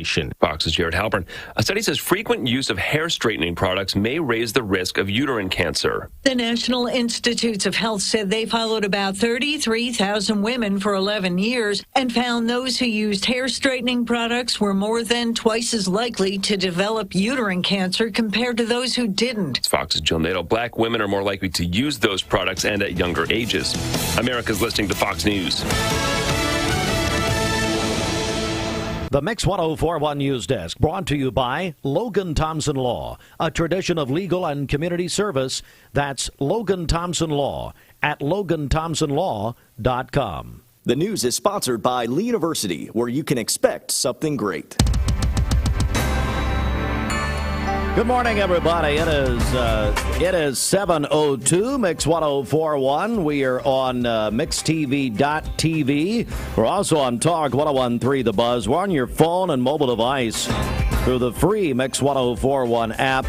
nation. Fox's Jared Halpern. A study says frequent use of hair straightening products may raise the risk of uterine cancer. The National Institutes of Health said they followed about 33,000 women for 11 years and found those who used hair straightening products were more than twice as likely to develop uterine cancer compared to those who didn't. It's Fox's Jill Nato. Black women are more likely to use those products and at younger ages. America's listening to Fox News. The Mix 1041 News Desk brought to you by Logan Thompson Law, a tradition of legal and community service. That's Logan Thompson Law at LoganThompsonLaw.com. The news is sponsored by Lee University, where you can expect something great. Good morning, everybody. It is 7:02, Mix 1041. We are on MixTV.tv. We're also on Talk 1013 The Buzz. We're on your phone and mobile device through the free Mix 1041 app.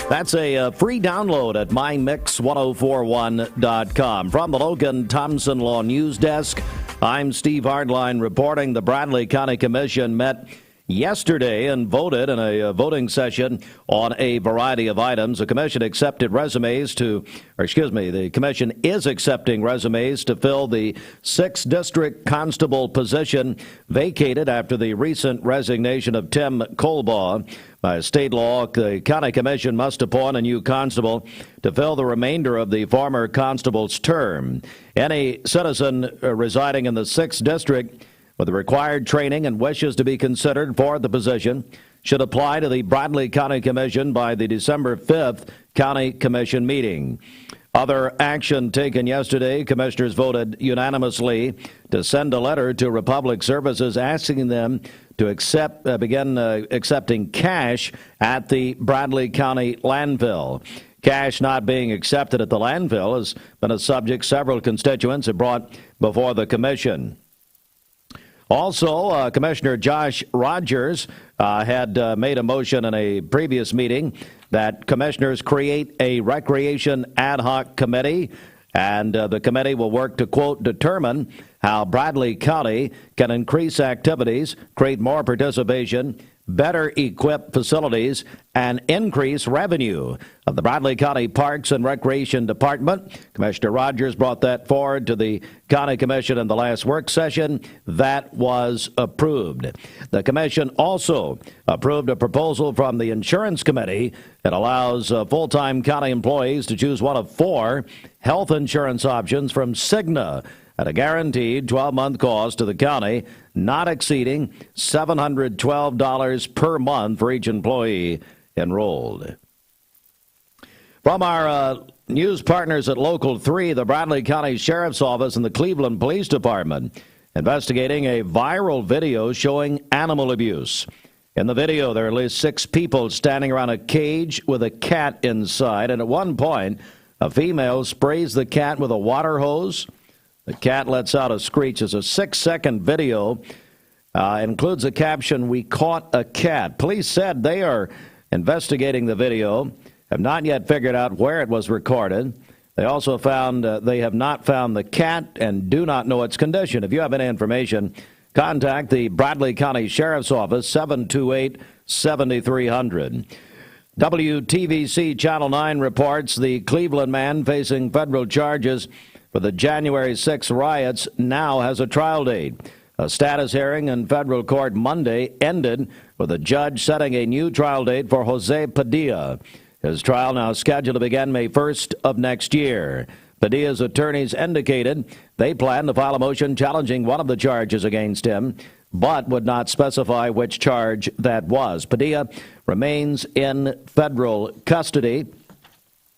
That's a free download at mymix1041.com. From the Logan Thompson Law News Desk, I'm Steve Hardline reporting. The Bradley County Commission met yesterday and voted in a voting session on a variety of items. The commission accepted resumes the commission is accepting resumes to fill the 6th district constable position vacated after the recent resignation of Tim Colbaugh. By state law, the county commission must appoint a new constable to fill the remainder of the former constable's term. Any citizen residing in the 6th district with the required training and wishes to be considered for the position should apply to the Bradley County Commission by the December 5th County Commission meeting. Other action taken yesterday, commissioners voted unanimously to send a letter to Republic Services asking them to begin accepting cash at the Bradley County landfill. Cash not being accepted at the landfill has been a subject several constituents have brought before the commission. Also, Commissioner Josh Rogers had made a motion in a previous meeting that commissioners create a recreation ad hoc committee, and the committee will work to, quote, determine how Bradley County can increase activities, create more participation, better equip facilities, and increase revenue of the Bradley County Parks and Recreation Department. Commissioner Rogers brought that forward to the County Commission in the last work session. That was approved. The commission also approved a proposal from the Insurance Committee that allows full-time county employees to choose one of 4 health insurance options from Cigna at a guaranteed 12-month cost to the county, not exceeding $712 per month for each employee enrolled. From our news partners at Local 3, the Bradley County Sheriff's Office and the Cleveland Police Department investigating a viral video showing animal abuse. In the video, there are at least 6 people standing around a cage with a cat inside, and at one point, a female sprays the cat with a water hose. The cat lets out a screech. It's a 6-second video. Includes a caption, "We caught a cat." Police said they are investigating the video, have not yet figured out where it was recorded. They also found they have not found the cat and do not know its condition. If you have any information, contact the Bradley County Sheriff's Office, 728-7300. WTVC Channel 9 reports the Cleveland man facing federal charges for the January 6 riots now has a trial date. A status hearing in federal court Monday ended with a judge setting a new trial date for Jose Padilla. His trial now scheduled to begin May 1st of next year. Padilla's attorneys indicated they plan to file a motion challenging one of the charges against him, but would not specify which charge that was. Padilla remains in federal custody.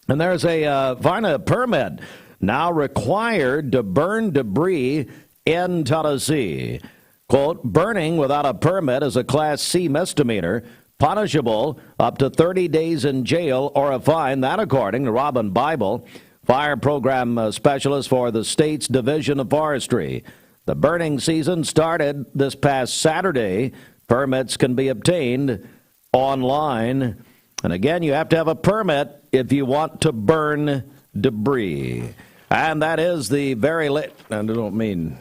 And there's a FARNA permit now required to burn debris in Tennessee. Quote, burning without a permit is a Class C misdemeanor, punishable up to 30 days in jail or a fine. That according to Robin Bible, fire program specialist for the state's Division of Forestry. The burning season started this past Saturday. Permits can be obtained online. And again, you have to have a permit if you want to burn debris. And that is the very late, and I don't mean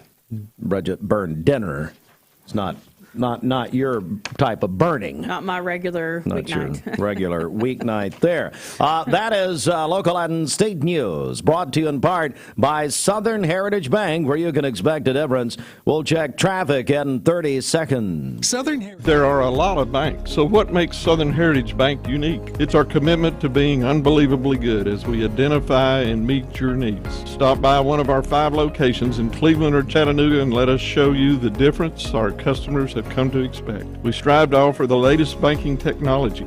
Bridget burn dinner. It's not not your type of burning. Not my regular Not weeknight. your regular weeknight there. That is local and state news, brought to you in part by Southern Heritage Bank, where you can expect a difference. We'll check traffic in 30 seconds. There are a lot of banks, so what makes Southern Heritage Bank unique? It's our commitment to being unbelievably good as we identify and meet your needs. Stop by one of our 5 locations in Cleveland or Chattanooga and let us show you the difference our customers have come to expect. We strive to offer the latest banking technology,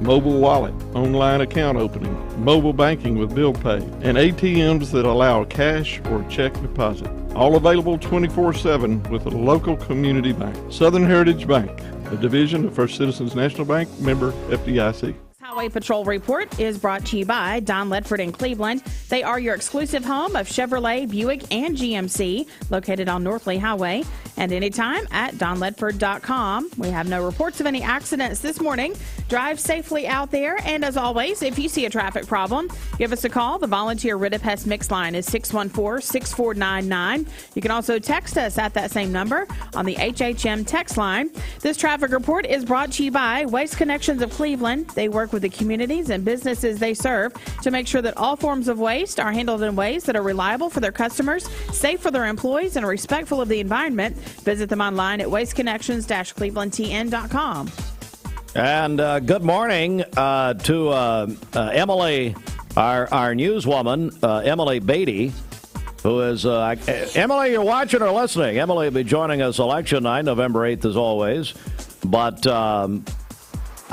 mobile wallet, online account opening, mobile banking with bill pay, and ATMs that allow cash or check deposit. All available 24/7 with a local community bank. Southern Heritage Bank, a division of First Citizens National Bank, member FDIC. Highway Patrol Report is brought to you by Don Ledford in Cleveland. They are your exclusive home of Chevrolet, Buick, and GMC, located on North Lee Highway, and anytime at donledford.com. We have no reports of any accidents this morning. Drive safely out there, and as always, if you see a traffic problem, give us a call. The volunteer Rid-a-Pest Mix line is 614-6499. You can also text us at that same number on the HHM text line. This traffic report is brought to you by Waste Connections of Cleveland. They work with the communities and businesses they serve to make sure that all forms of waste are handled in ways that are reliable for their customers, safe for their employees, and respectful of the environment. Visit them online at wasteconnections-clevelandtn.com. And good morning to Emily, our newswoman, Emily Beatty, who is, Emily, you're watching or listening. Emily will be joining us election night, November 8th, as always. But I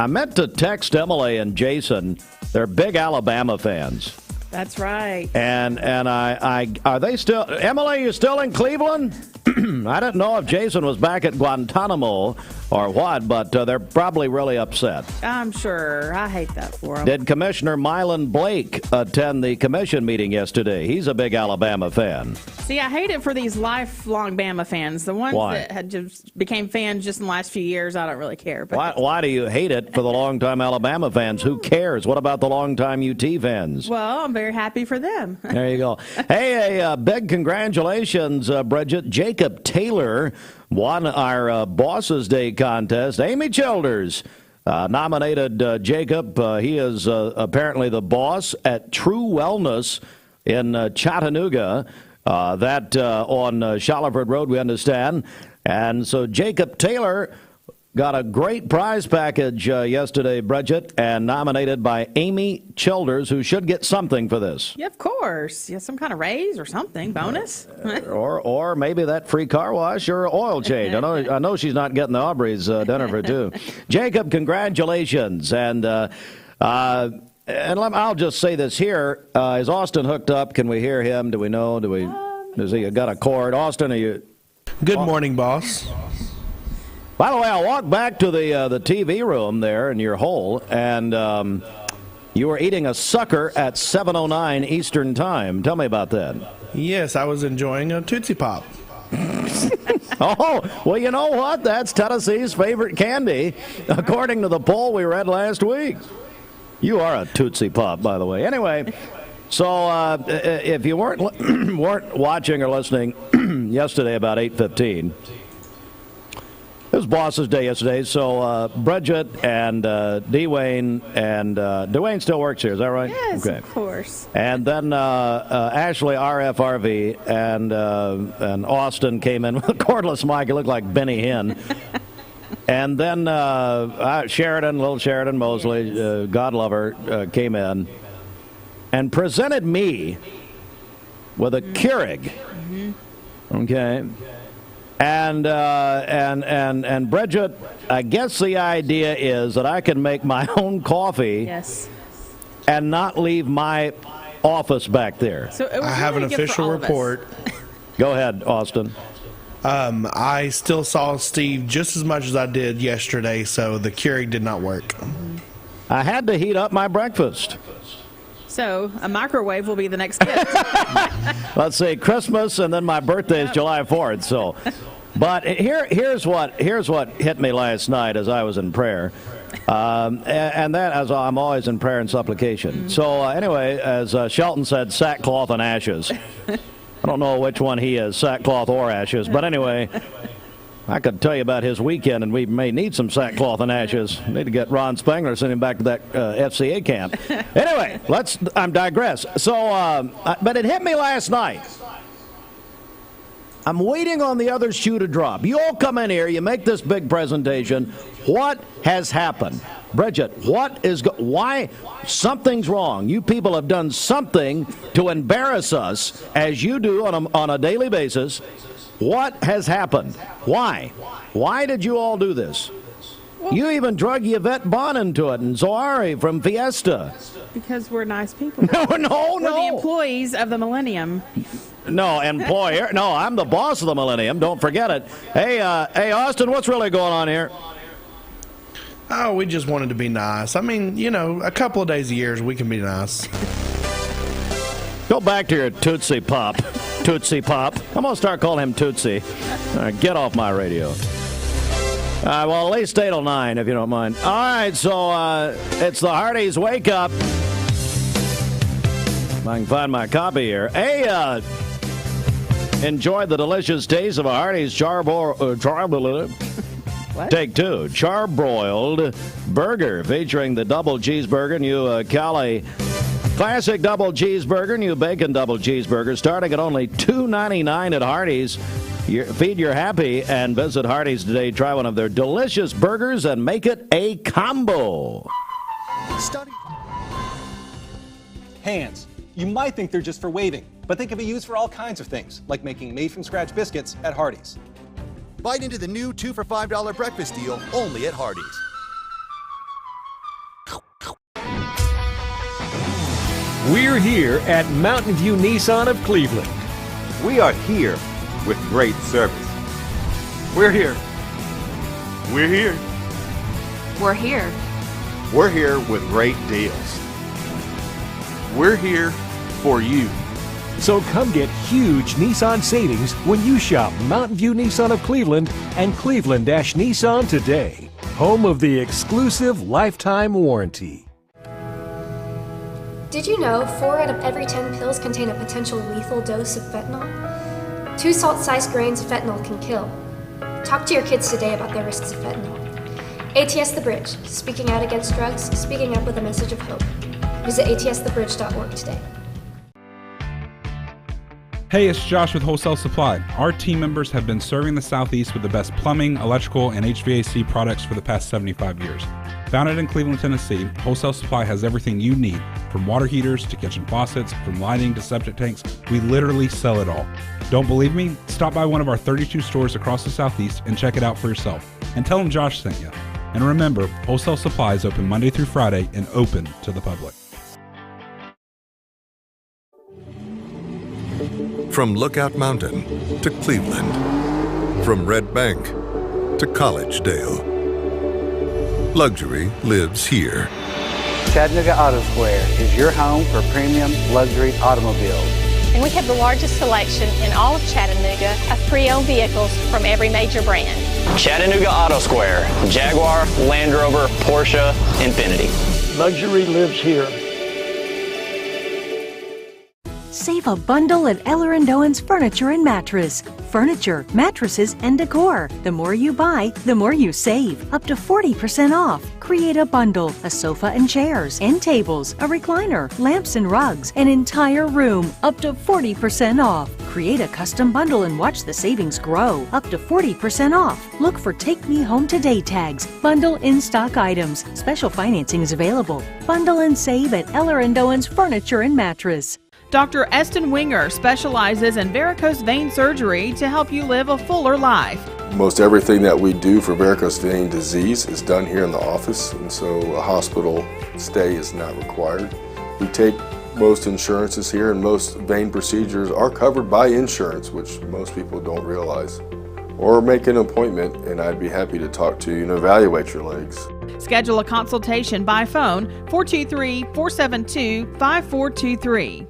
meant to text Emily and Jason. They're big Alabama fans. That's right. And I are they still, Emily, you still in Cleveland? I didn't know if Jason was back at Guantanamo or what, but they're probably really upset. I'm sure. I hate that for them. Did Commissioner Mylan Blake attend the commission meeting yesterday? He's a big Alabama fan. See, I hate it for these lifelong Bama fans. The ones that had just became fans just in the last few years, I don't really care. But why do you hate it for the longtime Alabama fans? Who cares? What about the longtime UT fans? Well, I'm very happy for them. There you go. Hey, a big congratulations, Bridget. Jacob Taylor won our Bosses Day contest. Amy Childers nominated Jacob. He is apparently the boss at True Wellness in Chattanooga. That on Shaliford Road, we understand. And so Jacob Taylor got a great prize package yesterday, Bridget, and nominated by Amy Childers, who should get something for this. Yeah, of course. Yeah, some kind of raise or something, bonus. or maybe that free car wash or oil change. I know she's not getting the Aubrey's dinner for two. Jacob, congratulations. And I'll just say this here. Is Austin hooked up? Can we hear him? Do we know? Does he got a cord? Austin, are you? Good morning, boss. By the way, I walked back to the TV room there in your hole, and you were eating a sucker at 7:09 Eastern Time. Tell me about that. Yes, I was enjoying a Tootsie Pop. Oh, well, you know what? That's Tennessee's favorite candy, according to the poll we read last week. You are a Tootsie Pop, by the way. Anyway, so if you weren't watching or listening yesterday about 8:15, it was Boss's Day yesterday. So Bridget and Dwayne and Dwayne still works here. Is that right? Yes, okay. Of course. And then Ashley RFRV and Austin came in with a cordless mic. It looked like Benny Hinn. And then little Sheridan Mosley, God love her, came in and presented me with a Keurig. Mm-hmm. Okay. And Bridget, I guess the idea is that I can make my own coffee. Yes. And not leave my office back there. So I have an official report. Go ahead, Austin. I still saw Steve just as much as I did yesterday, so the Keurig did not work. I had to heat up my breakfast. So a microwave will be the next gift. Let's see, Christmas, and then my birthday is July 4th. So, but here's what hit me last night as I was in prayer, and that as I'm always in prayer and supplication. Mm-hmm. So anyway, as Shelton said, sackcloth and ashes. I don't know which one he is, sackcloth or ashes, but anyway. I could tell you about his weekend, and we may need some sackcloth and ashes. Need to get Ron Spangler, send him back to that FCA camp. Anyway, I'm digress. So, but it hit me last night. I'm waiting on the other shoe to drop. You all come in here, you make this big presentation. What has happened? Bridget, why? Something's wrong. You people have done something to embarrass us, as you do on a daily basis. What has happened? Why? Why did you all do this? Well, you even drug Yvette Bond into it and Zoari from Fiesta. Because we're nice people. No. We're the employees of the Millennium. No, employer. No, I'm the boss of the Millennium. Don't forget it. Hey, Austin, what's really going on here? Oh, we just wanted to be nice. I mean, a couple of days a year we can be nice. Go back to your Tootsie Pop. Tootsie Pop. I'm going to start calling him Tootsie. All right, get off my radio. Well, at least 8 till 9, if you don't mind. All right, so it's the Hardee's Wake Up. If I can find my copy here. Hey, enjoy the delicious taste of a Hardee's Take 2. Charbroiled burger featuring the double cheeseburger, new Cali classic double cheeseburger, new bacon double cheeseburger, starting at only $2.99 at Hardee's. Feed your happy and visit Hardee's today. Try one of their delicious burgers and make it a combo. Hands. You might think they're just for waving, but they can be used for all kinds of things, like making made-from-scratch biscuits at Hardee's. Bite into the new 2 for $5 breakfast deal only at Hardee's. We're here at Mountain View Nissan of Cleveland. We are here with great service. We're here. We're here. We're here. We're here with great deals. We're here for you. So come get huge Nissan savings when you shop Mountain View Nissan of Cleveland and Cleveland-Nissan today. Home of the exclusive lifetime warranty. Did you know 4 out of every 10 pills contain a potential lethal dose of fentanyl? 2 salt-sized grains of fentanyl can kill. Talk to your kids today about the risks of fentanyl. ATS The Bridge, speaking out against drugs, speaking up with a message of hope. Visit atsthebridge.org today. Hey, it's Josh with Wholesale Supply. Our team members have been serving the Southeast with the best plumbing, electrical, and HVAC products for the past 75 years. Founded in Cleveland, Tennessee, Wholesale Supply has everything you need, from water heaters to kitchen faucets, from lighting to septic tanks. We literally sell it all. Don't believe me? Stop by one of our 32 stores across the Southeast and check it out for yourself. And tell them Josh sent you. And remember, Wholesale Supply is open Monday through Friday and open to the public. From Lookout Mountain to Cleveland, from Red Bank to Collegedale, luxury lives here. Chattanooga Auto Square is your home for premium luxury automobiles. And we have the largest selection in all of Chattanooga of pre-owned vehicles from every major brand. Chattanooga Auto Square, Jaguar, Land Rover, Porsche, Infiniti. Luxury lives here. Save a bundle at Eller & Owen's Furniture and Mattress. Furniture, mattresses, and decor. The more you buy, the more you save. Up to 40% off. Create a bundle, a sofa and chairs, end tables, a recliner, lamps and rugs, an entire room. Up to 40% off. Create a custom bundle and watch the savings grow. Up to 40% off. Look for Take Me Home Today tags. Bundle in-stock items. Special financing is available. Bundle and save at Eller & Owen's Furniture and Mattress. Dr. Eston Winger specializes in varicose vein surgery to help you live a fuller life. Most everything that we do for varicose vein disease is done here in the office, and so a hospital stay is not required. We take most insurances here, and most vein procedures are covered by insurance, which most people don't realize. Or make an appointment, and I'd be happy to talk to you and evaluate your legs. Schedule a consultation by phone, 423-472-5423.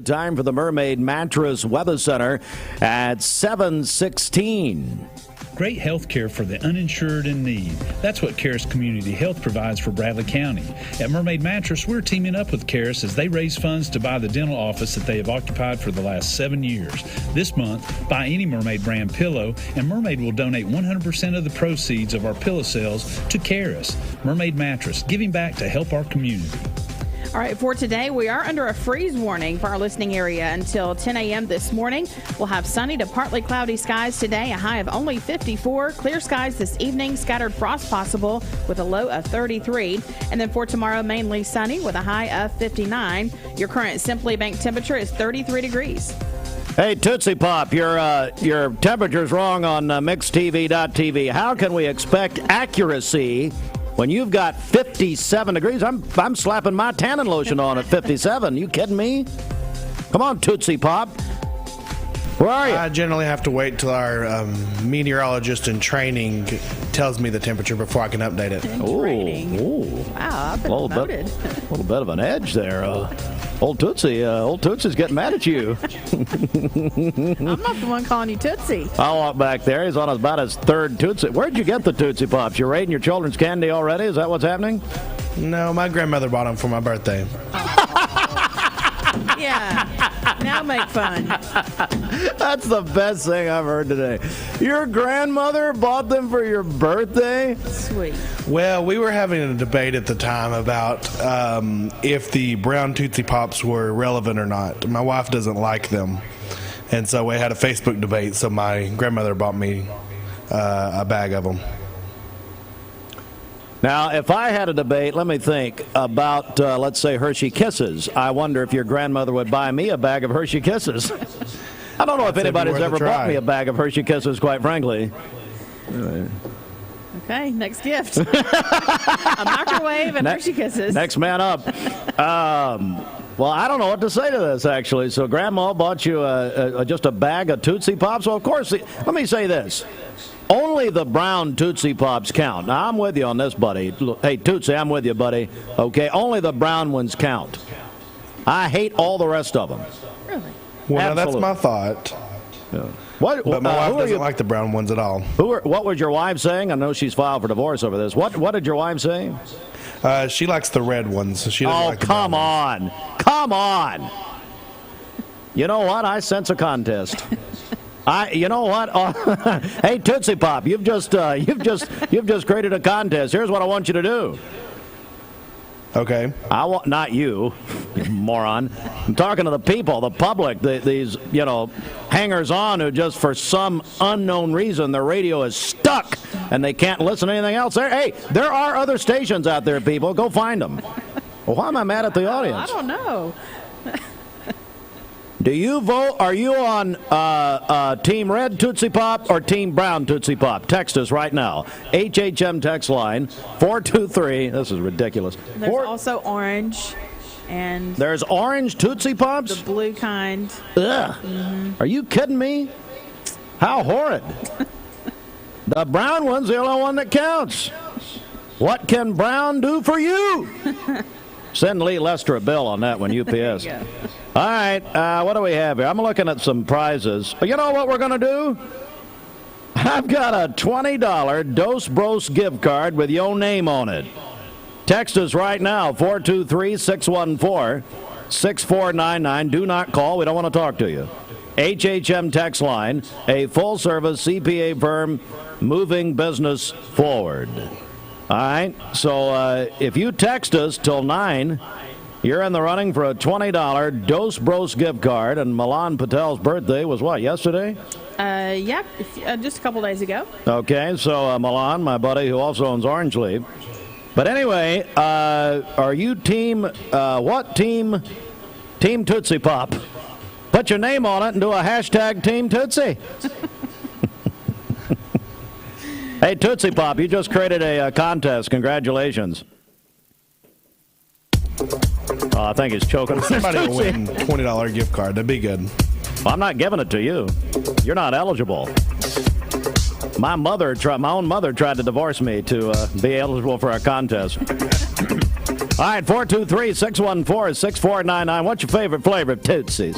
Time for the Mermaid Mattress Weather Center at 7:16. great health care for the uninsured in need. That's what Caris Community Health provides for Bradley County. At Mermaid Mattress, we're teaming up with Caris as they raise funds to buy the dental office that they have occupied for the last 7 years. This month, buy any Mermaid brand pillow, and Mermaid will donate 100% of the proceeds of our pillow sales to Caris. Mermaid Mattress, giving back to help our community. All right, for today, we are under a freeze warning for our listening area until 10 a.m. this morning. We'll have sunny to partly cloudy skies today, a high of only 54. Clear skies this evening, scattered frost possible with a low of 33. And then for tomorrow, mainly sunny with a high of 59. Your current Simply Bank temperature is 33 degrees. Hey, Tootsie Pop, your temperature's wrong on mixedtv.tv. How can we expect accuracy when you've got 57 degrees? I'm slapping my tanning lotion on at 57. You kidding me? Come on, Tootsie Pop. Where are you? I generally have to wait till our meteorologist in training tells me the temperature before I can update it. Ooh. Wow, I've been promoted. A little bit of an edge there. Old Tootsie's getting mad at you. I'm not the one calling you Tootsie. I'll walk back there. He's on about his third Tootsie. Where'd you get the Tootsie Pops? You're raiding your children's candy already? Is that what's happening? No, my grandmother bought them for my birthday. Yeah, now make fun. That's the best thing I've heard today. Your grandmother bought them for your birthday? Sweet. Well, we were having a debate at the time about if the brown Tootsie Pops were relevant or not. My wife doesn't like them. And so we had a Facebook debate, so my grandmother bought me a bag of them. Now, if I had a debate, let me think, about, let's say, Hershey Kisses, I wonder if your grandmother would buy me a bag of Hershey Kisses. I don't know if anybody's ever bought me a bag of Hershey Kisses, quite frankly. Okay, next gift. A microwave and Hershey Kisses. Next man up. Well, I don't know what to say to this, actually. So Grandma bought you just a bag of Tootsie Pops? Well, of course, let me say this. Only the brown Tootsie Pops count. Now, I'm with you on this, buddy. Hey, Tootsie, I'm with you, buddy. Okay, only the brown ones count. I hate all the rest of them. Really? Well, that's my thought. Yeah. But my wife doesn't like the brown ones at all. What was your wife saying? I know she's filed for divorce over this. What did your wife say? She likes the red ones. She doesn't like the come brown on. Come on. You know what? I sense a contest. You know what? Hey, Tootsie Pop, you've just created a contest. Here's what I want you to do. Okay. Not you moron. I'm talking to the people, the public, these hangers-on who just for some unknown reason their radio is stuck and they can't listen to anything else. Hey, there are other stations out there, people. Go find them. Well, why am I mad at the audience? I don't know. Do you vote? Are you on Team Red Tootsie Pop or Team Brown Tootsie Pop? Text us right now. HHM text line 423. This is ridiculous. There's also orange. And there's orange Tootsie Pops? The blue kind. Ugh. Mm-hmm. Are you kidding me? How horrid. The brown one's the only one that counts. What can brown do for you? Send Lee Lester a bill on that one, UPS. All right, what do we have here? I'm looking at some prizes. You know what we're going to do? I've got a $20 Dos Bros gift card with your name on it. Text us right now, 423-614-6499. Do not call. We don't want to talk to you. HHM text line, a full-service CPA firm moving business forward. All right, so if you text us till 9, you're in the running for a $20 Dos Bros gift card. And Milan Patel's birthday was what, yesterday? Yeah, just a couple days ago. Okay, so Milan, my buddy who also owns Orange Leaf. But anyway, are you team, what team? Team Tootsie Pop. Put your name on it and do a hashtag Team Tootsie. Hey, Tootsie Pop, you just created a contest. Congratulations. I think he's choking. Somebody will win $20 gift card. That'd be good. Well, I'm not giving it to you. You're not eligible. My own mother tried to divorce me to be eligible for a contest. All right, 423-614-6499. What's your favorite flavor of Tootsies?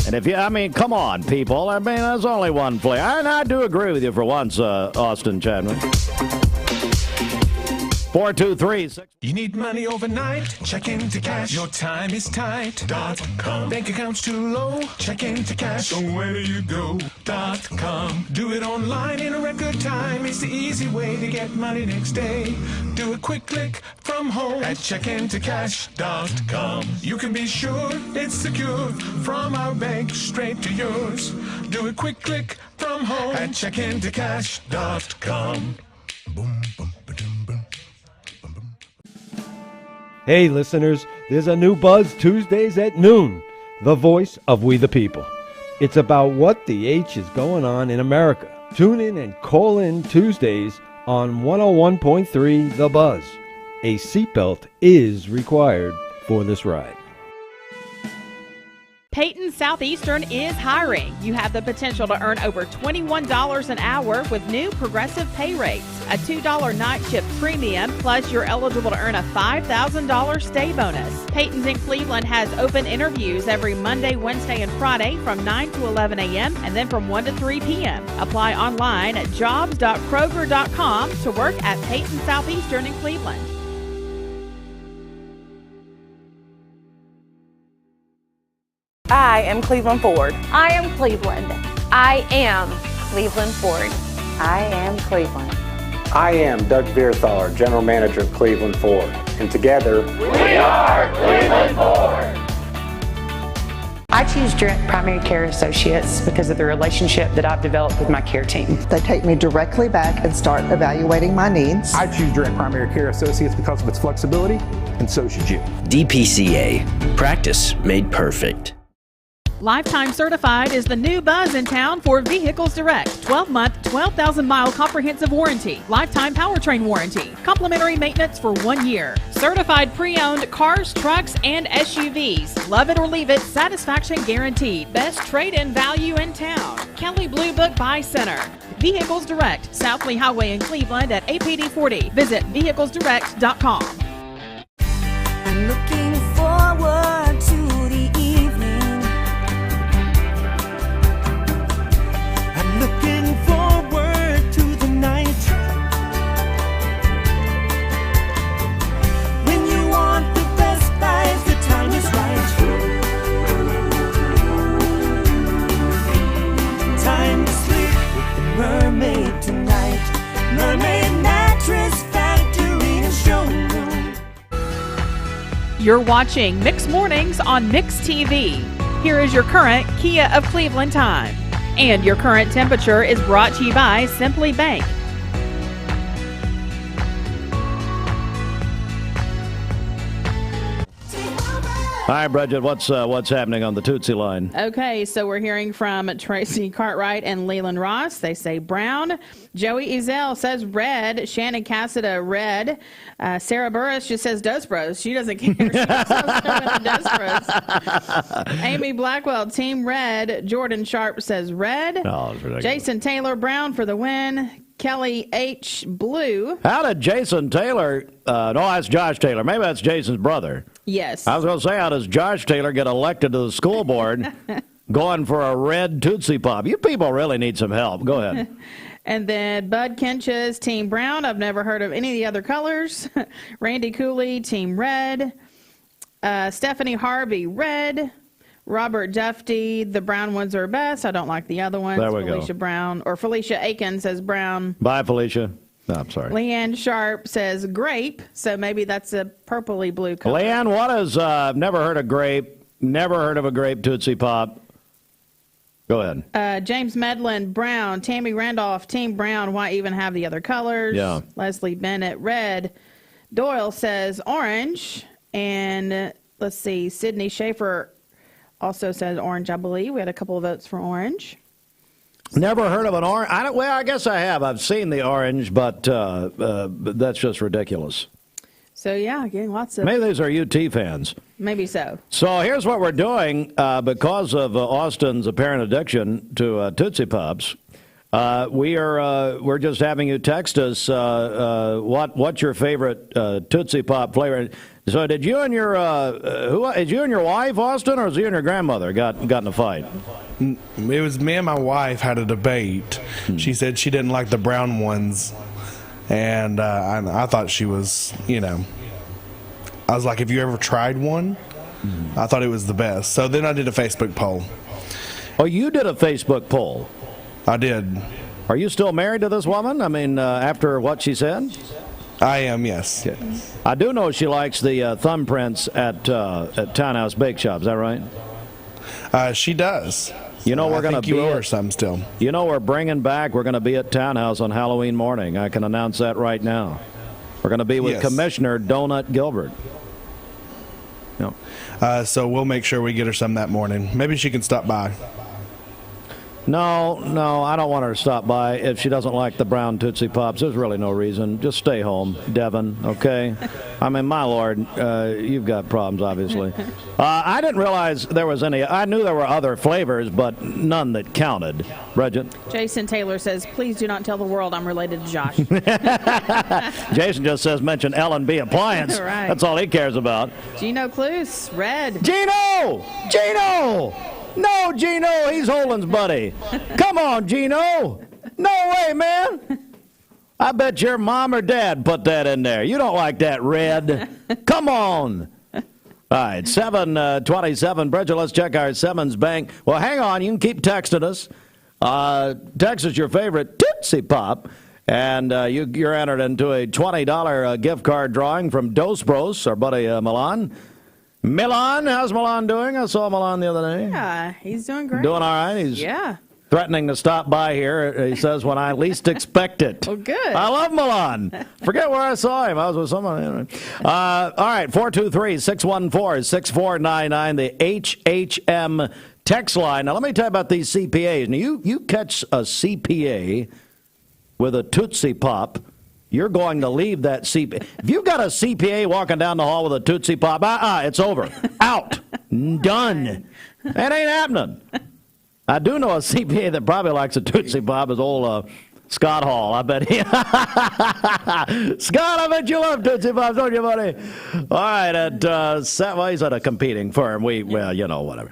And if you, I mean, come on, people. I mean, there's only one flavor. And I do agree with you for once, Austin Chadwick. 423. You need money overnight? Check into cash. Your time is tight. .com. Bank accounts too low? Check into cash. So where do you go? .com. Do it online in a record time. It's the easy way to get money next day. Do a quick click from home at checkintocash.com. You can be sure it's secure from our bank straight to yours. Do a quick click from home at checkintocash.com. Boom, boom, ba-dum, boom. Hey listeners, there's a new buzz Tuesdays at noon, the voice of We the People. It's about what the H is going on in America. Tune in and call in Tuesdays on 101.3 The Buzz. A seatbelt is required for this ride. Peyton Southeastern is hiring. You have the potential to earn over $21 an hour with new progressive pay rates. A $2 night shift premium, plus you're eligible to earn a $5,000 stay bonus. Peyton's in Cleveland has open interviews every Monday, Wednesday, and Friday from 9 to 11 a.m. and then from 1 to 3 p.m. Apply online at jobs.kroger.com to work at Peyton Southeastern in Cleveland. I am Cleveland Ford. I am Cleveland. I am Cleveland Ford. I am Cleveland. I am Doug Vierthaler, General Manager of Cleveland Ford. And together, we are Cleveland Ford. I choose Direct Primary Care Associates because of the relationship that I've developed with my care team. They take me directly back and start evaluating my needs. I choose Direct Primary Care Associates because of its flexibility, and so should you. DPCA. Practice made perfect. Lifetime Certified is the new buzz in town for Vehicles Direct. 12-month, 12,000-mile comprehensive warranty. Lifetime powertrain warranty. Complimentary maintenance for 1 year. Certified pre-owned cars, trucks, and SUVs. Love it or leave it, satisfaction guaranteed. Best trade-in value in town. Kelly Blue Book Buy Center. Vehicles Direct, South Lee Highway in Cleveland at APD 40. Visit vehiclesdirect.com. I'm looking forward to the evening. Looking forward to the night when you want the best life, the time is right. Time to sleep with the mermaid tonight. Mermaid Mattress Factory and Showroom. You're watching Mix Mornings on Mix TV. Here is your current Kia of Cleveland time. And your current temperature is brought to you by Simply Bank. Hi, Bridget. What's happening on the Tootsie line? Okay, so we're hearing from Tracy Cartwright and Leland Ross. They say brown. Joey Ezel says red. Shannon Cassida, red. Sarah Burris just says Dos Bros. She doesn't care. She just Dos Bros. Amy Blackwell, team red. Jordan Sharp says red. Oh, that's ridiculous. Jason Taylor, brown for the win. Kelly H. Blue. How did Jason Taylor, no, that's Josh Taylor. Maybe that's Jason's brother. Yes. I was going to say, how does Josh Taylor get elected to the school board going for a red Tootsie Pop? You people really need some help. Go ahead. And then Bud Kinch's Team Brown. I've never heard of any of the other colors. Randy Cooley, Team Red. Stephanie Harvey, red. Robert Dufty, the brown ones are best. I don't like the other ones. There we Felicia go. Brown, or Felicia Aiken says brown. Bye, Felicia. No, I'm sorry. Leanne Sharp says grape, so maybe that's a purpley blue color. Leanne, what is, never heard of grape, never heard of a grape Tootsie Pop. Go ahead. James Medlin, brown. Tammy Randolph, Team Brown. Why even have the other colors? Yeah. Leslie Bennett, red. Doyle says orange. And let's see, Sydney Schaefer also says orange, I believe. We had a couple of votes for orange. Never heard of an orange. Well, I guess I have. I've seen the orange, but that's just ridiculous. So, yeah, again, lots of... Maybe these are UT fans. Maybe so. So here's what we're doing because of Austin's apparent addiction to Tootsie Pops. We're just having you text us what's your favorite Tootsie Pop flavor. So did you and your wife, Austin, or was you and your grandmother got in a fight? It was me and my wife had a debate. She said she didn't like the brown ones, and I thought she was, I was like, have you ever tried one? I thought it was the best. So then I did a Facebook poll. Oh, you did a Facebook poll? I did. Are you still married to this woman? I mean, after what she said? I am, yes. Okay. I do know she likes the thumbprints at Townhouse Bake Shop. Is that right? She does. We're going to be. You owe her some still. We're bringing back. We're going to be at Townhouse on Halloween morning. I can announce that right now. We're going to be with Commissioner Donut Gilbert. No. So we'll make sure we get her some that morning. Maybe she can stop by. No, I don't want her to stop by if she doesn't like the brown Tootsie Pops. There's really no reason. Just stay home, Devin, okay? I mean, my Lord, you've got problems, obviously. I didn't realize there was any. I knew there were other flavors, but none that counted. Bridget? Jason Taylor says, please do not tell the world I'm related to Josh. Jason just says, mention L&B Appliance. Right. That's all he cares about. Gino Cluse, red. Gino! No, Gino, he's Holin's buddy. Come on, Gino. No way, man. I bet your mom or dad put that in there. You don't like that red. Come on. All right, 7:27. Bridget, let's check our Simmons Bank. Well, hang on. You can keep texting us. Text us your favorite Tootsie Pop, and you're entered into a $20 gift card drawing from Dos Bros, our buddy Milan. Milan, how's Milan doing? I saw Milan the other day. Yeah, he's doing great. Doing all right? He's threatening to stop by here, he says, when I least expect it. Well, good. I love Milan. Forget where I saw him. I was with someone. All right, 423-614-6499, the HHM text line. Now, let me tell you about these CPAs. Now, you catch a CPA with a Tootsie Pop, you're going to leave that CPA. If you've got a CPA walking down the hall with a Tootsie Pop, it's over. Out. Done. That ain't happening. I do know a CPA that probably likes a Tootsie Pop, is old Scott Hall. I bet he. Scott, I bet you love Tootsie Pops, don't you, buddy? All right, he's at a competing firm. Whatever.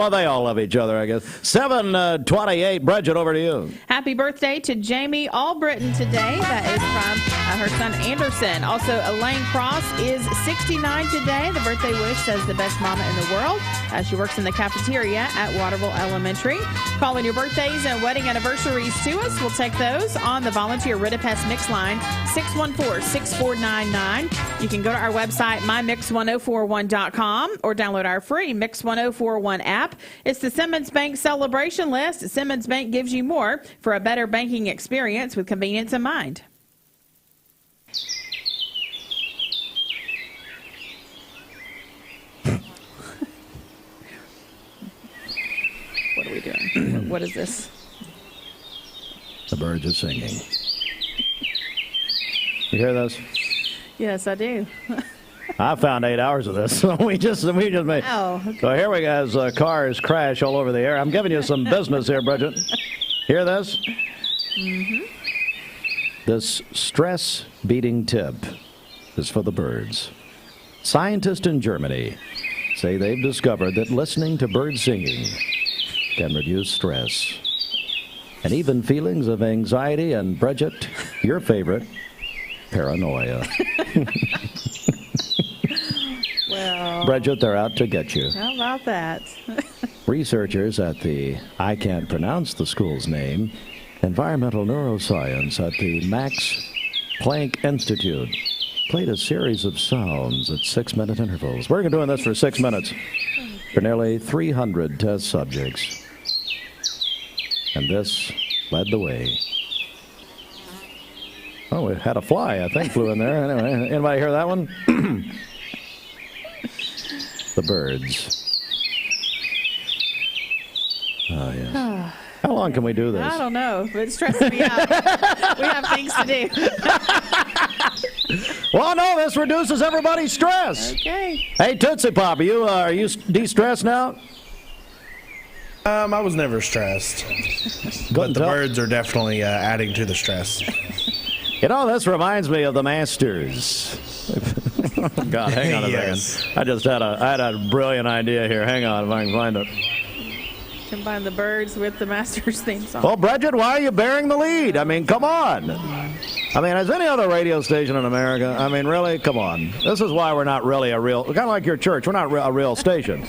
They all love each other, I guess. 7:28. Bridget, over to you. Happy birthday to Jamie Albritton today. That is from her son Anderson. Also, Elaine Cross is 69 today. The birthday wish says the best mama in the world. She works in the cafeteria at Waterville Elementary. Calling your birthdays and wedding anniversaries to us. We'll take those on the volunteer Ridipest Mix line, 614-6499. You can go to our website, mymix1041.com, or download our free Mix 1041 app. It's the Simmons Bank celebration list. Simmons Bank gives you more for a better banking experience with convenience in mind. What are we doing? What is this? The birds are singing. You hear this? Yes, I do. I found 8 hours of this. So we just made. Oh, okay. So here we go as cars crash all over the air. I'm giving you some business here, Bridget. Hear this? Mm-hmm. This stress-beating tip is for the birds. Scientists in Germany say they've discovered that listening to birds singing can reduce stress and even feelings of anxiety and, Bridget, your favorite, paranoia. Well, Bridget, they're out to get you. How about that? Researchers at the, I can't pronounce the school's name, Environmental Neuroscience at the Max Planck Institute played a series of sounds at 6-minute intervals. We're doing this for 6 minutes for nearly 300 test subjects. And this led the way. Oh, it had a fly, I think, flew in there. Anyway, anybody hear that one? The birds. Oh, yes. How long can we do this? I don't know, but it's stressing me out. We have things to do. Well, no, this reduces everybody's stress. Okay. Hey, Tootsie Pop, are you de-stressed now? I was never stressed. But the birds are definitely adding to the stress. You know, this reminds me of the Masters. God, hang on a second. I had a brilliant idea here. Hang on, if I can find it. Combine the birds with the Masters theme song. Well, Bridget, why are you bearing the lead? I mean, come on. I mean, as any other radio station in America, I mean, really, come on. This is why we're not really we're kind of like your church. We're not a real station.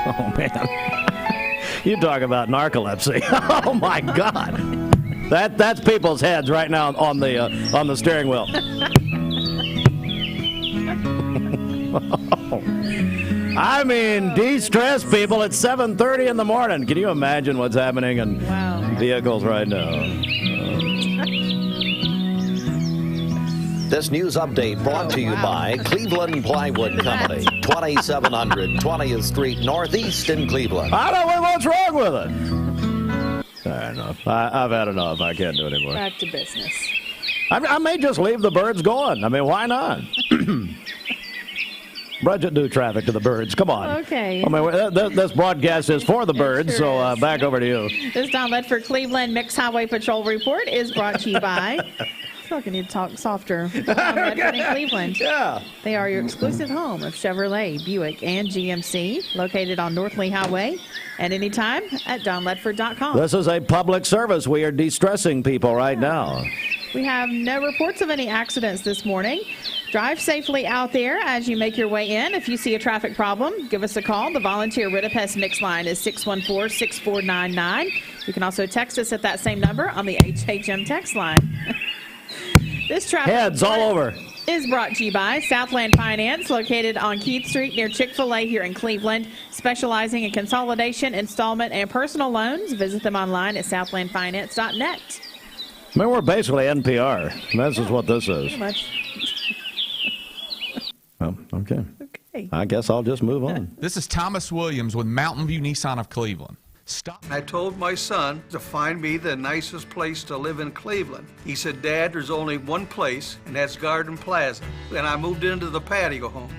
Oh, man. You talk about narcolepsy. Oh, my God. That's people's heads right now on the steering wheel. I mean, de-stress people at 7:30 in the morning. Can you imagine what's happening in vehicles right now? This news update brought to you by Cleveland Plywood Company, 2700 20th Street Northeast in Cleveland. I don't know what's wrong with it. Enough. I've had enough. I can't do it anymore. Back to business. I may just leave the birds going. I mean, why not? Bridget, do traffic to the birds. Come on. Okay. I mean, this broadcast is for the birds, so back over to you. This Don Ledford Cleveland Mixed Highway Patrol Report is brought to you by... I feel like I need to talk softer. Don Ledford in Cleveland. Yeah. They are your exclusive home of Chevrolet, Buick, and GMC, located on North Lee Highway, and anytime at donledford.com. This is a public service. We are de-stressing people right now. We have no reports of any accidents this morning. Drive safely out there as you make your way in. If you see a traffic problem, give us a call. The volunteer Ritapest mix line is 614-6499. You can also text us at that same number on the HHM text line. This traffic heads all over is brought to you by Southland Finance, located on Keith Street near Chick-fil-A here in Cleveland, specializing in consolidation, installment, and personal loans. Visit them online at southlandfinance.net. I mean, we're basically NPR. This is what this is. Pretty much. Oh, okay. I guess I'll just move on. This is Thomas Williams with Mountain View Nissan of Cleveland. I told my son to find me the nicest place to live in Cleveland. He said, Dad, there's only one place, and that's Garden Plaza. And I moved into the patio home.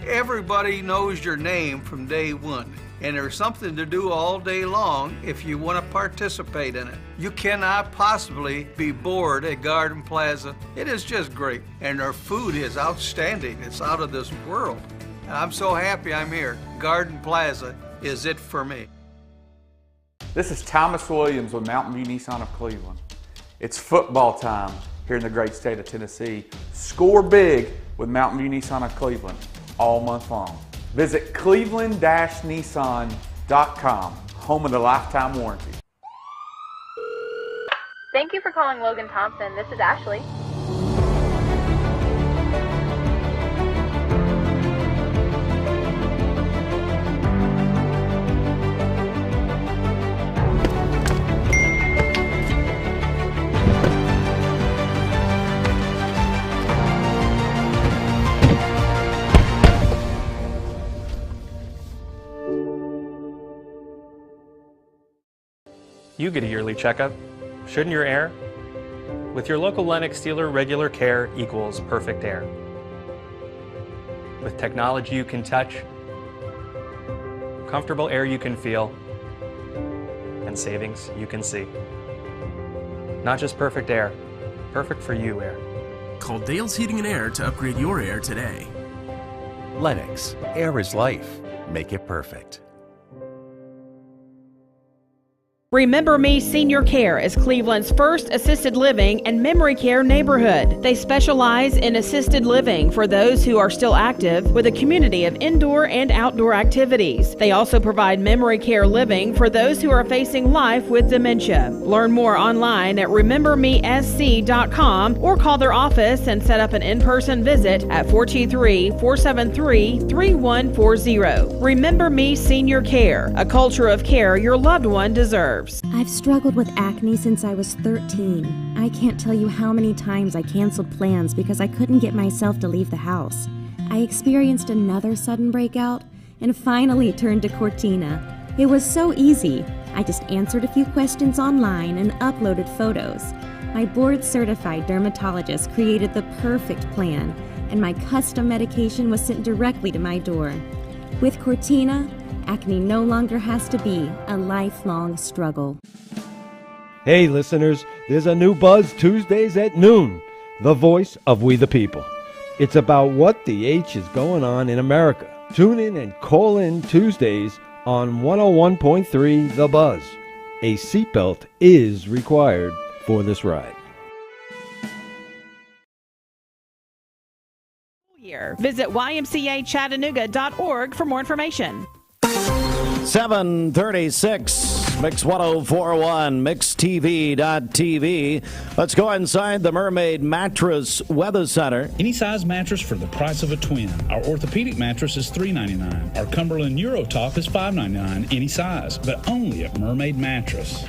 Everybody knows your name from day one, and there's something to do all day long if you want to participate in it. You cannot possibly be bored at Garden Plaza. It is just great, and their food is outstanding. It's out of this world. And I'm so happy I'm here. Garden Plaza is it for me. This is Thomas Williams with Mountain View Nissan of Cleveland. It's football time here in the great state of Tennessee. Score big with Mountain View Nissan of Cleveland all month long. Visit cleveland-nissan.com, home of the lifetime warranty. Thank you for calling Logan Thompson. This is Ashley. You get a yearly checkup, shouldn't your air? With your local Lennox dealer, regular care equals perfect air. With technology you can touch, comfortable air you can feel, and savings you can see. Not just perfect air, perfect for you air. Call Dale's Heating and Air to upgrade your air today. Lennox, air is life. Make it perfect. Remember Me Senior Care is Cleveland's first assisted living and memory care neighborhood. They specialize in assisted living for those who are still active with a community of indoor and outdoor activities. They also provide memory care living for those who are facing life with dementia. Learn more online at remembermesc.com or call their office and set up an in-person visit at 423-473-3140. Remember Me Senior Care, a culture of care your loved one deserves. I've struggled with acne since I was 13. I can't tell you how many times I canceled plans because I couldn't get myself to leave the house. I experienced another sudden breakout and finally turned to Cortina. It was so easy. I just answered a few questions online and uploaded photos. My board-certified dermatologist created the perfect plan, and my custom medication was sent directly to my door. With Cortina, Acne no longer has to be a lifelong struggle. Hey listeners, there's a new Buzz Tuesdays at noon, the voice of We the People. It's about what the H is going on in America. Tune in and call in Tuesdays on 101.3 The Buzz. A seatbelt is required for this ride. Visit ymcachattanooga.org for more information. 7:36, Mix 104.1, MixTV.tv. Let's go inside the Mermaid Mattress Weather Center. Any size mattress for the price of a twin. Our orthopedic mattress is $3.99. Our Cumberland Eurotop is $5.99 any size, but only at Mermaid Mattress.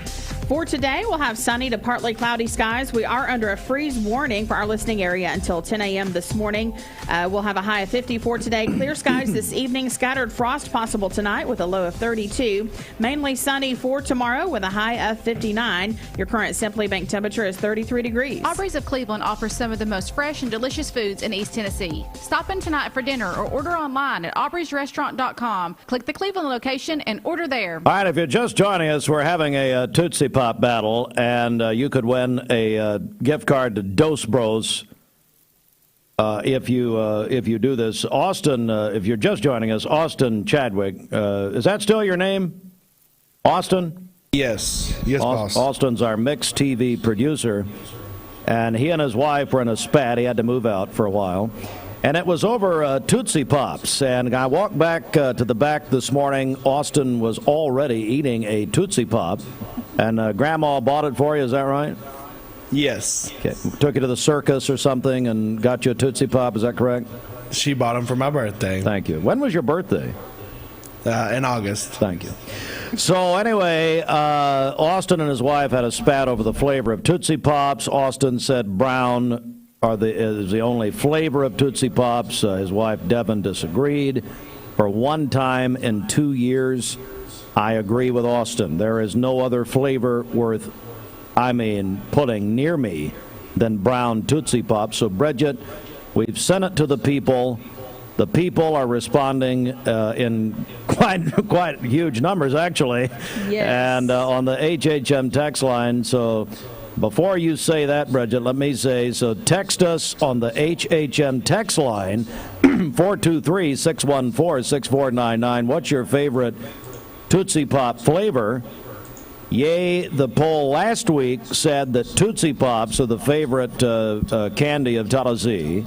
For today, we'll have sunny to partly cloudy skies. We are under a freeze warning for our listening area until 10 a.m. this morning. We'll have a high of 54 today. Clear skies this evening. Scattered frost possible tonight with a low of 32. Mainly sunny for tomorrow with a high of 59. Your current Simply Bank temperature is 33 degrees. Aubrey's of Cleveland offers some of the most fresh and delicious foods in East Tennessee. Stop in tonight for dinner or order online at aubreysrestaurant.com. Click the Cleveland location and order there. All right, if you're just joining us, we're having a Tootsie Pop battle, and you could win a gift card to Dos Bros if you do this. Austin, if you're just joining us, Austin Chadwick, is that still your name? Austin? Yes, boss. Austin's our Mix TV producer, and he and his wife were in a spat. He had to move out for a while. And it was over Tootsie Pops. And I walked back to the back this morning. Austin was already eating a Tootsie Pop. And Grandma bought it for you, is that right? Yes. Okay. Took you to the circus or something and got you a Tootsie Pop, is that correct? She bought them for my birthday. Thank you. When was your birthday? In August. Thank you. So anyway, Austin and his wife had a spat over the flavor of Tootsie Pops. Austin said brown is the only flavor of Tootsie Pops. His wife, Devin, disagreed. For one time in 2 years, I agree with Austin. There is no other flavor worth, putting near me than brown Tootsie Pops. So, Bridget, we've sent it to the people. The people are responding in quite huge numbers, actually. Yes. And on the HHM text line. So before you say that, Bridget, let me say, so text us on the HHM text line, 423-614-6499. What's your favorite Tootsie Pop flavor? Yay, the poll last week said that Tootsie Pops are the favorite candy of Tennessee.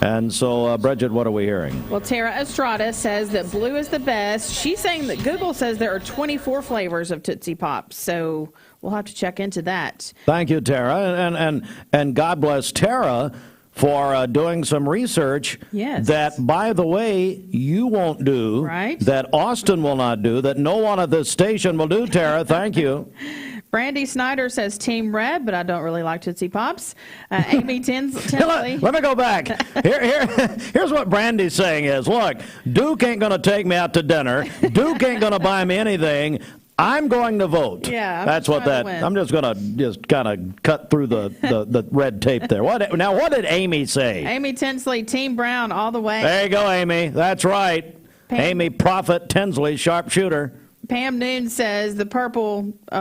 And so, Bridget, what are we hearing? Well, Tara Estrada says that blue is the best. She's saying that Google says there are 24 flavors of Tootsie Pops. So we'll have to check into that. Thank you, Tara. And God bless Tara for doing some research that, by the way, you won't do, right? That Austin will not do, that no one at this station will do, Tara. Thank you. Brandy Snyder says Team Red, but I don't really like Tootsie Pops. Amy Tinsley. Let me go back. Here's what Brandy's saying is, look, Duke ain't going to take me out to dinner. Duke ain't going to buy me anything. I'm going to vote. Yeah, that's what that. I'm just going to kind of cut through the red tape there. What did Amy say? Amy Tinsley, Team Brown, all the way. There you go, Amy. That's right. Amy Prophet Tinsley, sharpshooter. Pam Noon says the purple /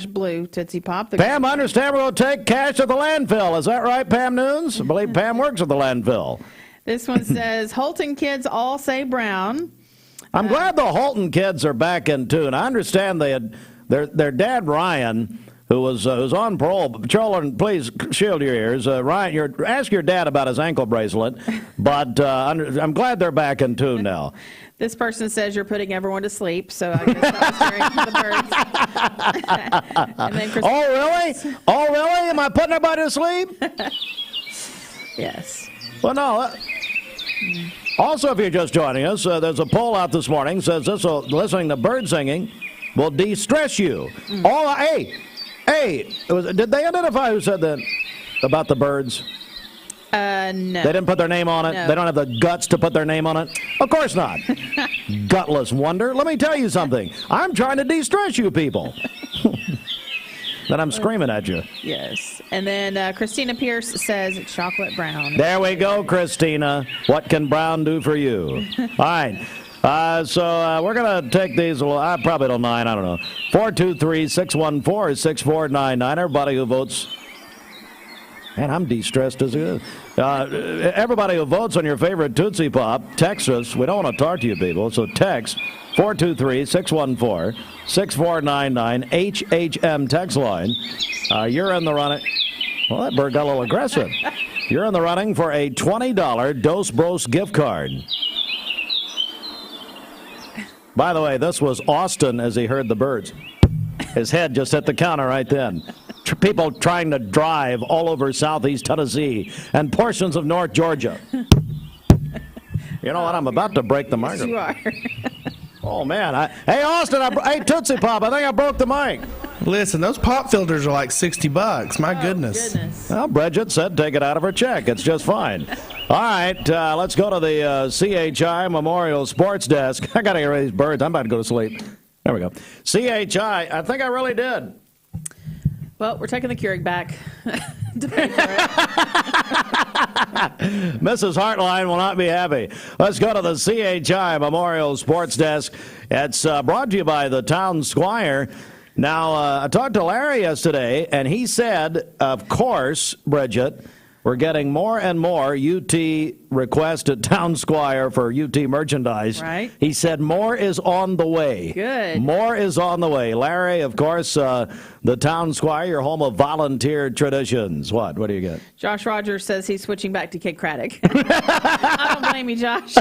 blue Tootsie Pop. Pam, I understand we're going to take cash to the landfill. Is that right, Pam Noons? I believe Pam works at the landfill. This one says Holton kids all say brown. I'm glad the Holton kids are back in tune. I understand their dad Ryan, who was on parole. Children, please shield your ears. Ryan, ask your dad about his ankle bracelet. But I'm glad they're back in tune now. This person says you're putting everyone to sleep, so I guess that was the birds. And then oh, really? Oh, really? Am I putting everybody to sleep? Yes. Well, no. Also, if you're just joining us, there's a poll out this morning says listening to bird singing will de-stress you. Hey, did they identify who said that about the birds? No. They didn't put their name on it? No. They don't have the guts to put their name on it? Of course not. Gutless wonder. Let me tell you something. I'm trying to de-stress you people. Then I'm screaming at you. Yes. And then Christina Pierce says chocolate brown. There we go, Christina. What can brown do for you? All right. So we're going to take these, probably till 9, I don't know. 423-614-6499. Everybody who votes. Man, I'm de-stressed as it is. Everybody who votes on your favorite Tootsie Pop, text us. We don't want to talk to you people, so text 423-614-6499, HHM text line. You're in the running. Well, that bird got a little aggressive. You're in the running for a $20 Dos Bros gift card. By the way, this was Austin as he heard the birds. His head just hit the counter right then. People trying to drive all over southeast Tennessee and portions of North Georgia. You know what? I'm about to break the microphone. You are. Oh, man. Hey, Austin, hey, Tootsie Pop, I think I broke the mic. Listen, those pop filters are like $60. My goodness. Well, Bridget said take it out of her check. It's just fine. All right, let's go to the CHI Memorial Sports Desk. I got to get rid of these birds. I'm about to go to sleep. There we go. CHI, I think I really did. Well, we're taking the Keurig back. Mrs. Hartline will not be happy. Let's go to the CHI Memorial Sports Desk. It's brought to you by the Town Squire. Now, I talked to Larry yesterday, and he said, of course, Bridget, we're getting more and more UT requests at Town Squire for UT merchandise. Right. He said more is on the way. Good. More is on the way. Larry, of course, the Town Squire, your home of volunteer traditions. What do you get? Josh Rogers says he's switching back to Kid Craddock. I don't blame you, Josh.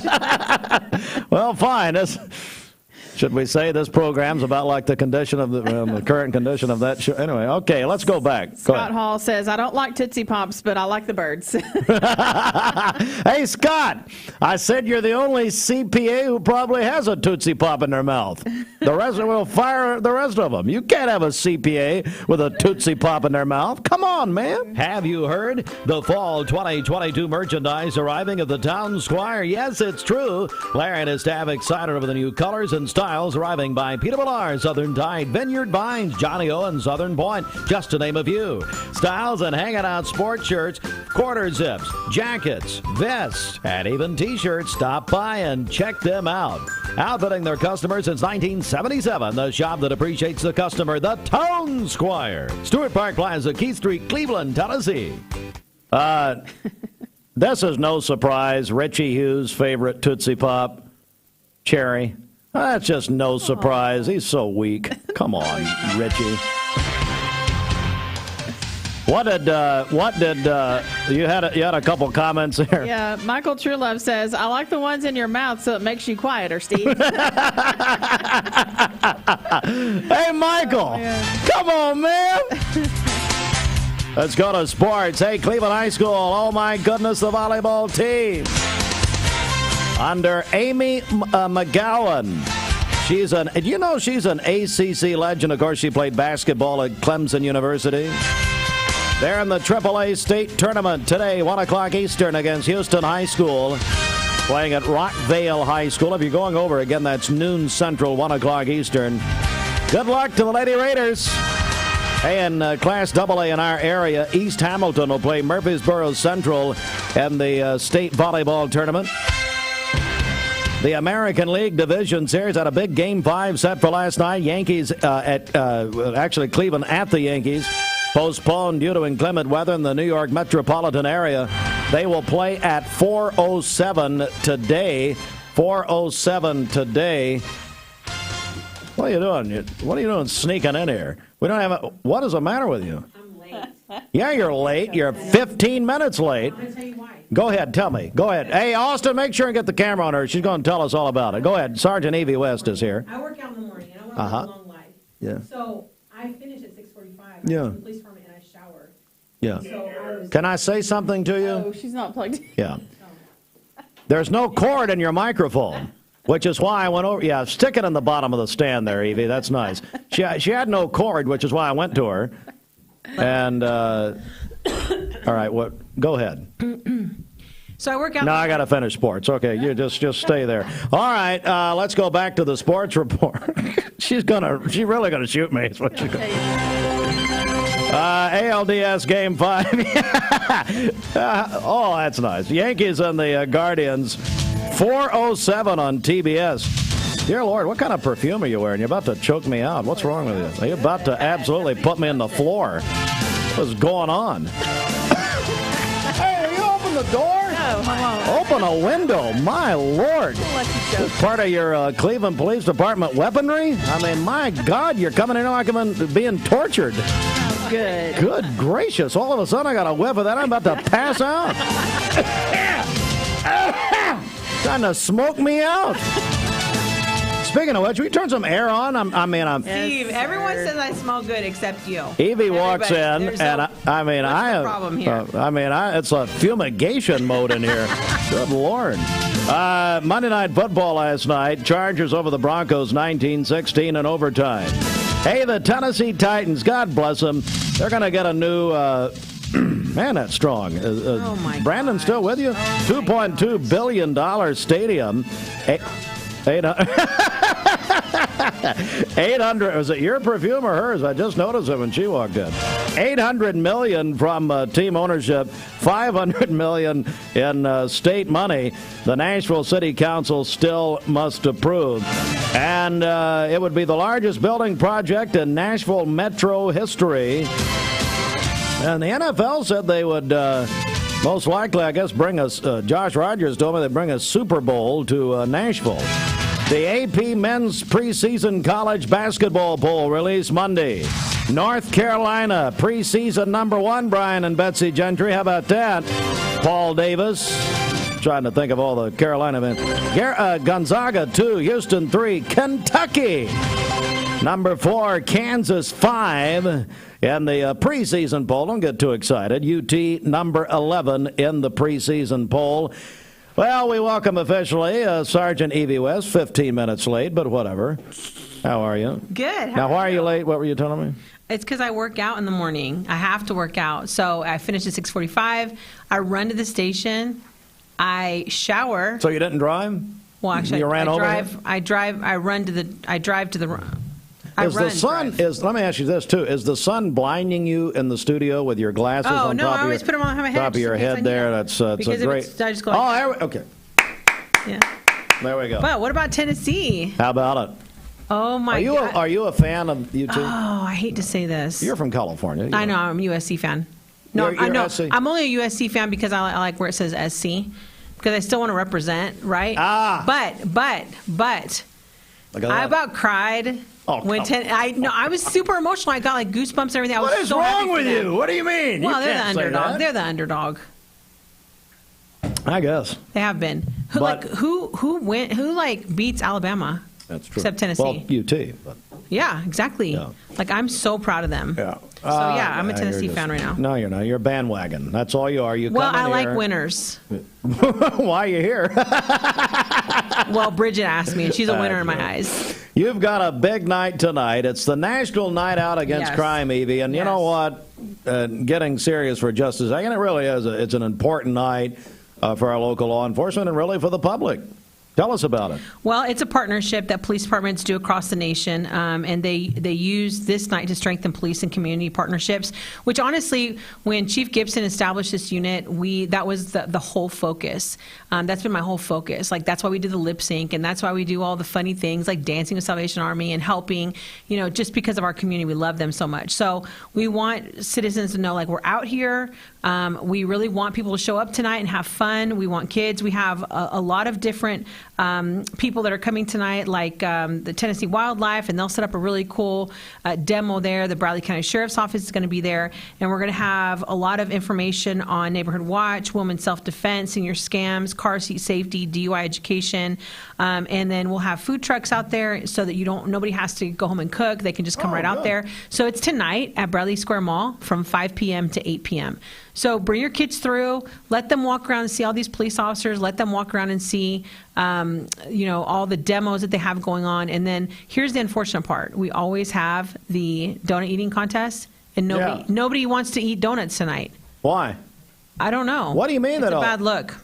Well, fine. Should we say this program's about like the condition of the current condition of that show? Anyway, okay, let's go back. Scott Hall says, I don't like Tootsie Pops, but I like the birds. Hey, Scott, I said you're the only CPA who probably has a Tootsie Pop in their mouth. The rest will fire the rest of them. You can't have a CPA with a Tootsie Pop in their mouth. Come on, man. Have you heard? The fall 2022 merchandise arriving at the Town Squire. Yes, it's true. Larry and his staff excited over the new colors and styles arriving by Peter Millar, Southern Tide, Vineyard Vines, Johnny Owen, Southern Point, just to name a few. Styles and hanging out sports shirts, quarter zips, jackets, vests, and even T-shirts. Stop by and check them out. Outfitting their customers since 1977, the shop that appreciates the customer, the Town Squire. Stewart Park Plaza, Keith Street, Cleveland, Tennessee. This is no surprise. Richie Hughes' favorite Tootsie Pop, Cherry. That's just no surprise. He's so weak. Come on, Richie. What did you had a couple comments there? Yeah, Michael Truelove says, I like the ones in your mouth so it makes you quieter, Steve. Hey, Michael. Come on, man. Let's go to sports. Hey, Cleveland High School. Oh, my goodness, the volleyball team. Under Amy McGowan. She's an ACC legend. Of course, she played basketball at Clemson University. They're in the AAA state tournament today, 1 o'clock Eastern against Houston High School, playing at Rockvale High School. If you're going over, again, that's noon Central, 1 o'clock Eastern. Good luck to the Lady Raiders. Hey, in Class AA in our area, East Hamilton will play Murfreesboro Central in the state volleyball tournament. The American League Division Series had a big Game 5 set for last night. Yankees Cleveland at the Yankees. Postponed due to inclement weather in the New York metropolitan area. They will play at 4:07 today. 4:07 today. What are you doing? What are you doing sneaking in here? We don't have what is the matter with you? I'm late. Yeah, you're late. You're 15 minutes late. I'm going to tell you why. Go ahead, tell me. Go ahead. Hey, Austin, make sure and get the camera on her. She's going to tell us all about it. Go ahead. Sergeant Evie West is here. I work out in the morning, and I want to live a long life. Yeah. So I finish at 6:45. Yeah. I go to the police department, and I shower. Yeah. So Can I say something to you? Oh, she's not plugged in. Yeah. There's no cord in your microphone, which is why I went over. Yeah, stick it in the bottom of the stand there, Evie. That's nice. She had no cord, which is why I went to her. And, all right, go ahead. So I work out. No, I got to finish sports. Okay, you just stay there. All right, let's go back to the sports report. She's really gonna shoot me. Is what she's gonna. ALDS Game 5. Oh, that's nice. Yankees and the Guardians. 4:07 on TBS. Dear Lord, what kind of perfume are you wearing? You're about to choke me out. What's wrong with you? Are you about to absolutely put me in the floor? What's going on? Hey, are you open the door? No, I won't. Open a window. My Lord. This part of your Cleveland Police Department weaponry? I mean, my God, you're coming in like I'm being tortured. Oh, good. Good gracious. All of a sudden, I got a whiff of that. I'm about to pass out. Trying to smoke me out. Speaking of which, we turn some air on. Steve, everyone says I smell good except you. Evie walks in, and what's the problem here? It's a fumigation mode in here. Good Lord. Monday Night Football last night. Chargers over the Broncos 19-16 in overtime. Hey, the Tennessee Titans, God bless them. They're going to get a new... man, that's strong. Oh my Brandon, still with you? $2.2 billion stadium. 800. Was it your perfume or hers? I just noticed it when she walked in. $800 million from team ownership, $500 million in state money. The Nashville City Council still must approve, and it would be the largest building project in Nashville metro history. And the NFL said they would most likely, I guess, bring us. Josh Rogers told me they'd bring a Super Bowl to Nashville. The AP Men's Preseason College Basketball Poll released Monday. North Carolina, preseason #1, Brian and Betsy Gentry. How about that? Paul Davis. Trying to think of all the Carolina men. Gonzaga 2, Houston 3, Kentucky. #4, Kansas 5. In the preseason poll, don't get too excited. UT #11 in the preseason poll. Well, we welcome officially Sergeant Evie West, 15 minutes late, but whatever. How are you? Good. Now, why are you late? What were you telling me? It's because I work out in the morning. I have to work out. So I finish at 6:45. I run to the station. I shower. So you didn't drive? Well, actually, you ran over here? I drive to the let me ask you this, too. Is the sun blinding you in the studio with your glasses on I always put them on my head. top of your head there? That's a great... I just go like okay. Yeah. There we go. But what about Tennessee? How about it? Oh, my God. Are you a fan of UT? Oh, I hate to say this. You're from California. I know. I'm a USC fan. No, you're SC? I'm only a USC fan because I like where it says SC. Because I still want to represent, right? But I about cried... I was super emotional. I got like goosebumps and everything. What is wrong with you? What do you mean? Well, they're the underdog. They're the underdog. I guess they have been. Who beats Alabama? That's true. Except Tennessee. Well, UT. But. Yeah, exactly. Yeah. Like I'm so proud of them. Yeah. So I'm a Tennessee fan right now. No, you're not. You're a bandwagon. That's all you are. I like winners. Why are you here? Well, Bridget asked me, and she's a winner in my eyes. You've got a big night tonight. It's the National Night Out Against Crime, Evie. And you know what? Getting serious for just a second, it really is. It's an important night for our local law enforcement and really for the public. Tell us about it. Well, it's a partnership that police departments do across the nation, and they use this night to strengthen police and community partnerships, which honestly, when Chief Gibson established this unit, that was the whole focus. That's been my whole focus. Like, that's why we do the lip sync, and that's why we do all the funny things like Dancing with Salvation Army and helping, just because of our community. We love them so much. So we want citizens to know, like, we're out here. We really want people to show up tonight and have fun. We want kids. We have a lot of different people that are coming tonight, like the Tennessee Wildlife, and they'll set up a really cool demo there. The Bradley County Sheriff's Office is going to be there, and we're going to have a lot of information on Neighborhood Watch, women's self-defense, senior scams, car seat safety, DUI education, and then we'll have food trucks out there so that nobody has to go home and cook. They can just come right out there. So it's tonight at Bradley Square Mall from 5 p.m. to 8 p.m. So bring your kids through, let them walk around and see all these police officers, let them walk around and see, all the demos that they have going on. And then here's the unfortunate part. We always have the donut eating contest, and nobody wants to eat donuts tonight. Why? I don't know. What do you mean? It's a bad look.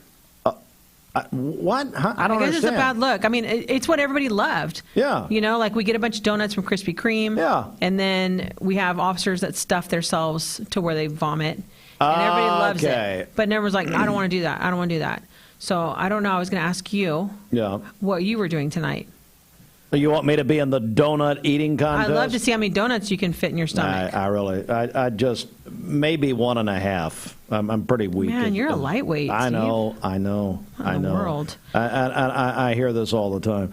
What? Huh? I don't understand. It's a bad look. I mean, it's what everybody loved. Yeah. Like we get a bunch of donuts from Krispy Kreme. Yeah. And then we have officers that stuff themselves to where they vomit. And everybody loves it. But everyone's like, I don't want to do that. I don't want to do that. So I don't know. I was going to ask you what you were doing tonight. You want me to be in the donut eating contest? I'd love to see how many donuts you can fit in your stomach. I just, maybe 1.5. I'm pretty weak. Man, you're a lightweight, I know. World. I hear this all the time.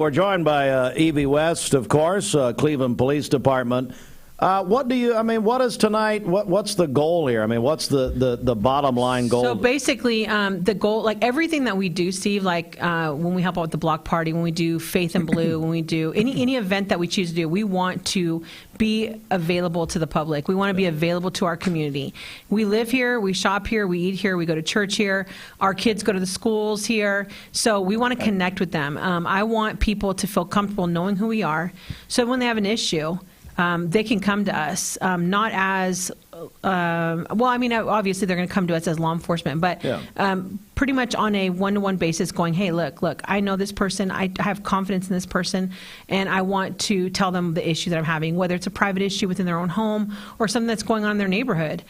We're joined by Evie West, of course, Cleveland Police Department. What is tonight? What's the goal here? I mean, what's the bottom line goal? So basically, the goal, like everything that we do, Steve, like when we help out with the block party, when we do Faith in Blue, when we do any event that we choose to do, we want to be available to the public. We want to be available to our community. We live here, we shop here, we eat here, we go to church here. Our kids go to the schools here. So we want to connect with them. I want people to feel comfortable knowing who we are. So when they have an issue, they can come to us, not as, obviously they're going to come to us as law enforcement, but pretty much on a one-to-one basis going, hey, look, I know this person, I have confidence in this person, and I want to tell them the issue that I'm having, whether it's a private issue within their own home or something that's going on in their neighborhood.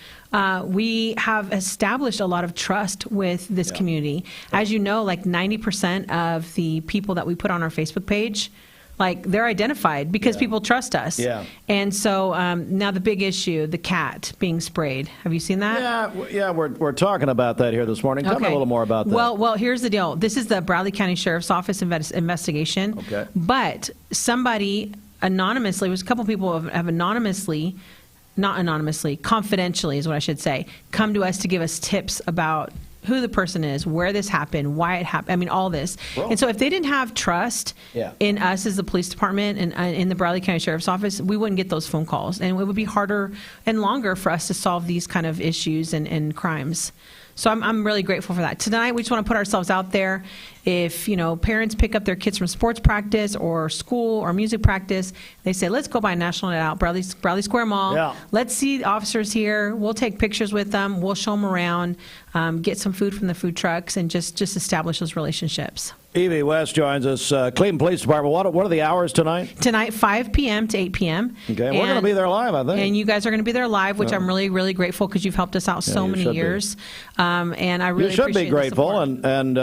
We have established a lot of trust with this community. As you know, like 90% of the people that we put on our Facebook page, like they're identified because people trust us. Yeah. And so now the big issue, the cat being sprayed. Have you seen that? Yeah. We're talking about that here this morning. Tell me a little more about that. Well, here's the deal. This is the Bradley County Sheriff's Office investigation. Okay. But somebody anonymously, it was a couple people have anonymously, not anonymously, confidentially is what I should say, come to us to give us tips about who the person is, where this happened, why it happened. I mean, all this. Bro. And so if they didn't have trust in us as the police department and in the Bradley County Sheriff's Office, we wouldn't get those phone calls. And it would be harder and longer for us to solve these kind of issues and crimes. So I'm really grateful for that. Tonight, we just want to put ourselves out there. If, parents pick up their kids from sports practice or school or music practice, they say, let's go by a national night out, Bradley Square Mall. Yeah. Let's see the officers here. We'll take pictures with them. We'll show them around, get some food from the food trucks, and just establish those relationships. Evie West joins us. Cleveland Police Department, what are the hours tonight? Tonight, 5 p.m. to 8 p.m. Okay, we're going to be there live, I think. And you guys are going to be there live, which I'm really, really grateful because you've helped us out so many years. And I really appreciate You should be grateful, and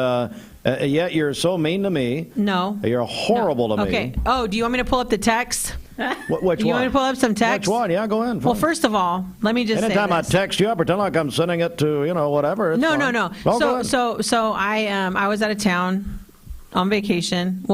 yet you're so mean to me. No. You're horrible to me. Okay. Oh, do you want me to pull up the text? Which one? You want me to pull up some text? Which one? Yeah, go ahead. Well, first of all, let me just say Anytime this. I text you, I pretend like I'm sending it to, whatever. No. Well, so I was out of town on vacation, /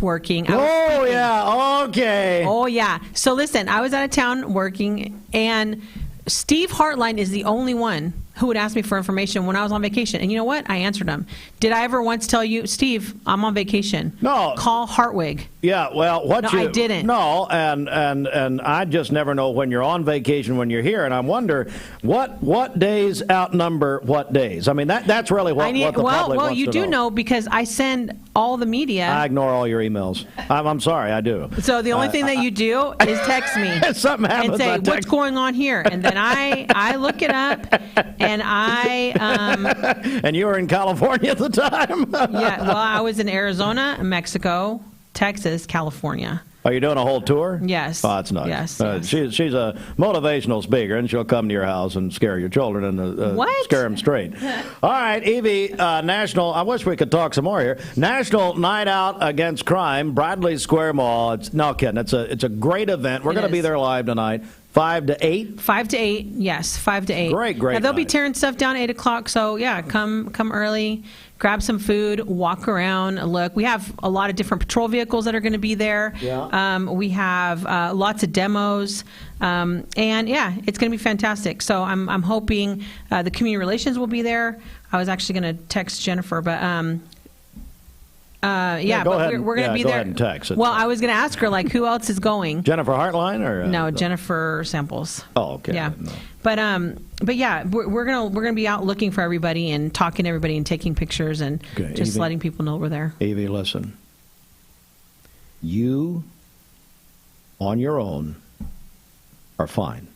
working. Okay. Oh, yeah. So listen, I was out of town working, and Steve Hartline is the only one who would ask me for information when I was on vacation. And you know what? I answered him. Did I ever once tell you, Steve, I'm on vacation? No. Call Hartwig. Yeah, well, I didn't. No, and I just never know when you're on vacation, when you're here, and I wonder what days outnumber what days. I mean, that's really what the public wants to know. Well, you do know because I send all the media. I ignore all your emails. I'm sorry, I do. So the only thing that you do is text me something happens, and say, what's going on here? And then I look it up, and and you were in California at the time? Yeah, well, I was in Arizona, Mexico, Texas, California. Are you doing a whole tour? Yes. Oh, that's nice. Yes. She's a motivational speaker, and she'll come to your house and scare your children and scare them straight. All right, Evie, national. I wish we could talk some more here. National Night Out Against Crime, Bradley Square Mall. No kidding. It's a great event. We're going to be there live tonight. 5 to 8? 5 to 8, yes, 5 to 8. Great. Now, they'll be tearing stuff down at 8 o'clock, so yeah, come early, grab some food, walk around, look. We have a lot of different patrol vehicles that are going to be there. Yeah. We have lots of demos, and yeah, it's going to be fantastic. So I'm hoping the community relations will be there. I was actually going to text Jennifer, but we're going to be there. Go ahead and text. Well, I was going to ask her, who else is going? Jennifer Hartline or no, Jennifer Samples. Oh, okay. Yeah, no. But yeah, we're gonna be out looking for everybody and talking to everybody and taking pictures and just letting people know we're there. Evie, listen. You, on your own, are fine.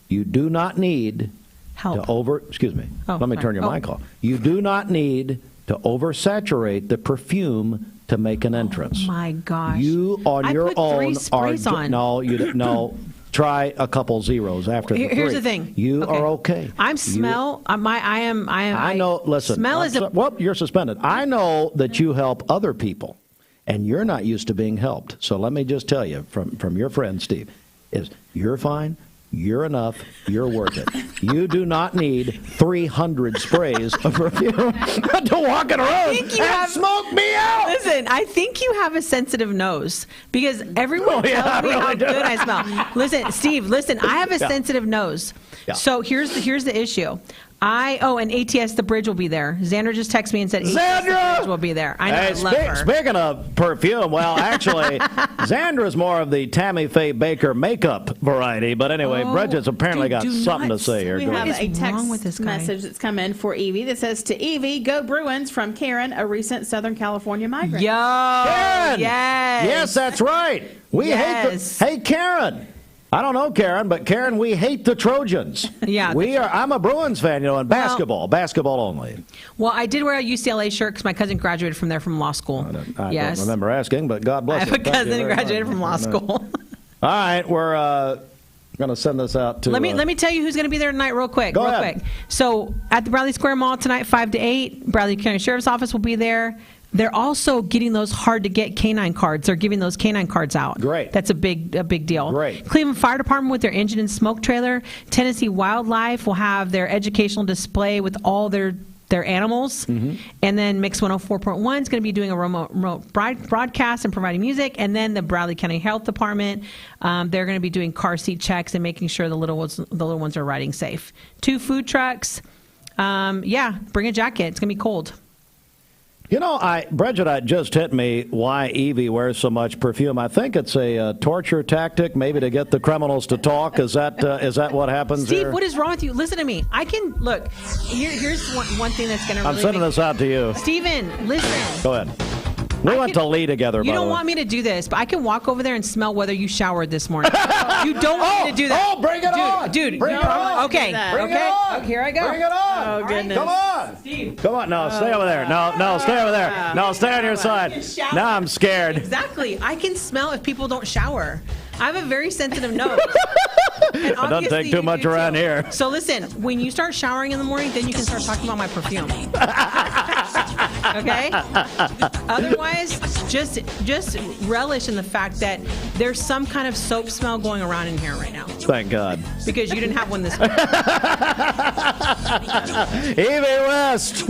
You do not need help. Excuse me. Let me turn your mic off. You do not need to oversaturate the perfume to make an entrance. Oh my gosh! You on your own are on. No, you no. try a couple zeros after the 3. Here's the thing. You are okay. I know. Listen. Smell is well, you're suspended. I know that you help other people, and you're not used to being helped. So let me just tell you from your friend Steve, is you're fine. You're enough. You're worth it. You do not need 300 sprays of perfume to walk in a room and smoke me out. Listen, I think you have a sensitive nose because everyone tells me how good I smell. Listen, Steve, I have a sensitive nose. Yeah. So here's the issue. And ATS the Bridge will be there. Xandra just texted me and said ATS the Bridge will be there. I know, I love her. Speaking of perfume, well, actually, Xandra's more of the Tammy Faye Baker makeup variety. But anyway, Bridget's apparently got something to say here. We have a text message that's come in for Evie that says, to Evie, go Bruins, from Karen, a recent Southern California migrant. Yo! Karen! Yes! Yes, that's right. Hey, Karen! I don't know, Karen, but Karen, we hate the Trojans. Yeah, I'm a Bruins fan, and basketball only. Well, I did wear a UCLA shirt because my cousin graduated from there from law school. I don't remember asking, but God bless you. I have a cousin who graduated from law school. All right, we're going to send this out to. Let me tell you who's going to be there tonight, real quick. Go ahead. So at the Bradley Square Mall tonight, 5 to 8, Bradley County Sheriff's Office will be there. They're also getting those hard-to-get canine cards. They're giving those canine cards out. Great. That's a big deal. Great. Cleveland Fire Department with their engine and smoke trailer. Tennessee Wildlife will have their educational display with all their animals. Mm-hmm. And then Mix 104.1 is going to be doing a remote broadcast and providing music. And then the Bradley County Health Department, they're going to be doing car seat checks and making sure the little ones are riding safe. 2 food trucks. Bring a jacket. It's going to be cold. You know, Bridget just hit me why Evie wears so much perfume. I think it's a torture tactic, maybe to get the criminals to talk. Is that what happens Steve, here? what is wrong with you? Listen to me. I can look. Here's one thing that's going to. I'm sending this out to you, Steven. Listen. Go ahead. We went to Lee together. You don't want me to do this, but I can walk over there and smell whether you showered this morning. You don't want me to do that. Oh, bring it on, dude. Bring it on. Okay. Bring it on. Here I go. Bring it on. Oh goodness. Come on. Steve. Come on. No, stay over there. No, stay over there. No, stay on your side. Now I'm scared. Exactly. I can smell if people don't shower. I have a very sensitive nose. It doesn't take too much around here. So listen, when you start showering in the morning, then you can start talking about my perfume. Okay? Otherwise, just relish in the fact that there's some kind of soap smell going around in here right now. Thank God. Because you didn't have one this week. Evie West.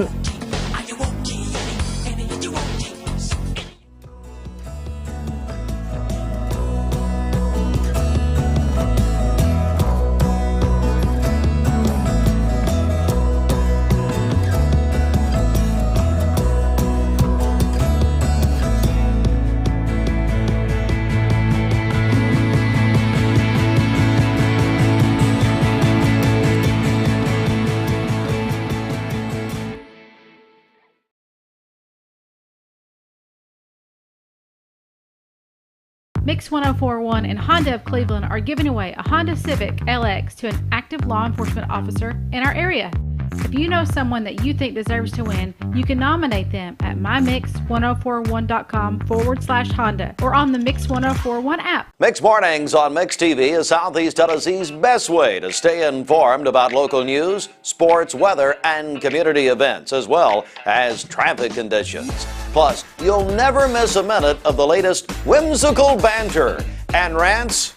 Mix 1041 and Honda of Cleveland are giving away a Honda Civic LX to an active law enforcement officer in our area. If you know someone that you think deserves to win, you can nominate them at mymix1041.com/Honda or on the Mix 1041 app. Mix Mornings on Mix TV is Southeast Tennessee's best way to stay informed about local news, sports, weather, and community events, as well as traffic conditions. Plus, you'll never miss a minute of the latest whimsical banter and rants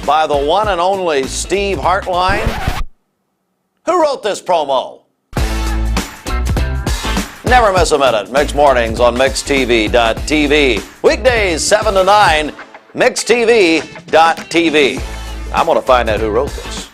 by the one and only Steve Hartline. Who wrote this promo? Never miss a minute. Mix Mornings on MixTV.tv. Weekdays 7 to 9, MixTV.tv. I'm going to find out who wrote this.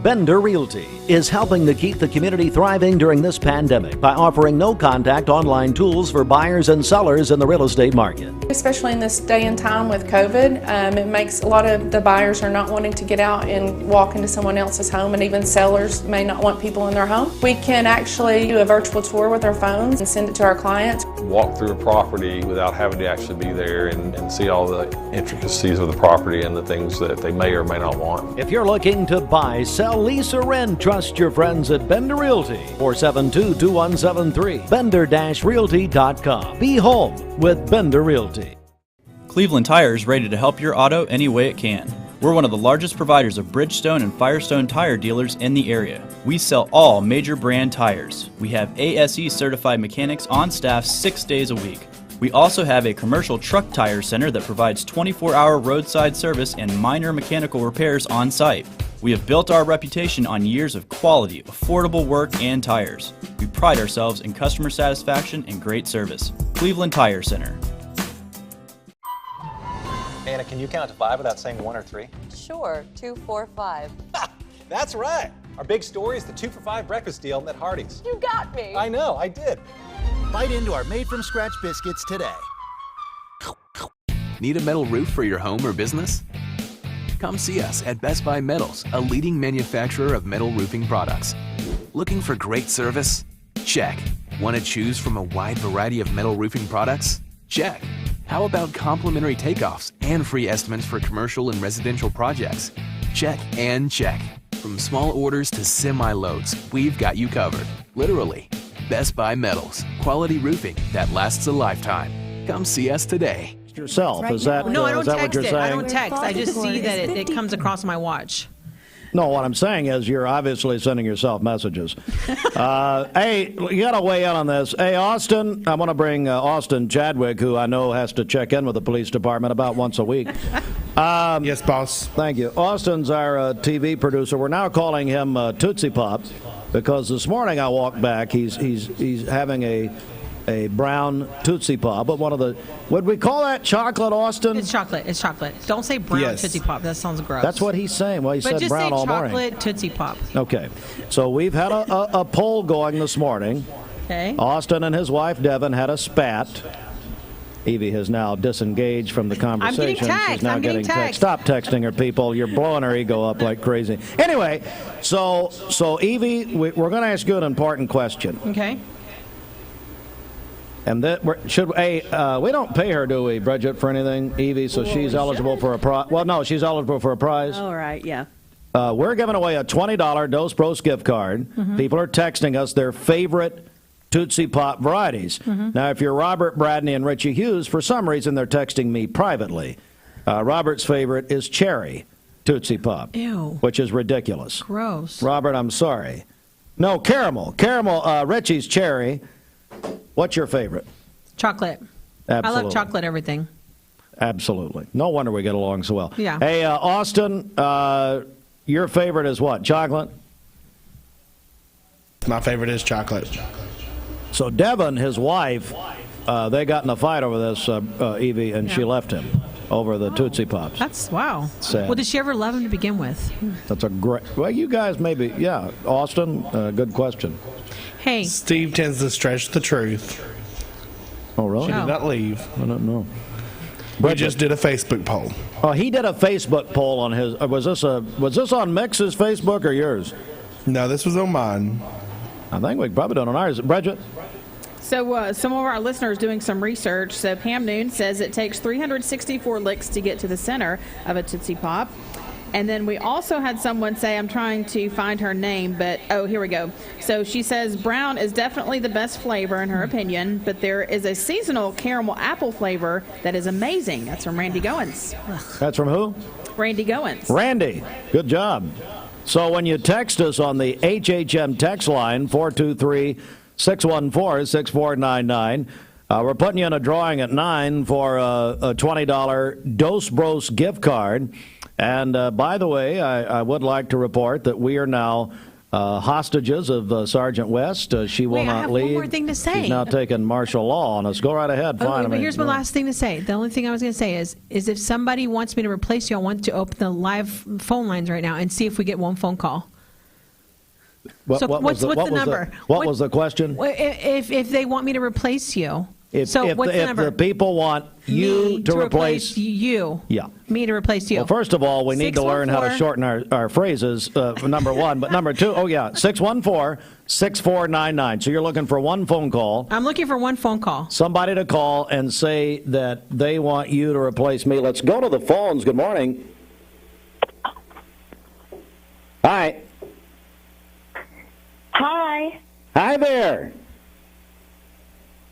Bender Realty is helping to keep the community thriving during this pandemic by offering no-contact online tools for buyers and sellers in the real estate market. Especially in this day and time with COVID, it makes a lot of the buyers are not wanting to get out and walk into someone else's home, and even sellers may not want people in their home. We can actually do a virtual tour with our phones and send it to our clients. Walk through a property without having to actually be there and see all the intricacies of the property and the things that they may or may not want. If you're looking to buy, sell, lease, or rent, trust your friends at Bender Realty. 472-2173. Bender-Realty.com. Be home with Bender Realty. Cleveland Tire is ready to help your auto any way it can. We're one of the largest providers of Bridgestone and Firestone tire dealers in the area. We sell all major brand tires. We have ASE certified mechanics on staff 6 days a week. We also have a commercial truck tire center that provides 24-hour roadside service and minor mechanical repairs on site. We have built our reputation on years of quality, affordable work, and tires. We pride ourselves in customer satisfaction and great service. Cleveland Tire Center. Anna, can you count to 5 without saying 1 or 3? Sure, 2, 4, 5. That's right. Our big story is the 2 for $5 breakfast deal at Hardee's. You got me. I know, I did. Bite into our made-from-scratch biscuits today. Need a metal roof for your home or business? Come see us at Best Buy Metals, a leading manufacturer of metal roofing products. Looking for great service? Check. Want to choose from a wide variety of metal roofing products? Check. How about complimentary takeoffs and free estimates for commercial and residential projects? Check and check. From small orders to semi-loads, we've got you covered. Literally. Best Buy Metals. Quality roofing that lasts a lifetime. Come see us today. Yourself, is that No, I don't is that what text you're it. saying? I don't text. I just see that it comes across my watch. No, what I'm saying is you're obviously sending yourself messages. Hey, you got to weigh in on this. Hey, Austin, I want to bring Austin Chadwick, who I know has to check in with the police department about once a week. Yes, boss. Thank you. Austin's our TV producer. We're now calling him Tootsie Pop because this morning I walked back. He's having a brown Tootsie Pop, but one of the, would we call that chocolate, Austin? It's chocolate. It's chocolate. Don't say brown Yes. Tootsie Pop. That sounds gross. That's what he's saying. Well, he but said just brown say all chocolate morning. Tootsie Pop. Okay. So we've had a poll going this morning. Okay. Austin and his wife, Devin, had a spat. Evie has now disengaged from the conversation. I'm getting text. She's now I'm getting text. Stop texting her, people. You're blowing her ego up like crazy. Anyway, so Evie, we're going to ask you an important question. Okay. And that we don't pay her, do we, Bridget, for anything, Evie? So she's eligible for a prize. Well, no, she's eligible for a prize. All right, yeah. We're giving away a $20 Dos Pros gift card. Mhm. People are texting us their favorite Tootsie Pop varieties. Now, if you're Robert, Bradney, and Richie Hughes, for some reason they're texting me privately. Robert's favorite is cherry Tootsie Pop. Ew. Which is ridiculous. Gross. Robert, I'm sorry. No, caramel. Richie's cherry. What's your favorite? Chocolate. Absolutely. I love chocolate everything. Absolutely. No wonder we get along so well. Yeah. Hey, Austin, your favorite is what? Chocolate? My favorite is chocolate. So Devin, his wife, they got in a fight over this, Evie, and she left him over the Tootsie Pops. That's, wow. Sad. Well, did she ever love him to begin with? That's a great. Well, you guys maybe, yeah. Austin, good question. Hey. Steve tends to stretch the truth. Oh, really? She did not leave. I don't know. We just did a Facebook poll. Oh, he did a Facebook poll on his. Was this on Mix's Facebook or yours? No, this was on mine. I think we probably done on ours. Bridget. So some of our listeners doing some research. So Pam Noon says it takes 364 licks to get to the center of a Tootsie Pop. And then we also had someone say, I'm trying to find her name, but here we go. So she says brown is definitely the best flavor in her opinion, but there is a seasonal caramel apple flavor that is amazing. That's from Randy Goins. That's from who? Randy Goins. Randy, good job. So when you text us on the HHM text line, 423-614-6499, we're putting you in a drawing at 9 for a $20 Dos Bros gift card. And by the way, I would like to report that we are now hostages of Sergeant West. She will Wait, not I have leave. one more thing to say. She's now taking martial law on us. Go right ahead. Fine. But here's my last thing to say. The only thing I was going to say is if somebody wants me to replace you, I want to open the live phone lines right now and see if we get one phone call. What's the number? What was the question? If they want me to replace you. If what's the number? the people want you to replace you. Yeah. Me to replace you. Well, first of all, we need to learn how to shorten our phrases, number one. But number two, 614-6499. So you're looking for one phone call. I'm looking for one phone call. Somebody to call and say that they want you to replace me. Let's go to the phones. Good morning. Hi. Hi. Hi there.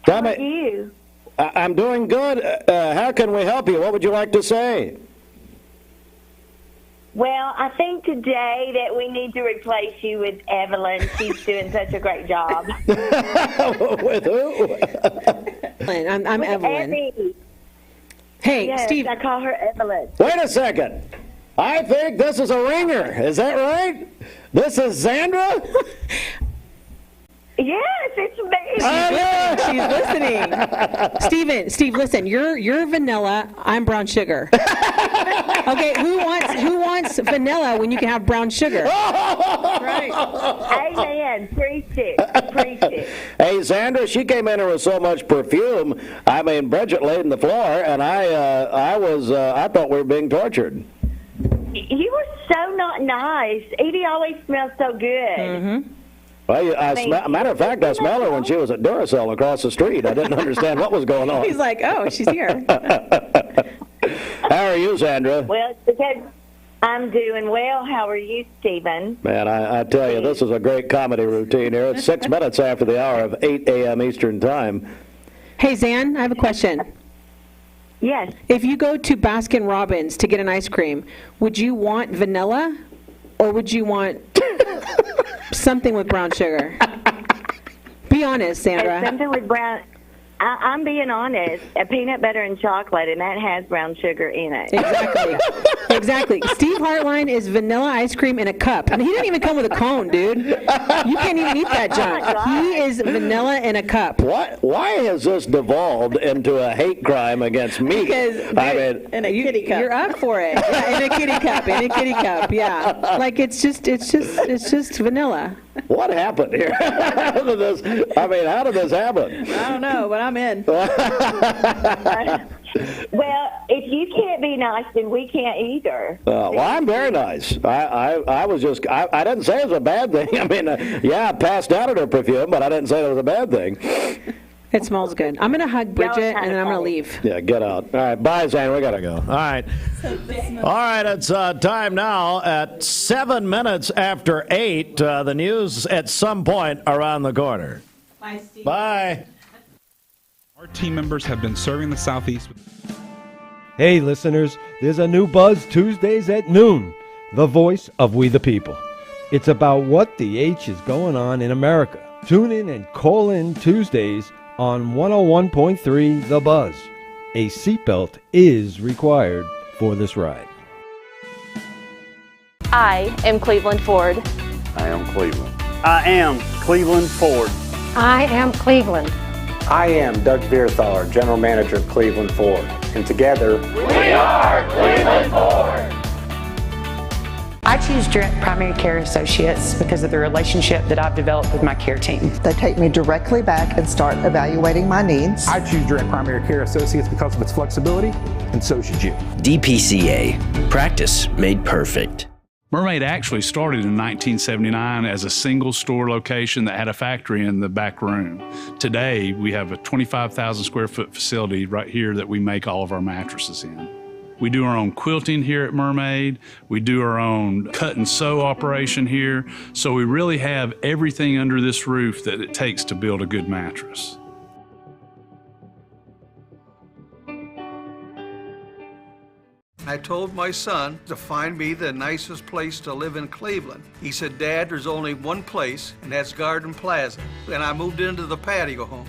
Tell How me. are you? I'm doing good. How can we help you? What would you like to say? Well, I think today that we need to replace you with Evelyn. She's doing such a great job. With who? I'm with Evelyn. Evie. Hey, yes, Steve. I call her Evelyn. Wait a second. I think this is a ringer. Is that right? This is Sandra? Yes, it's me. She's listening. Steve, listen. You're vanilla. I'm brown sugar. Okay, who wants vanilla when you can have brown sugar? Right. Amen. Preach it. Hey, Sandra, she came in here with so much perfume. I mean, Bridget laid on the floor, and I thought we were being tortured. You were so not nice. Evie always smells so good. Mm-hmm. Well, matter of fact, I smelled her when she was at Duracell across the street. I didn't understand what was going on. He's like, oh, she's here. How are you, Sandra? Well, it's because I'm doing well. How are you, Stephen? Man, I tell you, this is a great comedy routine here. It's 6 minutes after the hour of 8 a.m. Eastern Time. Hey, Zan, I have a question. Yes. If you go to Baskin-Robbins to get an ice cream, would you want vanilla or would you want something with brown sugar? Be honest, Sandra. Something with brown. I'm being honest. A peanut butter and chocolate, and that has brown sugar in it. Exactly. Steve Hartline is vanilla ice cream in a cup. And he didn't even come with a cone, dude. You can't even eat that junk. He is vanilla in a cup. Why has this devolved into a hate crime against me? Because in a kitty cup. You're up for it. Yeah, in a kitty cup. Yeah. Like it's just vanilla. What happened here? How did this happen? I don't know, but I'm in. Well, if you can't be nice, then we can't either. Well, I'm very nice. I was just, I didn't say it was a bad thing. I mean, I passed out at her perfume, but I didn't say it was a bad thing. It smells good. I'm going to hug Bridget, and then I'm going to leave. Yeah, get out. All right, bye, Zane. We got to go. All right. All right, it's time now at 7 minutes after 8. The news at some point around the corner. Bye, Steve. Bye. Our team members have been serving the Southeast. Hey, listeners, there's a new Buzz Tuesdays at noon, the voice of We the People. It's about what the H is going on in America. Tune in and call in Tuesdays on 101.3 The Buzz. A seatbelt is required for this ride. I am Cleveland Ford. I am Cleveland. I am Cleveland Ford. I am Cleveland. I am Doug Vierthaler, General Manager of Cleveland Ford. And together, we are Cleveland Ford. I choose Direct Primary Care Associates because of the relationship that I've developed with my care team. They take me directly back and start evaluating my needs. I choose Direct Primary Care Associates because of its flexibility, and so should you. DPCA, practice made perfect. Mermaid actually started in 1979 as a single store location that had a factory in the back room. Today, we have a 25,000 square foot facility right here that we make all of our mattresses in. We do our own quilting here at Mermaid. We do our own cut and sew operation here. So we really have everything under this roof that it takes to build a good mattress. I told my son to find me the nicest place to live in Cleveland. He said, Dad, there's only one place, and that's Garden Plaza. And I moved into the patio home.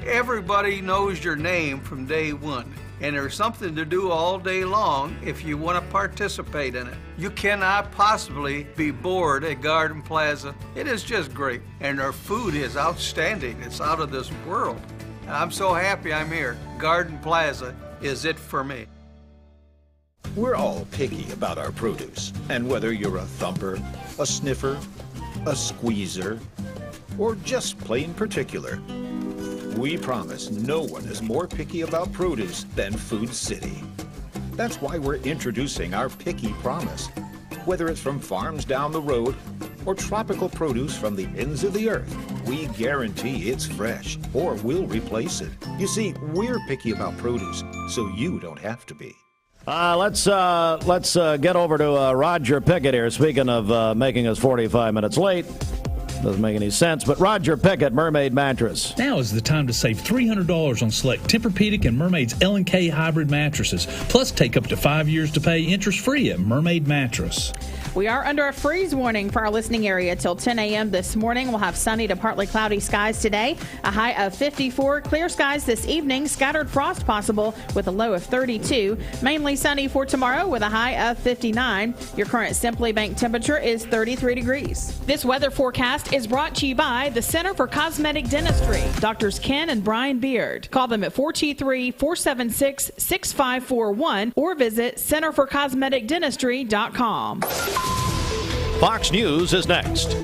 Everybody knows your name from day one, and there's something to do all day long if you want to participate in it. You cannot possibly be bored at Garden Plaza. It is just great, and their food is outstanding. It's out of this world. I'm so happy I'm here. Garden Plaza is it for me. We're all picky about our produce, and whether you're a thumper, a sniffer, a squeezer, or just plain particular, we promise no one is more picky about produce than Food City. That's why we're introducing our Picky Promise. Whether it's from farms down the road or tropical produce from the ends of the earth, we guarantee it's fresh or we'll replace it. You see, we're picky about produce, so you don't have to be. Let's get over to Roger Pickett here. Speaking of making us 45 minutes late, Doesn't make any sense. But Roger Pickett, Mermaid Mattress. Now is the time to save $300 on select Tempur-Pedic and Mermaid's L&K hybrid mattresses. Plus, take up to 5 years to pay interest-free at Mermaid Mattress. We are under a freeze warning for our listening area till 10 a.m. this morning. We'll have sunny to partly cloudy skies today, a high of 54. Clear skies this evening, scattered frost possible with a low of 32. Mainly sunny for tomorrow with a high of 59. Your current Simply Bank temperature is 33 degrees. This weather forecast is brought to you by the Center for Cosmetic Dentistry, Drs. Ken and Brian Beard. Call them at 423-476-6541 or visit centerforcosmeticdentistry.com. Fox News is next.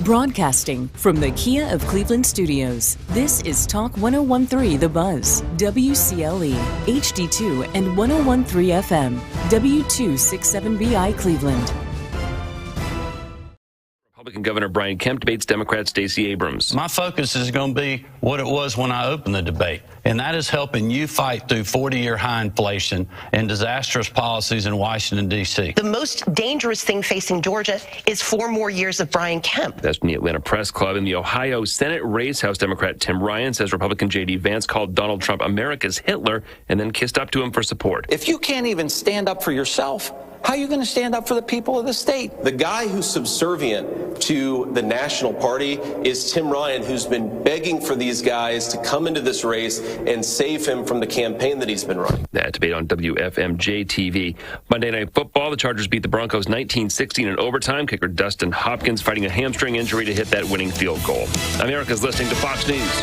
Broadcasting from the Kia of Cleveland studios, this is Talk 101.3 The Buzz, WCLE, HD2 and 101.3 FM, W267BI Cleveland. Republican Governor Brian Kemp debates Democrat Stacey Abrams. My focus is going to be what it was when I opened the debate, and that is helping you fight through 40-year high inflation and disastrous policies in Washington, D.C. The most dangerous thing facing Georgia is 4 more years of Brian Kemp. That's from the Atlanta Press Club. In the Ohio Senate race, House Democrat Tim Ryan says Republican J.D. Vance called Donald Trump America's Hitler and then kissed up to him for support. If you can't even stand up for yourself, how are you going to stand up for the people of the state? The guy who's subservient to the national party is Tim Ryan, who's been begging for these guys to come into this race and save him from the campaign that he's been running. That debate on WFMJ TV. Monday Night Football, the Chargers beat the Broncos 19-16 in overtime. Kicker Dustin Hopkins fighting a hamstring injury to hit that winning field goal. America's listening to Fox News.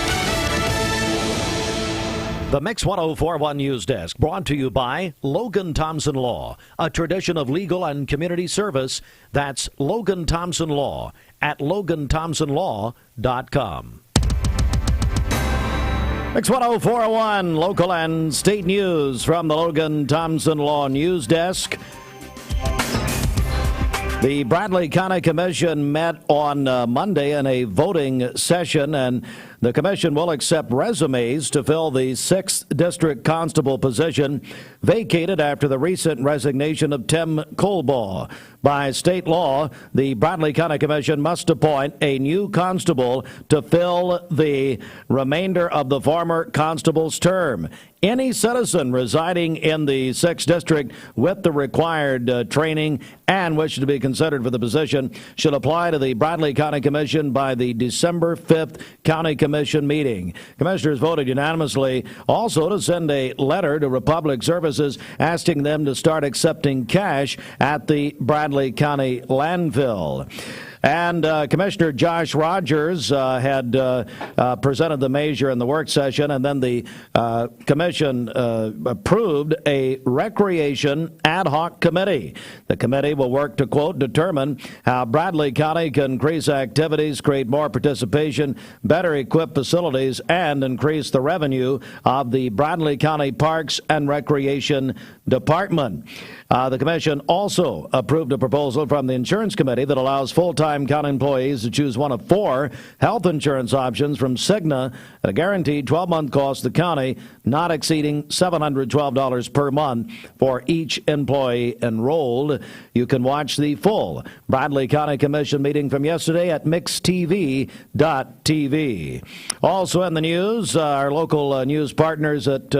The Mix 1041 News Desk, brought to you by Logan Thompson Law, a tradition of legal and community service. That's Logan Thompson Law at LoganThompsonLaw.com. Mix 1041, local and state news from the Logan Thompson Law News Desk. The Bradley County Commission met on Monday in a voting session, and the commission will accept resumes to fill the 6th District Constable position vacated after the recent resignation of Tim Colbaugh. By state law, the Bradley County Commission must appoint a new constable to fill the remainder of the former constable's term. Any citizen residing in the 6th District with the required training and wishing to be considered for the position should apply to the Bradley County Commission by the December 5th County Commission meeting. Commissioners voted unanimously also to send a letter to Republic Services asking them to start accepting cash at the Bradley County landfill. And Commissioner Josh Rogers had presented the measure in the work session, and then the commission approved a recreation ad hoc committee. The committee will work to, quote, determine how Bradley County can increase activities, create more participation, better equip facilities, and increase the revenue of the Bradley County Parks and Recreation Department. The commission also approved a proposal from the Insurance Committee that allows full-time county employees to choose one of 4 health insurance options from Cigna at a guaranteed 12-month cost to the county, not exceeding $712 per month for each employee enrolled. You can watch the full Bradley County Commission meeting from yesterday at mixtv.tv. Also in the news, our local news partners at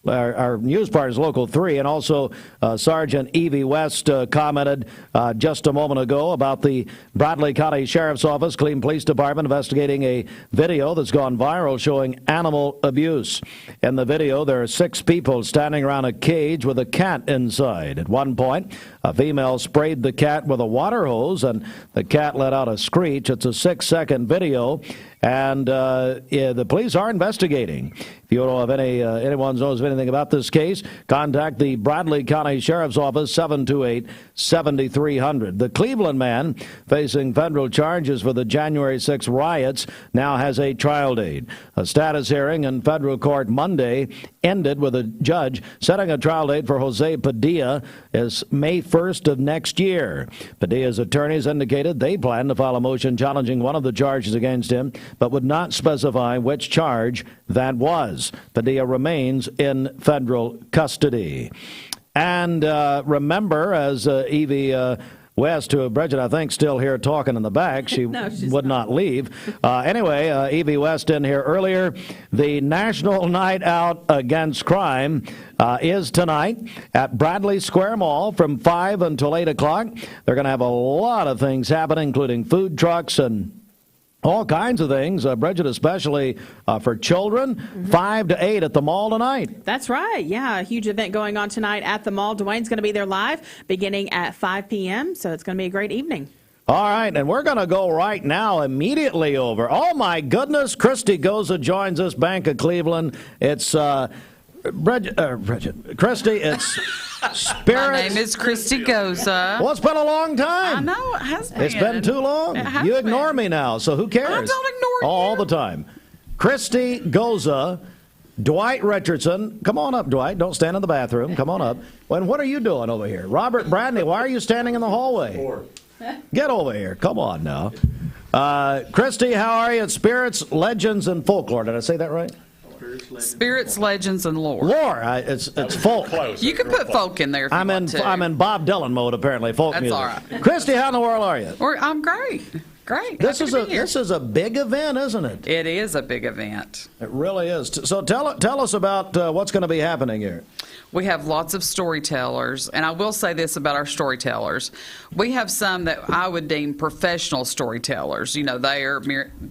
our news partners, Local 3, and also Sergeant Evie West commented just a moment ago about the Bradley County Sheriff's Office, Cleveland Police Department, investigating a video that's gone viral showing animal abuse. In the video, there are 6 people standing around a cage with a cat inside. At one point, a female sprayed the cat with a water hose, and the cat let out a screech. It's a 6-second video, and the police are investigating. If you know of anyone knows of anything about this case, contact the Bradley County Sheriff's Office, 728-7300. The Cleveland man facing federal charges for the January 6 riots now has a trial date. A status hearing in federal court Monday ended with a judge setting a trial date for Jose Padilla as May 1st of next year. Padilla's attorneys indicated they plan to file a motion challenging one of the charges against him, but would not specify which charge that was. Padilla remains in federal custody. And remember, as Evie West, who Bridget, I think, still here talking in the back. She would not leave. Anyway, Evie West in here earlier. The National Night Out Against Crime is tonight at Bradley Square Mall from 5 until 8 o'clock. They're going to have a lot of things happening, including food trucks and all kinds of things, Bridget, especially for children, 5 to 8 at the mall tonight. That's right. Yeah, a huge event going on tonight at the mall. Dwayne's going to be there live beginning at 5 p.m., so it's going to be a great evening. All right, and we're going to go right now immediately over. Oh, my goodness, Christy Goza joins us, Bank of Cleveland. It's Bridget, Christy, it's Spirits. My name is Christy Goza. Well, it's been a long time. I know, it has been. It's been too long. You ignore me now, so who cares? I don't ignore you. All the time. Christy Goza, Dwight Richardson. Come on up, Dwight. Don't stand in the bathroom. Come on up. And what are you doing over here? Robert Bradney, why are you standing in the hallway? Get over here. Come on now. Christy, how are you? It's Spirits, Legends, and Folklore. Did I say that right? Spirits, Legends, and Lore. Lore. It's folk. Close. You can put folk in there if you want to. I'm in Bob Dylan mode, apparently, folk That's music. all right. Christy, how in the world are you? I'm great. Great. This is a big event, isn't it? It is a big event. It really is. So tell us about what's going to be happening here. We have lots of storytellers, and I will say this about our storytellers. We have some that I would deem professional storytellers. You know, they are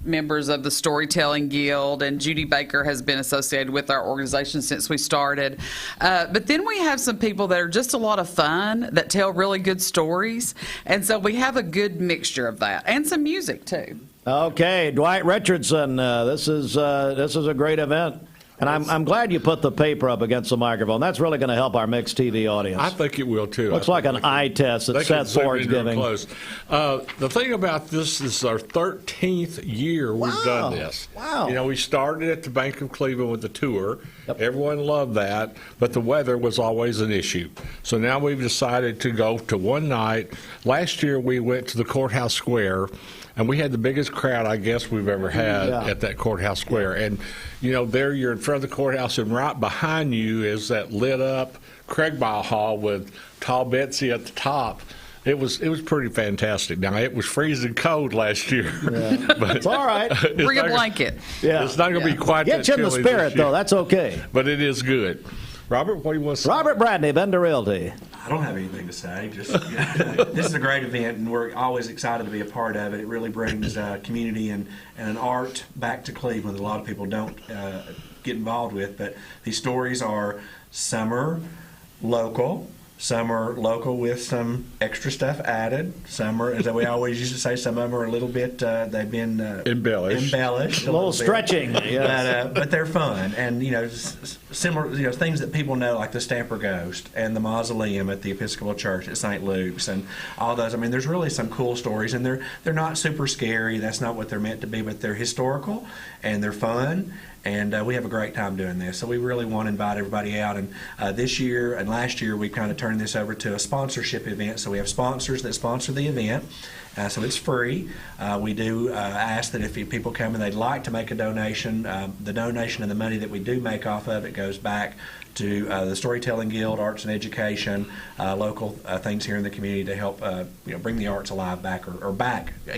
members of the Storytelling Guild, and Judy Baker has been associated with our organization since we started. But then we have some people that are just a lot of fun, that tell really good stories, and so we have a good mixture of that, and some music, too. Okay, Dwight Richardson, this is a great event. And I'm glad you put the paper up against the microphone. That's really going to help our mixed TV audience. I think it will, too. Looks like an eye test that Seth Ford's giving. Close. The thing about this is our 13th year we've done this. Wow. You know, we started at the Bank of Cleveland with the tour. Yep. Everyone loved that, but the weather was always an issue. So now we've decided to go to one night. Last year we went to the Courthouse Square, and we had the biggest crowd, I guess, we've ever had at that Courthouse Square. And, you know, there you're in front of the courthouse, and right behind you is that lit-up Craigbile Hall with Tall Betsy at the top. It was pretty fantastic. Now, it was freezing cold last year. Yeah. But it's all right. Bring a blanket. Yeah. It's not going to be quite that chilly. Get you in the spirit, though. That's okay. But it is good. Robert, what do you want to say? Robert Bradney, Bender Realty. I don't have anything to say. Just this is a great event, and we're always excited to be a part of it. It really brings community and an art back to Cleveland that a lot of people don't get involved with. But these stories are some are local with some extra stuff added. Some are, as we always used to say, some of them are a little bit, they've been embellished. A little stretching. Yes. But they're fun. And, you know, similar, you know, things that people know, like the Stamper Ghost and the Mausoleum at the Episcopal Church at St. Luke's and all those. I mean, there's really some cool stories, and they're not super scary. That's not what they're meant to be, but they're historical, and they're fun. And we have a great time doing this. So we really want to invite everybody out. And this year and last year, we kind of turned this over to a sponsorship event. So we have sponsors that sponsor the event. So it's free. We do ask that if people come and they'd like to make a donation, the donation and the money that we do make off of it goes back to the Storytelling Guild, Arts and Education, local things here in the community to help bring the arts alive back or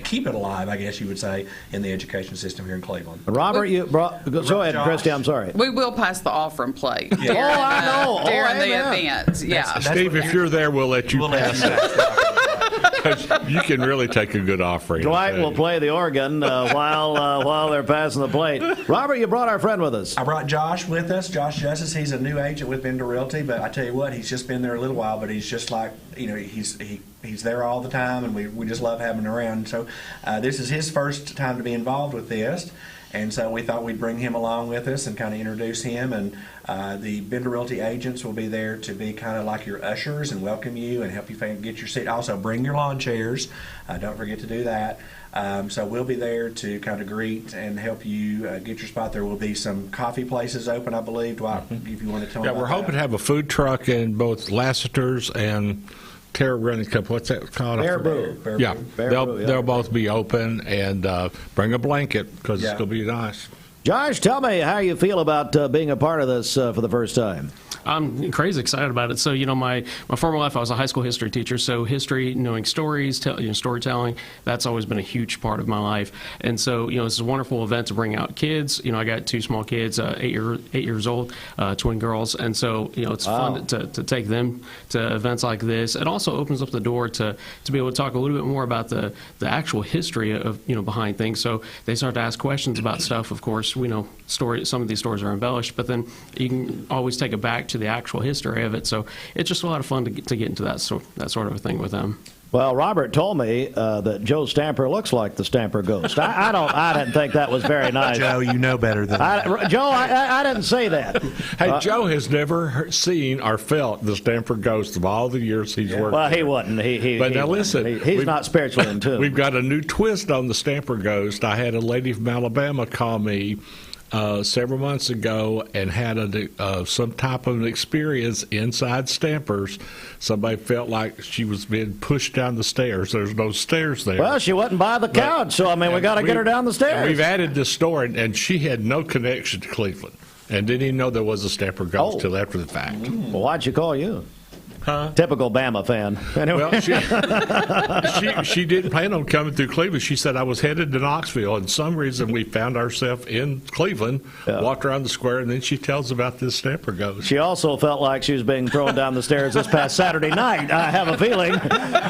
keep it alive, I guess you would say, in the education system here in Cleveland. Robert, go ahead, Christy. I'm sorry. We will pass the offering plate. Yeah. I know. During the event. Yeah. Steve, if you're there, we'll let you pass it. You can really take a good offering. Dwight will play the organ while they're passing the plate. Robert, you brought our friend with us. I brought Josh with us. Josh Justice. He's a new agent with Bender Realty, but I tell you what, he's just been there a little while, but he's just like, you know, he's there all the time, and we just love having him around. So this is his first time to be involved with this. And so we thought we'd bring him along with us and kind of introduce him. And the Bender Realty agents will be there to be kind of like your ushers and welcome you and help you get your seat. Also, bring your lawn chairs. Don't forget to do that. So we'll be there to kind of greet and help you get your spot. There will be some coffee places open, I believe. Dwight, if you want to tell me about we're hoping to have a food truck in both Lassiter's and Terra Running Cup. What's that called? Bear Brew. They'll both be open, and bring a blanket because it's going to be nice. Josh, tell me how you feel about being a part of this for the first time. I'm crazy excited about it. So, my former life, I was a high school history teacher. So history, knowing stories, storytelling, that's always been a huge part of my life. And so, it's a wonderful event to bring out kids. I got 2 small kids, 8 years old, twin girls. And so, it's fun to take them to events like this. It also opens up the door to be able to talk a little bit more about the actual history of, behind things. So they start to ask questions about stuff. Of course, we know some of these stories are embellished, but then you can always take it back to the actual history of it. So it's just a lot of fun to get into that sort of a thing with them. Well, Robert told me that Joe Stamper looks like the Stamper Ghost. I didn't think that was very nice. Joe, you know better than that. Joe, I didn't say that. Hey, Joe has never seen or felt the Stamper Ghost of all the years he's worked. Well, he wouldn't. But now listen, he's not spiritually in tune. We've got a new twist on the Stamper Ghost. I had a lady from Alabama call me several months ago and had some type of an experience inside Stampers. Somebody felt like she was being pushed down the stairs. There's no stairs there. Well, she wasn't by the couch, so we got to get her down the stairs. We've added this story, and she had no connection to Cleveland and didn't even know there was a Stamper Ghost till after the fact. Well, why'd she call you? Huh? Typical Bama fan. Anyway. Well, she didn't plan on coming through Cleveland. She said, I was headed to Knoxville, and some reason we found ourselves in Cleveland, walked around the square, and then she tells about this Stamper Ghost. She also felt like she was being thrown down the stairs this past Saturday night, I have a feeling.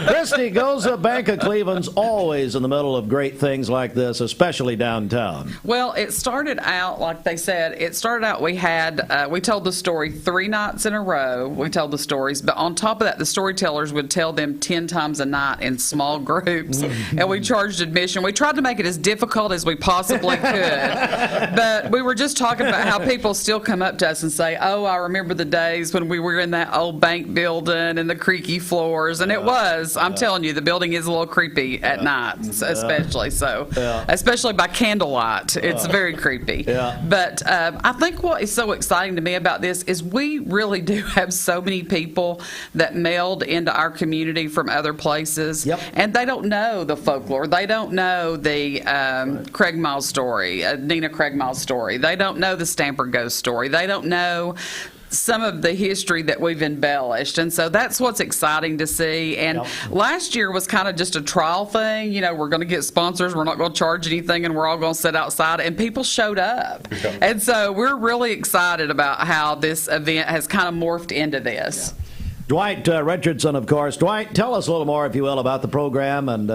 Christy Goza Bank of Cleveland's always in the middle of great things like this, especially downtown. Well, it started out, like they said, we told the story 3 nights in a row. We told the stories, but on top of that, the storytellers would tell them 10 times a night in small groups, and we charged admission. We tried to make it as difficult as we possibly could, but we were just talking about how people still come up to us and say, oh, I remember the days when we were in that old bank building and the creaky floors, and it was. I'm telling you, the building is a little creepy at night, especially especially by candlelight. It's very creepy. But I think what is so exciting to me about this is we really do have so many people that meld into our community from other places, and they don't know the folklore. They don't know the Craig Miles story, Nina Craig Miles story. They don't know the Stamper Ghost story. They don't know some of the history that we've embellished, and so that's what's exciting to see. And last year was kind of just a trial thing. We're going to get sponsors, we're not going to charge anything, and we're all going to sit outside, and people showed up. And so we're really excited about how this event has kind of morphed into this. Dwight Richardson, of course. Dwight, tell us a little more, if you will, about the program and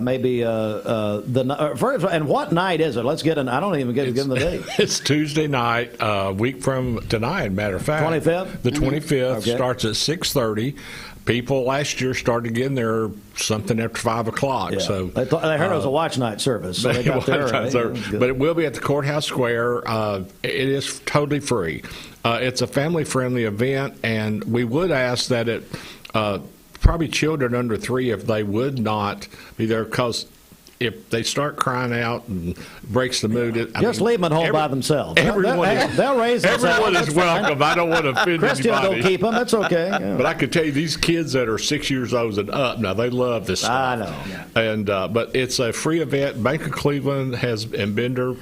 maybe first, and what night is it? Let's get in. I don't even give them the date. It's Tuesday night, a week from tonight, matter of fact. 25th? The 25th starts at 6:30. People last year started getting there something after 5 o'clock. So they heard it was a watch night service, so they got there early. But it will be at the Courthouse Square. It is totally free. It's a family-friendly event, and we would ask that it probably children under 3, if they would not be there, because if they start crying out and breaks the mood, leave them at home by themselves. They'll raise themselves. Everyone is welcome. I don't want to offend Christy anybody. will keep them. It's okay. Yeah. But I can tell you, these kids that are 6 years old and up now, they love this stuff. I know. And but it's a free event. Bank of Cleveland and Bender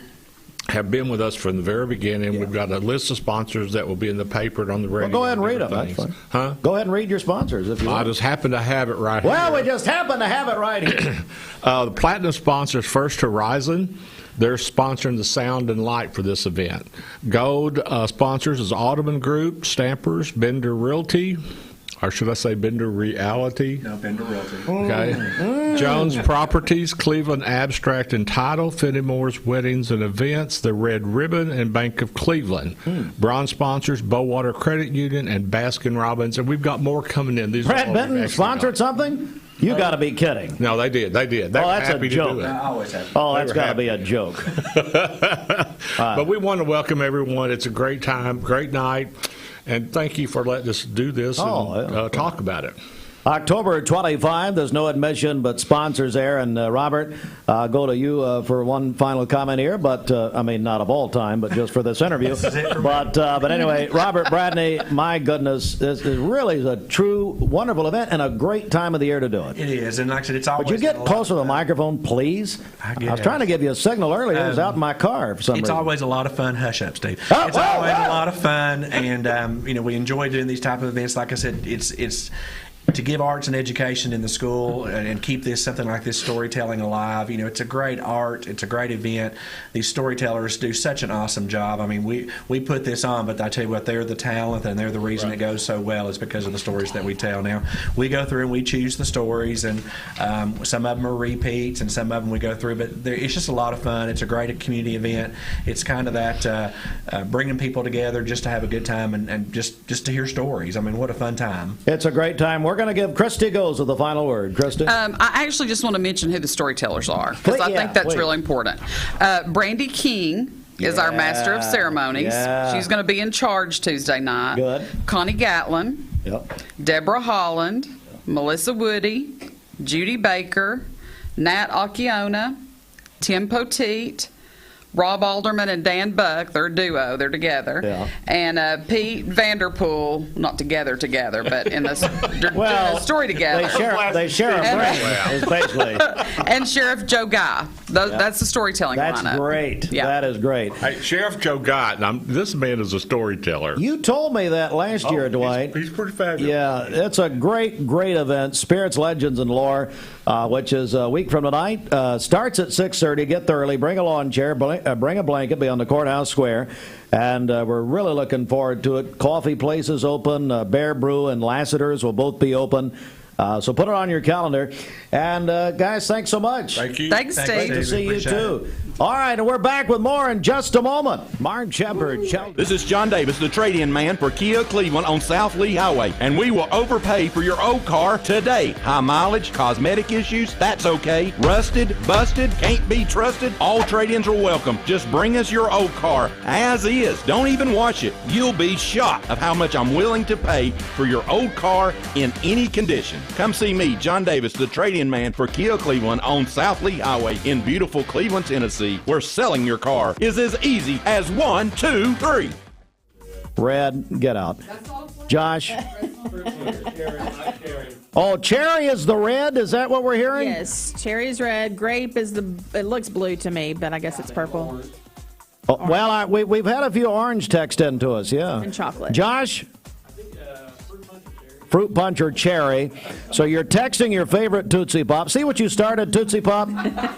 have been with us from the very beginning. We've got a list of sponsors that will be in the paper and on the radio. Well, go ahead and read them. That's fine. Huh? Go ahead and read your sponsors if you want. I just happen to have it right here. Well, we just happen to have it right here. The platinum sponsors, First Horizon. They're sponsoring the sound and light for this event. Gold sponsors is Audubon Group, Stampers, Bender Realty. Or should I say Bender Reality? No, Bender Realty. Okay. Jones Properties, Cleveland Abstract and Title, Fenimore's Weddings and Events, the Red Ribbon, and Bank of Cleveland. Bronze sponsors, Bowater Credit Union and Baskin Robbins. And we've got more coming in. These Brad Benton sponsored something? You got to be kidding. No, they did. They were that's happy a joke. to do it. I always have. Oh, that's got to be a joke. But we want to welcome everyone. It's a great time, great night. And thank you for letting us do this and talk about it. October 25, there's no admission but sponsors there. And Robert, go to you for one final comment here, but I mean, not of all time, but just for this interview. But anyway, Robert Bradney, my goodness, this is really a true, wonderful event and a great time of the year to do it. It is, and like I said, it's always. Would you get closer to the microphone, please? I was trying to give you a signal earlier. It was out in my car for some reason. It's always a lot of fun. Hush up, Steve. It's always a lot of fun, and we enjoy doing these type of events. Like I said, it's to give arts and education in the school and keep something like this storytelling alive. It's a great art. It's a great event. These storytellers do such an awesome job. I mean, we put this on, but I tell you what, they're the talent and they're the reason it goes so well is because of the stories that we tell. Now, we go through and we choose the stories, and some of them are repeats and some of them we go through, but it's just a lot of fun. It's a great community event. It's kind of that bringing people together just to have a good time and just to hear stories. I mean, what a fun time. It's a great time. We're going to give Christy Goes with the final word. Christy? I actually just want to mention who the storytellers are, because I think that's really important. Brandy King is our master of ceremonies. Yeah. She's going to be in charge Tuesday night. Good. Connie Gatlin, Deborah Holland, Melissa Woody, Judy Baker, Nat Occhiona, Tim Poteet, Rob Alderman and Dan Buck, they're a duo, they're together. Yeah. And Pete Vanderpool, not together, but in the story together. They share a brain, basically. And Sheriff Joe Guy. That's the storytelling lineup. That's great. Yeah. That is great. Hey, Sheriff Joe Guy, this man is a storyteller. You told me that last year, Dwight. He's pretty fabulous. Yeah, it's a great event. Spirits, Legends, and Lore, which is a week from tonight. Starts at 6:30. Get there early. Bring a lawn chair. Bring a blanket. Be on the courthouse square. And we're really looking forward to it. Coffee places open. Bear Brew and Lassiter's will both be open. So put it on your calendar. And, guys, thanks so much. Thank you. Thanks, Steve. Great to see you, too. All right, and we're back with more in just a moment. Mark Shepard. This is John Davis, the trade-in man for Kia Cleveland on South Lee Highway, and we will overpay for your old car today. High mileage, cosmetic issues, that's okay. Rusted, busted, can't be trusted, all trade-ins are welcome. Just bring us your old car as is. Don't even wash it. You'll be shocked of how much I'm willing to pay for your old car in any condition. Come see me, John Davis, the trade-in man for Kia Cleveland on South Lee Highway in beautiful Cleveland, Tennessee, where selling your car is as easy as 1, 2, 3. Red, get out. Josh? Oh, cherry is the red? Is that what we're hearing? Yes, cherry is red. Grape is it looks blue to me, but I guess it's purple. Oh, well, we've had a few orange text in to us, yeah. And chocolate. Josh? Fruit punch or cherry. So you're texting your favorite Tootsie Pop. See what you started, Tootsie Pop?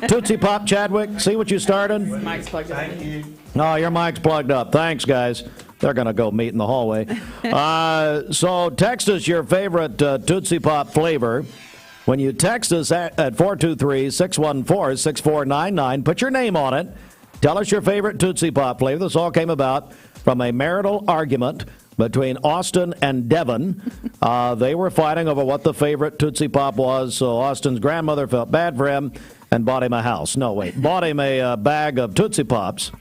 Tootsie Pop Chadwick, see what you started? Mike's plugged up. Thank you. No, your mic's plugged up. Thanks, guys. They're going to go meet in the hallway. So text us your favorite Tootsie Pop flavor. When you text us at 423-614-6499, put your name on it. Tell us your favorite Tootsie Pop flavor. This all came about from a marital argument between Austin and Devin. They were fighting over what the favorite Tootsie Pop was, so Austin's grandmother felt bad for him and bought him a house. No, wait, bought him a bag of Tootsie Pops.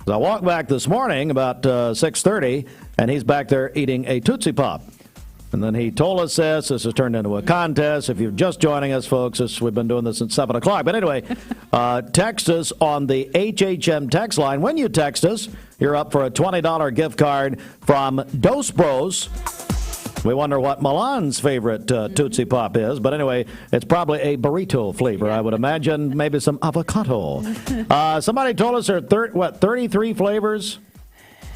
So I walked back this morning about 6:30, and he's back there eating a Tootsie Pop. And then he told us this. This has turned into a contest. If you're just joining us, folks, we've been doing this since 7 o'clock. But anyway, text us on the HHM text line. When you text us, you're up for a $20 gift card from Dos Bros. We wonder what Milan's favorite Tootsie Pop is. But anyway, it's probably a burrito flavor, I would imagine. Maybe some avocado. Somebody told us there are 33 flavors?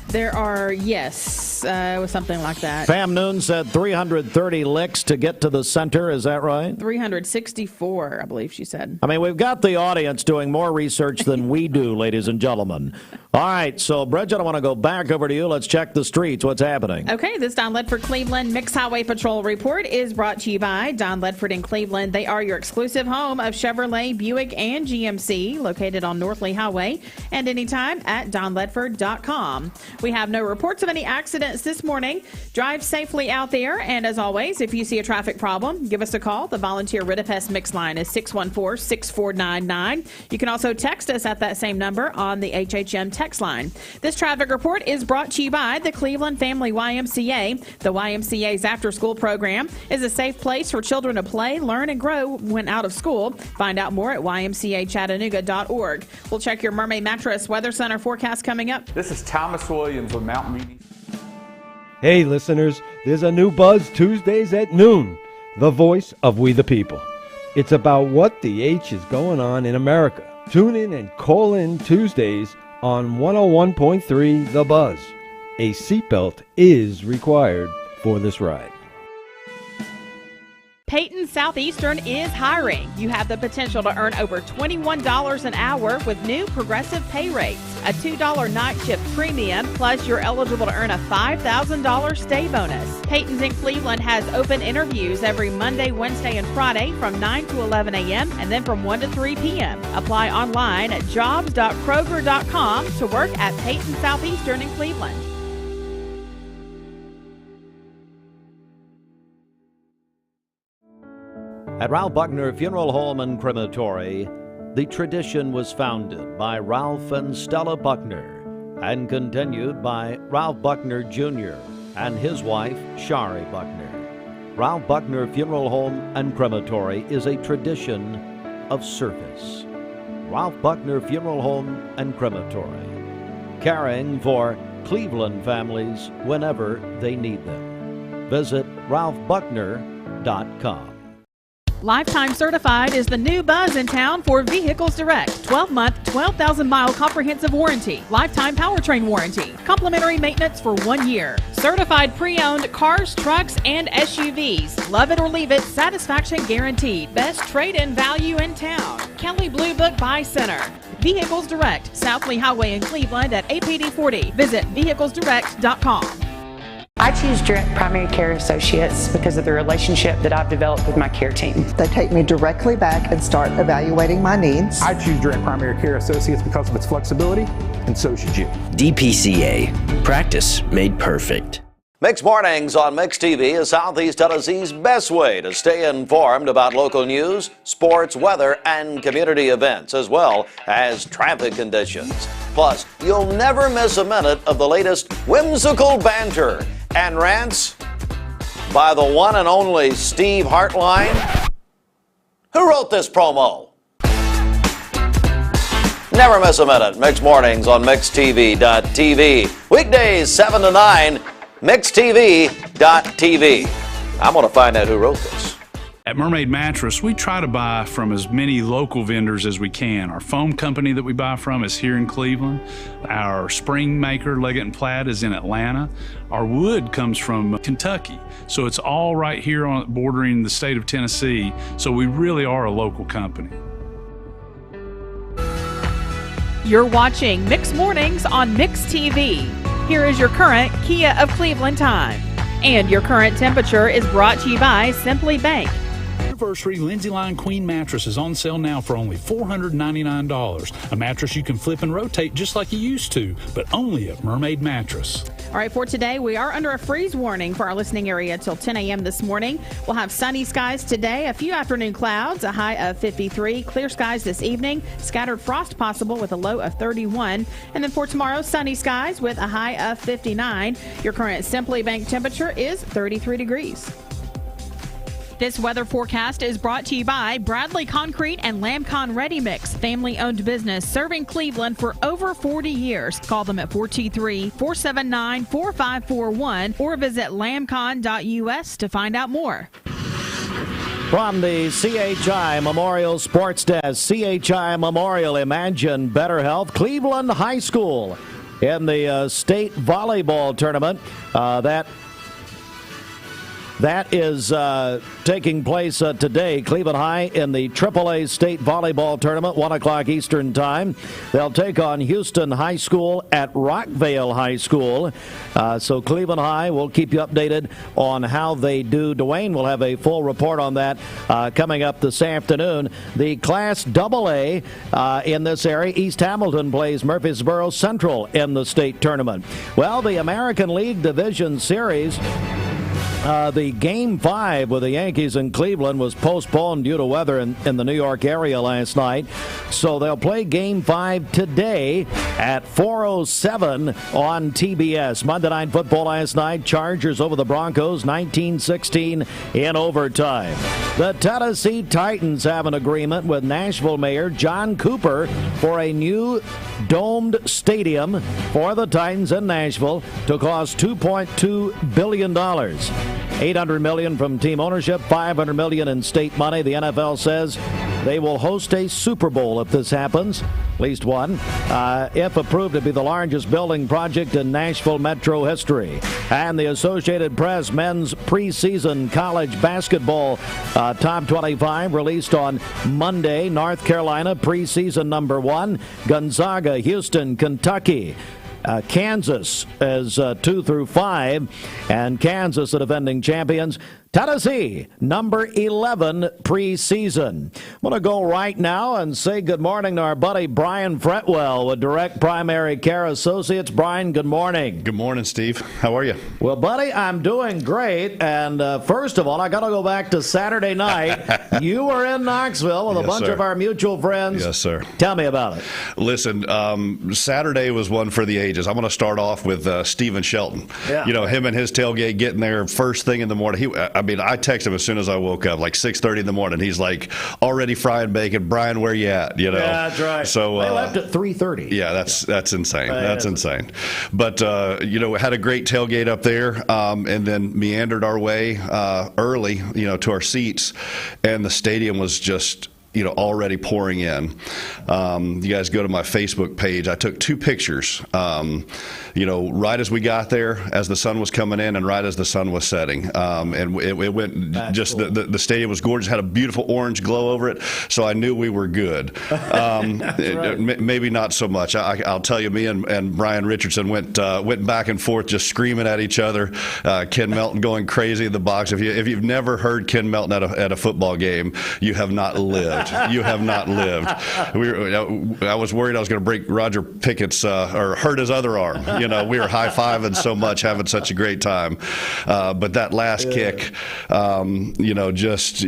There are, yes, it was something like that. Pam Noon said 330 licks to get to the center. Is that right? 364, I believe she said. I mean, we've got the audience doing more research than we do, ladies and gentlemen. All right, so, Bridget, I want to go back over to you. Let's check the streets. What's happening? Okay, this Don Ledford Cleveland Mixed Highway Patrol report is brought to you by Don Ledford in Cleveland. They are your exclusive home of Chevrolet, Buick, and GMC, located on North Lee Highway, and anytime at donledford.com. We have no reports of any accidents this morning. Drive safely out there. And as always, if you see a traffic problem, give us a call. The volunteer Ridipest mix line is 614-6499. You can also text us at that same number on the HHM text line. This traffic report is brought to you by the Cleveland Family YMCA. The YMCA's after-school program is a safe place for children to play, learn, and grow when out of school. Find out more at ymcachattanooga.org. We'll check your Mermaid Mattress Weather Center forecast coming up. This is Thomas Williams with Mountain Media. Hey listeners, there's a new Buzz Tuesdays at noon, the voice of We the People. It's about what the H is going on in America. Tune in and call in Tuesdays on 101.3 The Buzz. A seatbelt is required for this ride. Peyton Southeastern is hiring. You have the potential to earn over $21 an hour with new progressive pay rates. A $2 night shift premium, plus you're eligible to earn a $5,000 stay bonus. Peyton's in Cleveland has open interviews every Monday, Wednesday, and Friday from 9 to 11 a.m. and then from 1 to 3 p.m. Apply online at jobs.kroger.com to work at Peyton Southeastern in Cleveland. At Ralph Buckner Funeral Home and Crematory, the tradition was founded by Ralph and Stella Buckner and continued by Ralph Buckner Jr. and his wife, Shari Buckner. Ralph Buckner Funeral Home and Crematory is a tradition of service. Ralph Buckner Funeral Home and Crematory, caring for Cleveland families whenever they need them. Visit ralphbuckner.com. Lifetime Certified is the new buzz in town for Vehicles Direct. 12-month, 12,000-mile comprehensive warranty. Lifetime powertrain warranty. Complimentary maintenance for 1 year. Certified pre-owned cars, trucks, and SUVs. Love it or leave it, satisfaction guaranteed. Best trade-in value in town. Kelly Blue Book Buy Center. Vehicles Direct, South Lee Highway in Cleveland at APD 40. Visit vehiclesdirect.com. I choose Direct Primary Care Associates because of the relationship that I've developed with my care team. They take me directly back and start evaluating my needs. I choose Direct Primary Care Associates because of its flexibility, and so should you. DPCA. Practice made perfect. Mixed Mornings on Mixed TV is Southeast Tennessee's best way to stay informed about local news, sports, weather, and community events, as well as traffic conditions. Plus, you'll never miss a minute of the latest whimsical banter and rants by the one and only Steve Hartline. Who wrote this promo? Never miss a minute. Mixed Mornings on MixedTV.tv. Weekdays 7 to 9, MixedTV.tv. I'm going to find out who wrote this. At Mermaid Mattress, we try to buy from as many local vendors as we can. Our foam company that we buy from is here in Cleveland. Our spring maker, Leggett & Platt, is in Atlanta. Our wood comes from Kentucky. So it's all right here on bordering the state of Tennessee. So we really are a local company. You're watching Mixed Mornings on Mixed TV. Here is your current Kia of Cleveland time. And your current temperature is brought to you by Simply Bank. Anniversary Lindsay Line Queen mattress is on sale now for only $499. A mattress you can flip and rotate just like you used to, but only at Mermaid Mattress. All right, for today, we are under a freeze warning for our listening area until 10 a.m. this morning. We'll have sunny skies today, a few afternoon clouds, a high of 53, clear skies this evening, scattered frost possible with a low of 31. And then for tomorrow, sunny skies with a high of 59. Your current Simply Bank temperature is 33 degrees. This weather forecast is brought to you by Bradley Concrete and Lamcon Ready Mix, family-owned business serving Cleveland for over 40 years. Call them at 423-479-4541 or visit lamcon.us to find out more. From the CHI Memorial Sports Desk, CHI Memorial Imagine Better Health, Cleveland High School in the state volleyball tournament. That is taking place today. Cleveland High in the AAA State Volleyball Tournament, 1 o'clock Eastern Time. They'll take on Houston High School at Rockvale High School. So Cleveland High will keep you updated on how they do. Dwayne will have a full report on that coming up this afternoon. The Class AA in this area, East Hamilton plays Murfreesboro Central in the state tournament. Well, the American League Division Series, the Game 5 with the Yankees in Cleveland was postponed due to weather in the New York area last night. So they'll play Game 5 today at 4:07 on TBS. Monday Night Football last night, Chargers over the Broncos, 19-16 in overtime. The Tennessee Titans have an agreement with Nashville Mayor John Cooper for a new domed stadium for the Titans in Nashville to cost $2.2 billion. $800 million from team ownership, $500 million in state money. The NFL says they will host a Super Bowl if this happens, at least one. If approved, it'd be the largest building project in Nashville metro history. And the Associated Press men's preseason college basketball top 25 released on Monday. North Carolina preseason number 1, Gonzaga, Houston, Kentucky. Kansas is 2 through 5, and Kansas, the defending champions. Tennessee, number 11 preseason. I'm going to go right now and say good morning to our buddy Brian Fretwell with Direct Primary Care Associates. Brian, good morning. Good morning, Steve. How are you? Well, buddy, I'm doing great. And first of all, I got to go back to Saturday night. You were in Knoxville with a bunch of our mutual friends. Yes, sir. Tell me about it. Listen, Saturday was one for the ages. I'm going to start off with Stephen Shelton. Yeah. You know, him and his tailgate getting there first thing in the morning. I texted him as soon as I woke up, like 6:30 in the morning. He's like, already frying bacon. Brian, where you at? You know? Yeah, that's right. So they left at 3:30. Yeah, that's insane. That's insane. But you know, had a great tailgate up there, and then meandered our way early, you know, to our seats, and the stadium was just, you know, already pouring in. You guys go to my Facebook page. I took 2 pictures, you know, right as we got there, as the sun was coming in, and right as the sun was setting. And it went, that's just cool. The stadium was gorgeous, had a beautiful orange glow over it, so I knew we were good. Right. Maybe not so much. I'll tell you, me and Brian Richardson went back and forth just screaming at each other. Ken Melton going crazy in the box. If you've never heard Ken Melton at a football game, you have not lived. You have not lived. I was worried I was going to break Roger Pickett's or hurt his other arm. You know, we were high-fiving so much, having such a great time. But that last kick, you know, just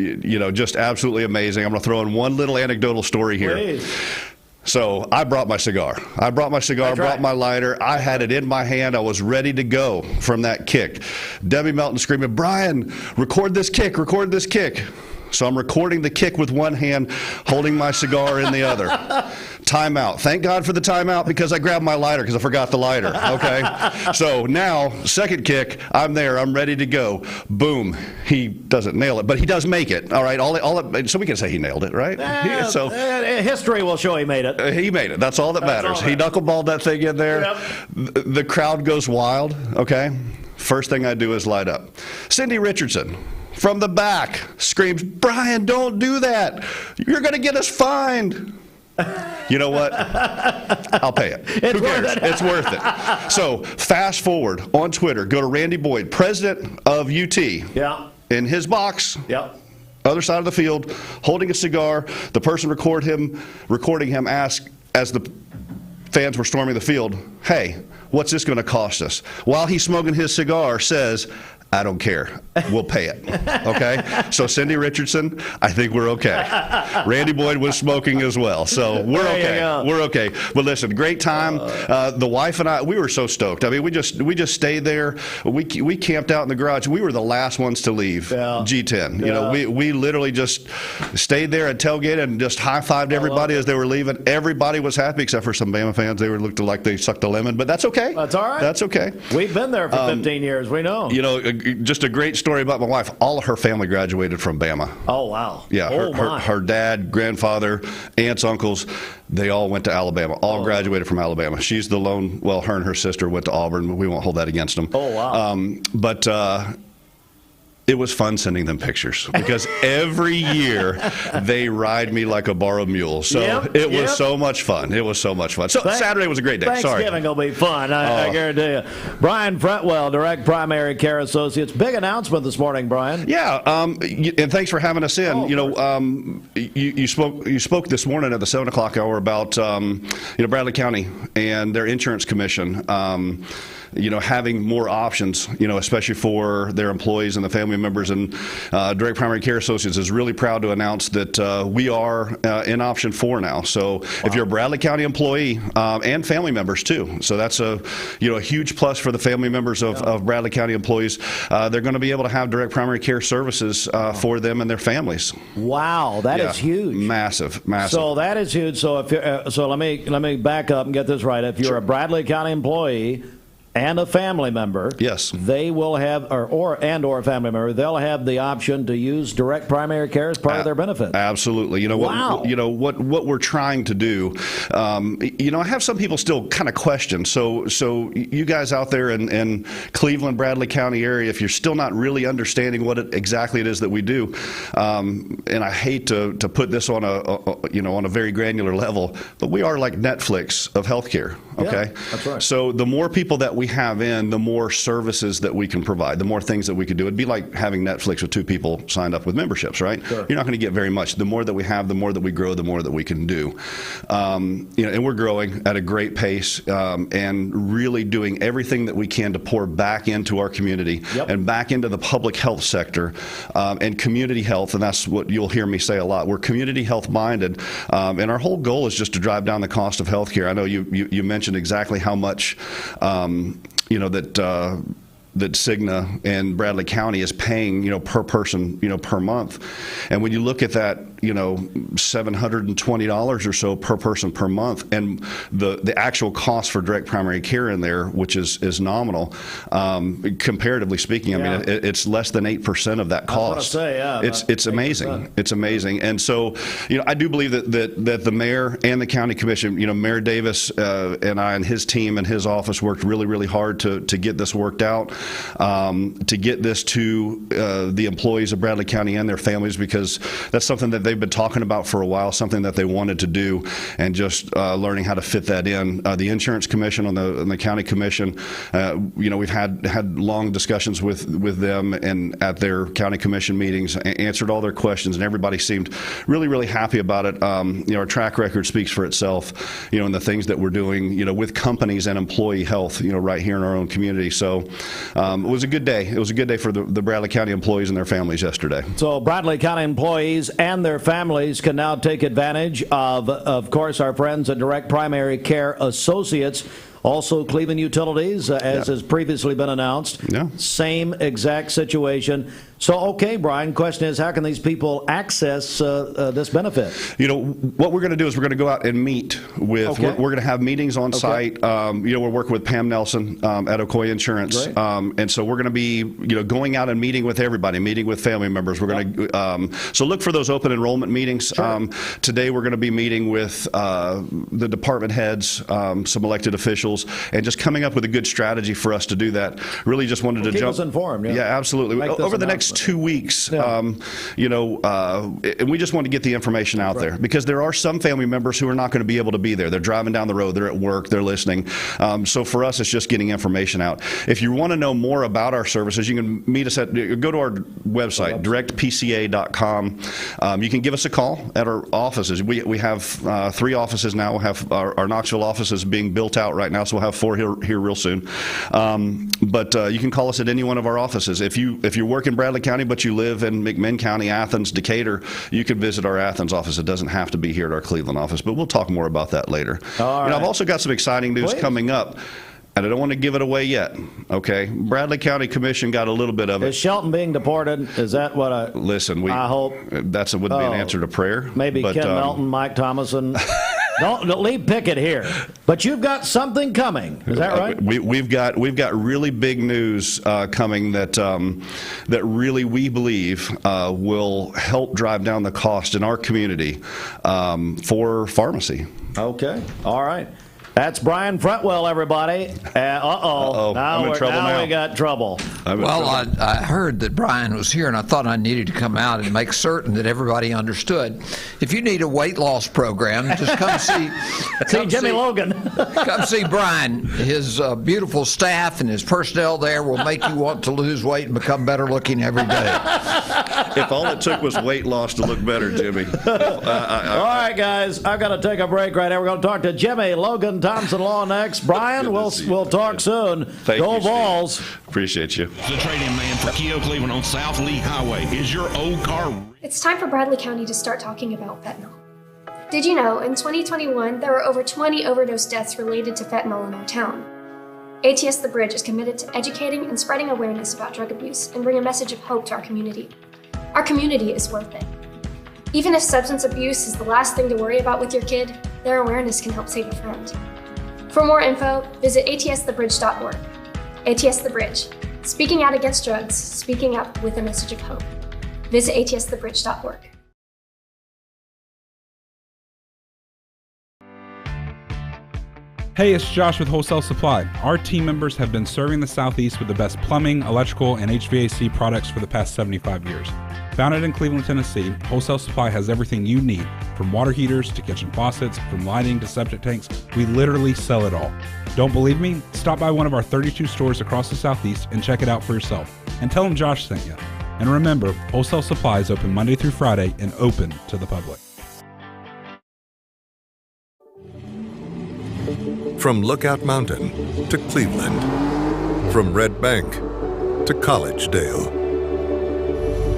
absolutely amazing. I'm going to throw in one little anecdotal story here. Please. So I brought my cigar. Brought my lighter. I had it in my hand. I was ready to go from that kick. Debbie Melton screaming, "Brian, record this kick, record this kick." So I'm recording the kick with one hand, holding my cigar in the other. Timeout. Thank God for the timeout, because I grabbed my lighter because I forgot the lighter. Okay? So now, second kick, I'm there. I'm ready to go. Boom. He doesn't nail it, but he does make it. All right? So we can say he nailed it, right? History will show he made it. He made it. That's all that matters. He knuckleballed that thing in there. Yep. The crowd goes wild. Okay? First thing I do is light up. Cindy Richardson, from the back, screams, "Brian, don't do that. You're going to get us fined." You know what? I'll pay it. Who cares? It's worth it. So fast forward on Twitter, go to Randy Boyd, president of UT. Yeah. In his box. Yep. Other side of the field, holding a cigar. The person recording him asked, as the fans were storming the field, "Hey, what's this going to cost us?" While he's smoking his cigar, says, "I don't care. We'll pay it." Okay? So Cindy Richardson, I think we're okay. Randy Boyd was smoking as well. So we're okay. We're okay. But listen, great time. The wife and I, we were so stoked. I mean, we just stayed there. We camped out in the garage. We were the last ones to leave G10. You know, we literally just stayed there and tailgated and just high-fived everybody as they were leaving. Everybody was happy except for some Bama fans. They looked like they sucked a lemon, but that's okay. That's all right. That's okay. We've been there for 15 years. We know. You know, just a great story about my wife. All of her family graduated from Bama. Oh, wow. Yeah, her dad, grandfather, aunts, uncles, they all went to Alabama. All graduated from Alabama. She's the lone, well, her and her sister went to Auburn. We won't hold that against them. Oh, wow. But It was fun sending them pictures because every year they ride me like a borrowed mule. So it was so much fun. It was so much fun. So Saturday was a great day. Thanksgiving will be fun, I guarantee you. Brian Fretwell, Direct Primary Care Associates. Big announcement this morning, Brian. Yeah, and thanks for having us in. You spoke this morning at the 7 o'clock hour about Bradley County and their insurance commission. Having more options, especially for their employees and the family members. And Direct Primary Care Associates is really proud to announce that we are in option 4 now. So if you're a Bradley County employee and family members too, so that's a huge plus for the family members of Bradley County employees. They're going to be able to have direct primary care services for them and their families. Wow, that is huge. Massive. So that is huge. So if let me back up and get this right. If you're a Bradley County employee and a family member, yes, they will have, or a family member, they'll have the option to use direct primary care as part of their benefit. Absolutely. What we're trying to do. I have some people still kind of question. So you guys out there in Cleveland, Bradley County area, if you're still not really understanding what exactly it is that we do, and I hate to put this on a very granular level, but we are like Netflix of healthcare. Okay, that's right. So the more people that we have in, the more services that we can provide, the more things that we could do. It'd be like having Netflix with 2 people signed up with memberships, right? Sure. You're not going to get very much. The more that we have, the more that we grow, the more that we can do. And we're growing at a great pace and really doing everything that we can to pour back into our community and back into the public health sector and community health. And that's what you'll hear me say a lot. We're community health minded, and our whole goal is just to drive down the cost of health care. I know you mentioned exactly how much that Cigna and Bradley County is paying, per person, per month. And when you look at that, $720 or so per person per month, and the actual cost for direct primary care in there, which is nominal, comparatively speaking. I mean, it's less than 8% of that cost. It's amazing. 8%. It's amazing. And so, I do believe that the mayor and the county commission, Mayor Davis and I and his team and his office worked really, really hard to get this worked out, to get this to the employees of Bradley County and their families, because that's something that they've been talking about for a while, something that they wanted to do, and just learning how to fit that in. The insurance commission on the county commission, we've had long discussions with them and at their county commission meetings, answered all their questions, and everybody seemed really, really happy about it. Our track record speaks for itself, and the things that we're doing, with companies and employee health, right here in our own community. So it was a good day. It was a good day for the Bradley County employees and their families yesterday. So Bradley County employees and their families can now take advantage of course, our friends at Direct Primary Care Associates. Also, Cleveland Utilities, as has previously been announced. Same exact situation. So, okay, Brian, question is, how can these people access this benefit? What we're going to do is we're going to go out and meet with, we're going to have meetings on site. We're working with Pam Nelson at Ocoee Insurance. And so we're going to be, going out and meeting with everybody, meeting with family members. We're going to, so look for those open enrollment meetings. Today we're going to be meeting with the department heads, some elected officials, and just coming up with a good strategy for us to do that. Really just wanted to keep jump. us informed. Yeah, absolutely. Over the next 2 weeks, and we just want to get the information out there, because there are some family members who are not going to be able to be there. They're driving down the road, they're at work, they're listening. So for us, it's just getting information out. If you want to know more about our services, you can meet us go to our website, directpca.com. You can give us a call at our offices. We have 3 offices now. We'll have our Knoxville office is being built out right now, so we'll have 4 here real soon. But you can call us at any one of our offices. If you work in Bradley County but you live in McMinn County, Athens, Decatur, you can visit our Athens office. It doesn't have to be here at our Cleveland office, but we'll talk more about that later. I've also got some exciting news coming up, and I don't want to give it away yet. Okay, Bradley County Commission got a little bit of it. Is Shelton being deported? Is that what I hope? That wouldn't be an answer to prayer. Maybe Ken Melton, Mike Thomason. Don't leave Pickett here. But you've got something coming. Is that right? We've got really big news coming that really we believe will help drive down the cost in our community for pharmacy. Okay. All right. That's Brian Fretwell, everybody. I'm in trouble now. We got trouble. Well, I heard that Brian was here, and I thought I needed to come out and make certain that everybody understood. If you need a weight loss program, just come see Jimmy Logan. Come see Brian. His beautiful staff and his personnel there will make you want to lose weight and become better looking every day. If all it took was weight loss to look better, Jimmy. All right, guys, I've got to take a break right now. We're going to talk to Jimmy Logan, Thompson Law next. Brian, we'll talk soon. Go Vols. Appreciate you. The trading man for Keogh Cleveland on South Lee Highway. Is your old car... It's time for Bradley County to start talking about fentanyl. Did you know, in 2021, there were over 20 overdose deaths related to fentanyl in our town? ATS The Bridge is committed to educating and spreading awareness about drug abuse and bring a message of hope to our community. Our community is worth it. Even if substance abuse is the last thing to worry about with your kid, their awareness can help save a friend. For more info, visit atsthebridge.org. ATS The Bridge, speaking out against drugs, speaking up with a message of hope. Visit atsthebridge.org. Hey, it's Josh with Wholesale Supply. Our team members have been serving the Southeast with the best plumbing, electrical, and HVAC products for the past 75 years. Founded in Cleveland, Tennessee, Wholesale Supply has everything you need, from water heaters to kitchen faucets, from lighting to septic tanks. We literally sell it all. Don't believe me? Stop by one of our 32 stores across the Southeast and check it out for yourself. And tell them Josh sent you. And remember, Wholesale Supply is open Monday through Friday and open to the public. From Lookout Mountain to Cleveland, from Red Bank to Collegedale,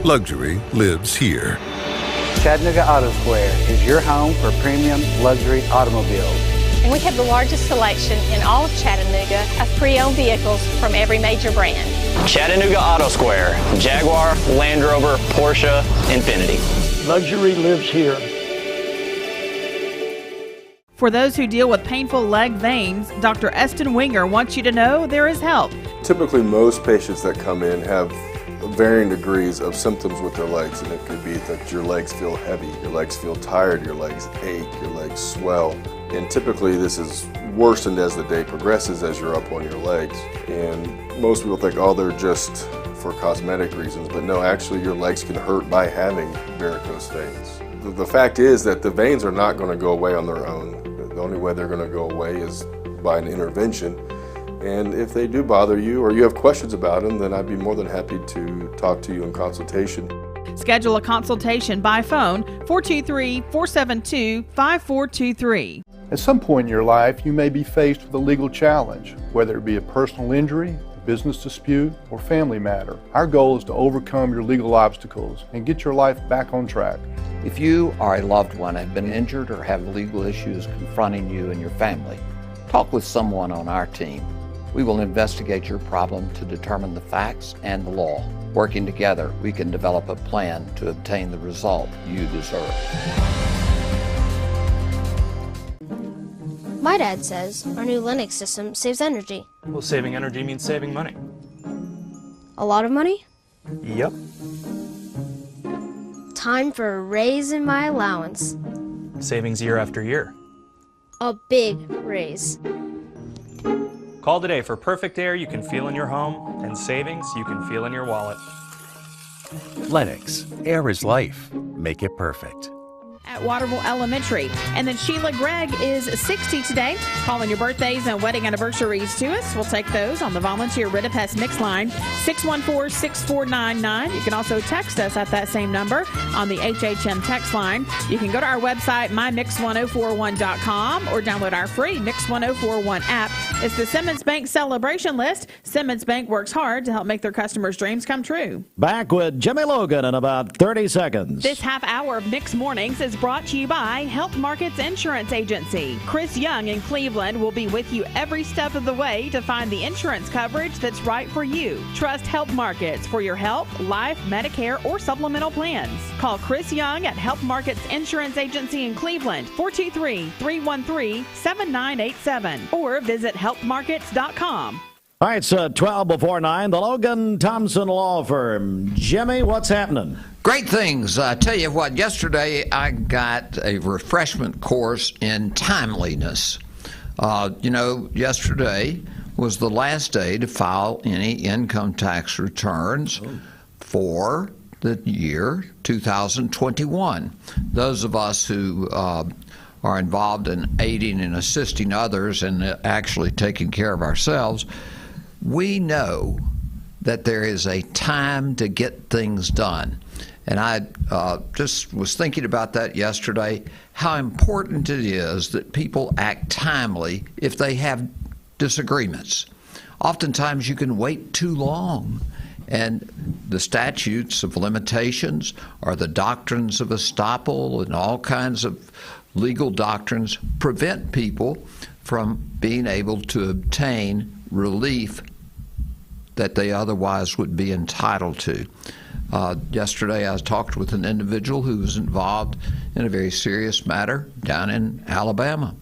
luxury lives here. Chattanooga Auto Square is your home for premium luxury automobiles. And we have the largest selection in all of Chattanooga of pre-owned vehicles from every major brand. Chattanooga Auto Square, Jaguar, Land Rover, Porsche, Infiniti. Luxury lives here. For those who deal with painful leg veins, Dr. Eston Winger wants you to know there is help. Typically, most patients that come in have varying degrees of symptoms with their legs, and it could be that your legs feel heavy, your legs feel tired, your legs ache, your legs swell. And typically this is worsened as the day progresses as you're up on your legs. And most people think, oh, they're just for cosmetic reasons, but no, actually your legs can hurt by having varicose veins. The fact is that the veins are not going to go away on their own. The only way they're going to go away is by an intervention. And if they do bother you or you have questions about them, then I'd be more than happy to talk to you in consultation. Schedule a consultation by phone, 423-472-5423. At some point in your life, you may be faced with a legal challenge, whether it be a personal injury, business dispute, or family matter. Our goal is to overcome your legal obstacles and get your life back on track. If you or a loved one have been injured or have legal issues confronting you and your family, talk with someone on our team. We will investigate your problem to determine the facts and the law. Working together, we can develop a plan to obtain the result you deserve. My dad says our new Linux system saves energy. Well, saving energy means saving money. A lot of money? Yep. Time for a raise in my allowance. Savings year after year. A big raise. Call today for perfect air you can feel in your home and savings you can feel in your wallet. Lennox, air is life. Make it perfect. At Waterville Elementary. And then Sheila Gregg is 60 today. Calling your birthdays and wedding anniversaries to us. We'll take those on the volunteer Ridipest Mix line, 614-6499. You can also text us at that same number on the HHM text line. You can go to our website, mymix1041.com, or download our free Mix 1041 app. It's the Simmons Bank celebration list. Simmons Bank works hard to help make their customers' dreams come true. Back with Jimmy Logan in about 30 seconds. This half hour of Mix Mornings is brought to you by Health Markets Insurance Agency. Chris Young in Cleveland will be with you every step of the way to find the insurance coverage that's right for you. Trust Health Markets for your health, life, Medicare, or supplemental plans. Call Chris Young at Health Markets Insurance Agency in Cleveland, 423-313-7987, or visit healthmarkets.com. All right, so 12 before 9, the Logan Thompson Law Firm. Jimmy, what's happening? Great things. I tell you what, yesterday I got a refreshment course in timeliness. Yesterday was the last day to file any income tax returns for the year 2021. Those of us who are involved in aiding and assisting others and actually taking care of ourselves, we know that there is a time to get things done. And I just was thinking about that yesterday, how important it is that people act timely if they have disagreements. Oftentimes you can wait too long, and the statutes of limitations or the doctrines of estoppel and all kinds of legal doctrines prevent people from being able to obtain relief that they otherwise would be entitled to. Yesterday I talked with an individual who was involved in a very serious matter down in Alabama.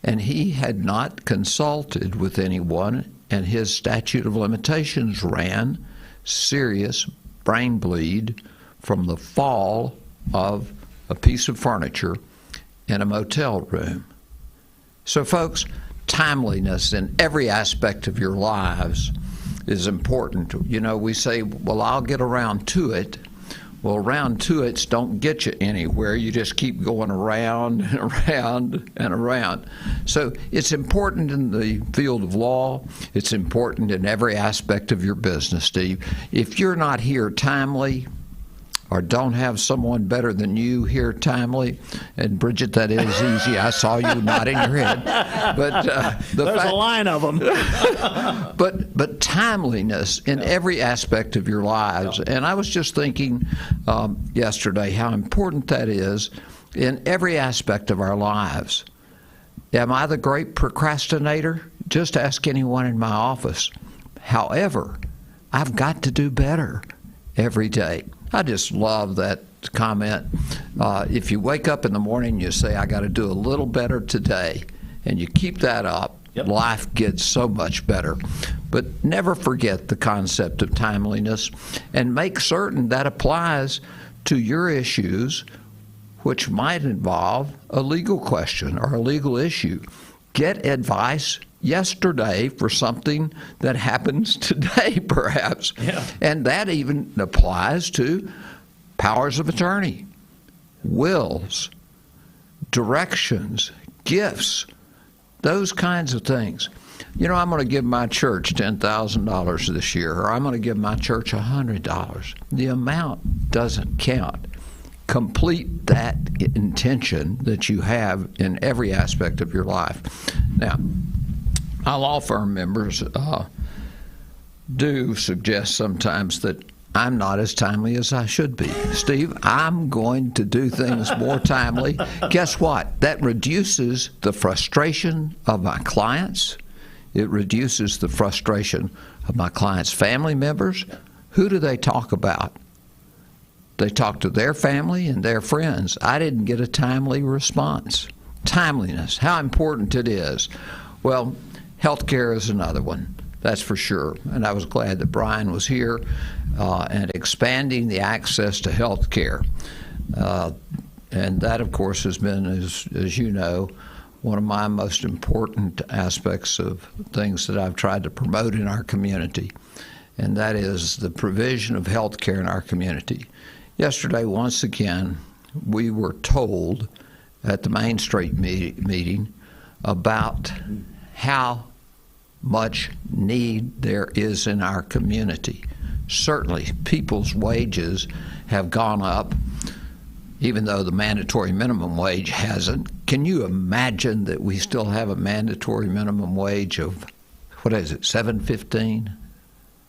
And he had not consulted with anyone, and his statute of limitations ran serious brain bleed from the fall of a piece of furniture in a motel room. So folks, timeliness in every aspect of your lives is important. We say, well, I'll get around to it. Well, around to it's don't get you anywhere. You just keep going around and around and around. So it's important in the field of law. It's important in every aspect of your business, Steve. If you're not here timely, or don't have someone better than you here timely, and Bridget, that is easy. I saw you nodding your head. But there's a line of them. but timeliness in every aspect of your lives. And I was just thinking yesterday how important that is in every aspect of our lives. Am I the great procrastinator? Just ask anyone in my office. However, I've got to do better every day. I just love that comment. If you wake up in the morning and you say, I got to do a little better today, and you keep that up, life gets so much better. But never forget the concept of timeliness, and make certain that applies to your issues, which might involve a legal question or a legal issue. Get advice yesterday for something that happens today, perhaps. Yeah. And that even applies to powers of attorney, wills, directions, gifts, those kinds of things. I'm going to give my church $10,000 this year, or I'm going to give my church $100. The amount doesn't count. Complete that intention that you have in every aspect of your life. Now, my law firm members do suggest sometimes that I'm not as timely as I should be. Steve, I'm going to do things more timely. Guess what? That reduces the frustration of my clients. It reduces the frustration of my clients' family members. Who do they talk about? They talk to their family and their friends. I didn't get a timely response. Timeliness, how important it is. Well, healthcare is another one, that's for sure. And I was glad that Brian was here and expanding the access to health care. And that, of course, has been, as you know, one of my most important aspects of things that I've tried to promote in our community, and that is the provision of health care in our community. Yesterday, once again, we were told at the Main Street meeting about how much need there is in our community. Certainly, people's wages have gone up, even though the mandatory minimum wage hasn't. Can you imagine that we still have a mandatory minimum wage of, what is it, $7.15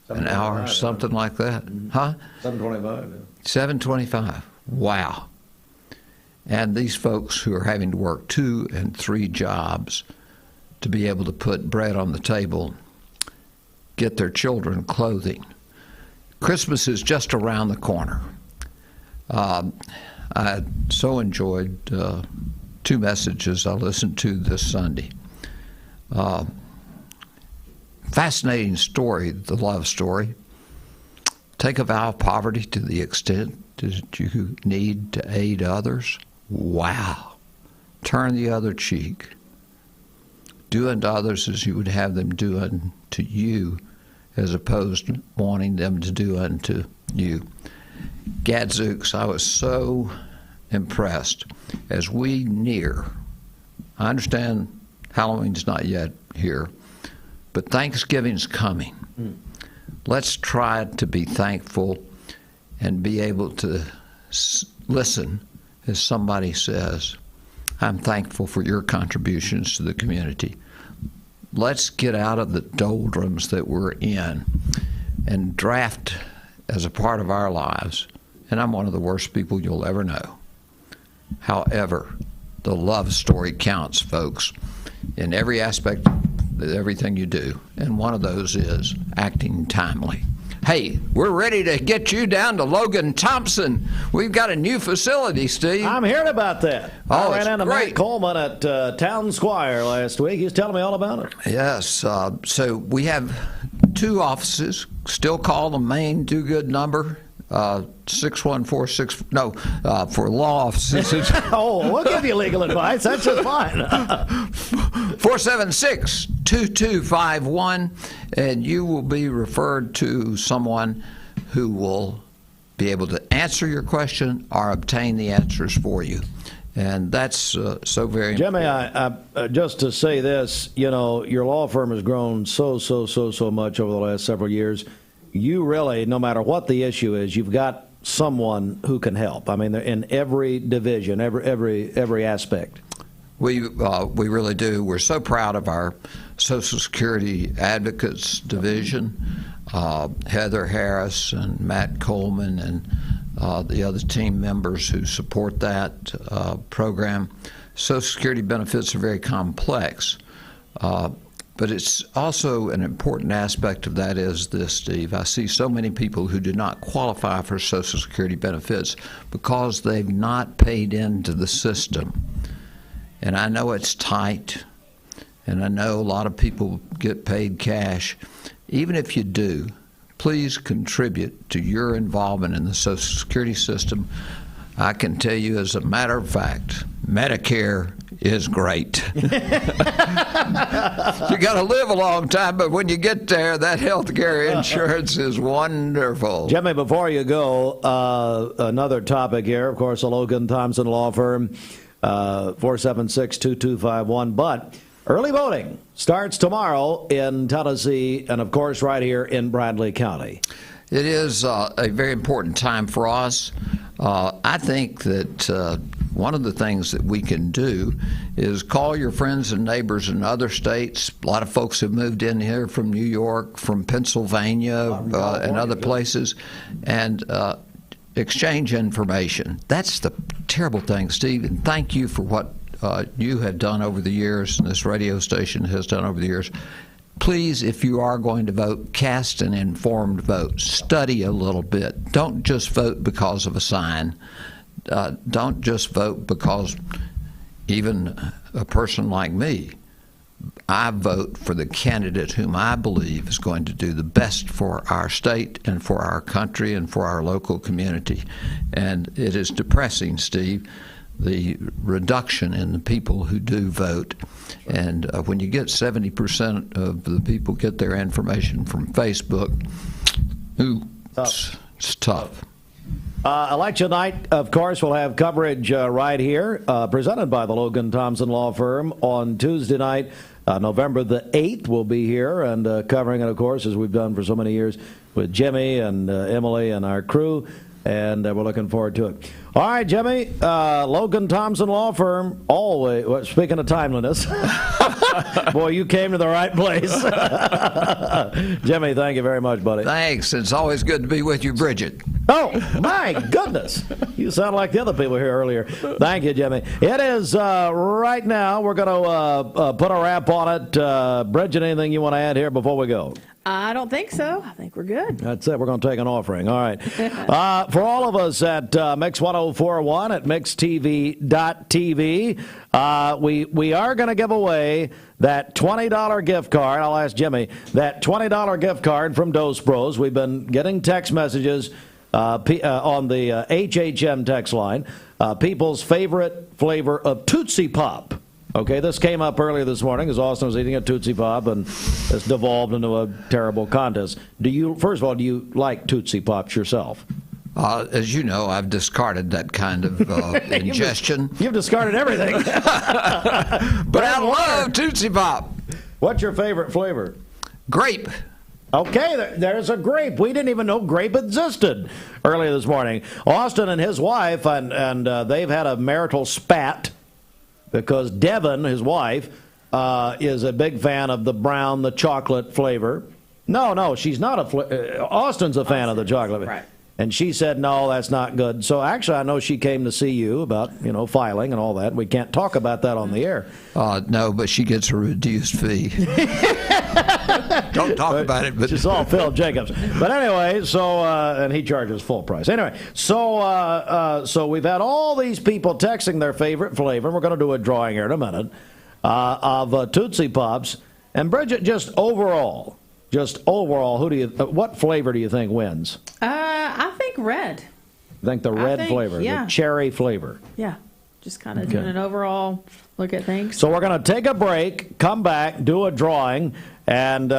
an hour, something like that? Huh? $7.25. Yeah. $7.25. Wow. And these folks who are having to work 2 and 3 jobs to be able to put bread on the table, get their children clothing. Christmas is just around the corner. I so enjoyed 2 messages I listened to this Sunday. Fascinating story, the love story. Take a vow of poverty to the extent that you need to aid others. Wow. Turn the other cheek. Do unto others as you would have them do unto you, as opposed to wanting them to do unto you. Gadzooks, I was so impressed as we near. I understand Halloween's not yet here, but Thanksgiving's coming. Let's try to be thankful and be able to listen as somebody says, I'm thankful for your contributions to the community. Let's get out of the doldrums that we're in and draft as a part of our lives. And I'm one of the worst people you'll ever know. However, the love story counts, folks, in every aspect of everything you do. And one of those is acting timely. Hey, we're ready to get you down to Logan, Thompson. We've got a new facility, Steve. I'm hearing about that. Oh, I ran into great. Matt Coleman at Town Squire last week. He's telling me all about it. Yes. So we have 2 offices. Still call the main do-good number, 6146. No, for law offices. Oh, we'll give you legal advice. That's just fine. 476-2251, and you will be referred to someone who will be able to answer your question or obtain the answers for you. And that's so very Jimmy, important. I just to say this, you know, your law firm has grown so much over the last several years. You really, no matter what the issue is, you've got someone who can help. I mean, in every division, every aspect. We really do. We're so proud of our Social Security Advocates Division, Heather Harris and Matt Coleman and the other team members who support that program. Social Security benefits are very complex, but it's also an important aspect of that is this, Steve. I see so many people who do not qualify for Social Security benefits because they've not paid into the system. And I know it's tight, and I know a lot of people get paid cash. Even if you do, please contribute to your involvement in the Social Security system. I can tell you as a matter of fact, Medicare is great. You got to live a long time, but when you get there, that health care insurance is wonderful. Jimmy, before you go, another topic here, of course, the Logan Thompson Law Firm, 476-2251. But early voting starts tomorrow in Tennessee and, of course, right here in Bradley County. It is a very important time for us. I think that one of the things that we can do is call your friends and neighbors in other states. A lot of folks have moved in here from New York, from Pennsylvania, and other places, and exchange information. That's the terrible thing, Steve, and thank you for what you have done over the years, and this radio station has done over the years. Please, if you are going to vote, cast an informed vote. Study a little bit. Don't just vote because of a sign. Don't just vote because even a person like me, I vote for the candidate whom I believe is going to do the best for our state and for our country and for our local community. And it is depressing, Steve, the reduction in the people who do vote. And when you get 70% of the people get their information from Facebook, it's tough. Election night, of course, we'll have coverage right here, presented by the Logan Thompson Law Firm on Tuesday night. November the 8th, we'll be here and covering it, of course, as we've done for so many years with Jimmy and Emily and our crew. And we're looking forward to it. All right, Jimmy, Logan Thompson Law Firm, always, well, speaking of timeliness, boy, you came to the right place. Jimmy, thank you very much, buddy. Thanks. It's always good to be with you, Bridget. Oh, my goodness. You sound like the other people here earlier. Thank you, Jimmy. It is right now. We're going to put a wrap on it. Bridget, anything you want to add here before we go? I don't think so. I think we're good. That's it. We're going to take an offering. All right. For all of us at Mix 104.1 at mixtv.tv, we are going to give away that $20 gift card. I'll ask Jimmy. That $20 gift card from Dos Bros. We've been getting text messages on the HHM text line. People's favorite flavor of Tootsie Pop. Okay, this came up earlier this morning as Austin was eating a Tootsie Pop, and it's devolved into a terrible contest. First of all, do you like Tootsie Pops yourself? As you know, I've discarded that kind of ingestion. You've discarded everything. But I love Tootsie Pop. What's your favorite flavor? Grape. Okay, there's a grape. We didn't even know grape existed earlier this morning. Austin and his wife, and they've had a marital spat because Devin, his wife, is a big fan of the chocolate flavor. No, she's not Austin's a fan of the chocolate. Right. And she said, no, that's not good. So actually, I know she came to see you about, filing and all that. We can't talk about that on the air. No, but she gets a reduced fee. Don't talk about it. But it's all Phil Jacobs. But anyway, and he charges full price. Anyway, so we've had all these people texting their favorite flavor. And we're going to do a drawing here in a minute of Tootsie Pops. And Bridget, just overall, what flavor do you think wins? I think red. I think the red flavor, the cherry flavor. Yeah, just kind of doing an overall look at things. So we're going to take a break, come back, do a drawing, and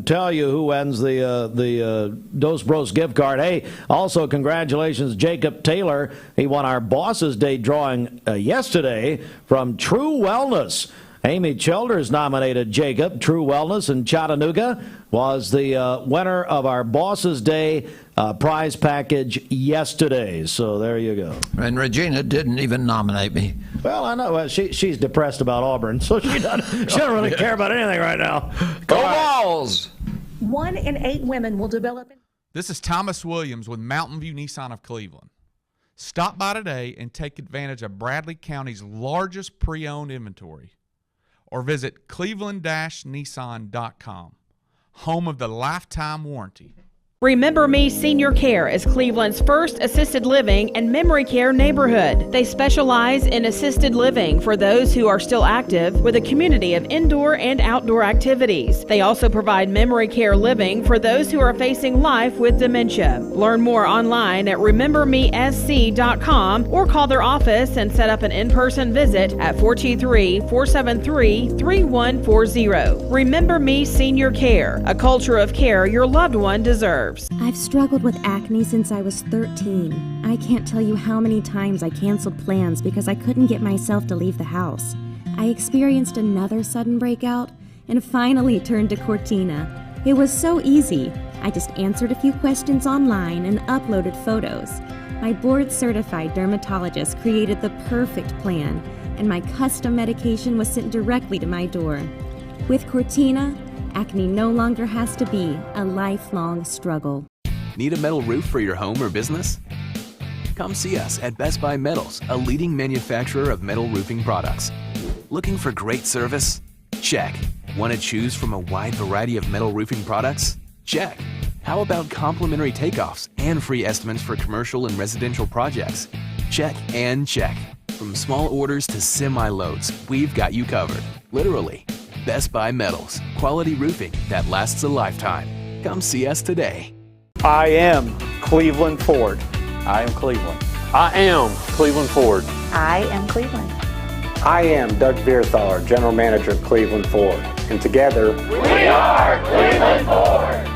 tell you who wins the Dos Bros gift card. Hey, also congratulations, Jacob Taylor. He won our Boss's Day drawing yesterday from True Wellness. Amy Childers nominated Jacob. True Wellness in Chattanooga was the winner of our Boss's Day prize package yesterday. So there you go. And Regina didn't even nominate me. Well, I know. Well, she's depressed about Auburn, so she doesn't really care about anything right now. Go Vols! 1 in 8 women will develop. This is Thomas Williams with Mountain View Nissan of Cleveland. Stop by today and take advantage of Bradley County's largest pre-owned inventory. Or visit cleveland-nissan.com, home of the lifetime warranty. Remember Me Senior Care is Cleveland's first assisted living and memory care neighborhood. They specialize in assisted living for those who are still active with a community of indoor and outdoor activities. They also provide memory care living for those who are facing life with dementia. Learn more online at remembermesc.com or call their office and set up an in-person visit at 423-473-3140. Remember Me Senior Care, a culture of care your loved one deserves. I've struggled with acne since I was 13. I can't tell you how many times I canceled plans because I couldn't get myself to leave the house. I experienced another sudden breakout and finally turned to Cortina. It was so easy. I just answered a few questions online and uploaded photos. My board-certified dermatologist created the perfect plan, and my custom medication was sent directly to my door. With Cortina, acne no longer has to be a lifelong struggle. Need a metal roof for your home or business? Come see us at Best Buy Metals, a leading manufacturer of metal roofing products. Looking for great service? Check. Want to choose from a wide variety of metal roofing products? Check. How about complimentary takeoffs and free estimates for commercial and residential projects? Check and check. From small orders to semi-loads, we've got you covered. Literally. Best Buy Metals, quality roofing that lasts a lifetime. Come see us today. I am Cleveland Ford. I am Cleveland. I am Cleveland Ford. I am Cleveland. I am Doug Vierthar, General Manager of Cleveland Ford. And together, we are Cleveland Ford.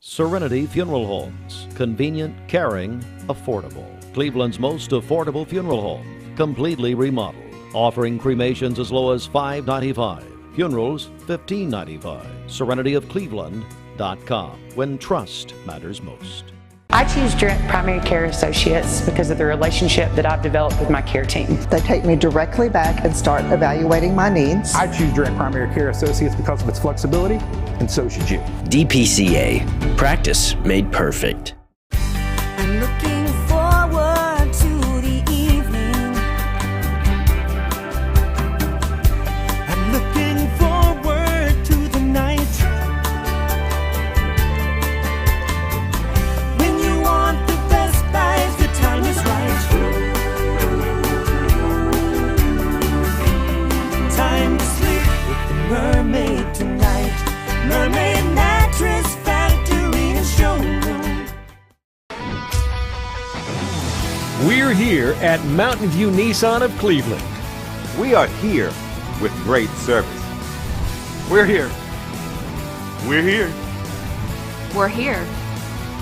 Serenity Funeral Homes. Convenient, caring, affordable. Cleveland's most affordable funeral home. Completely remodeled. Offering cremations as low as $5.95. Funerals, $15.95. SerenityofCleveland.com. When trust matters most. I choose Direct Primary Care Associates because of the relationship that I've developed with my care team. They take me directly back and start evaluating my needs. I choose Direct Primary Care Associates because of its flexibility, and so should you. DPCA. Practice made perfect. I'm looking forward to the evening. We're here at Mountain View Nissan of Cleveland. We are here with great service. We're here. We're here. We're here.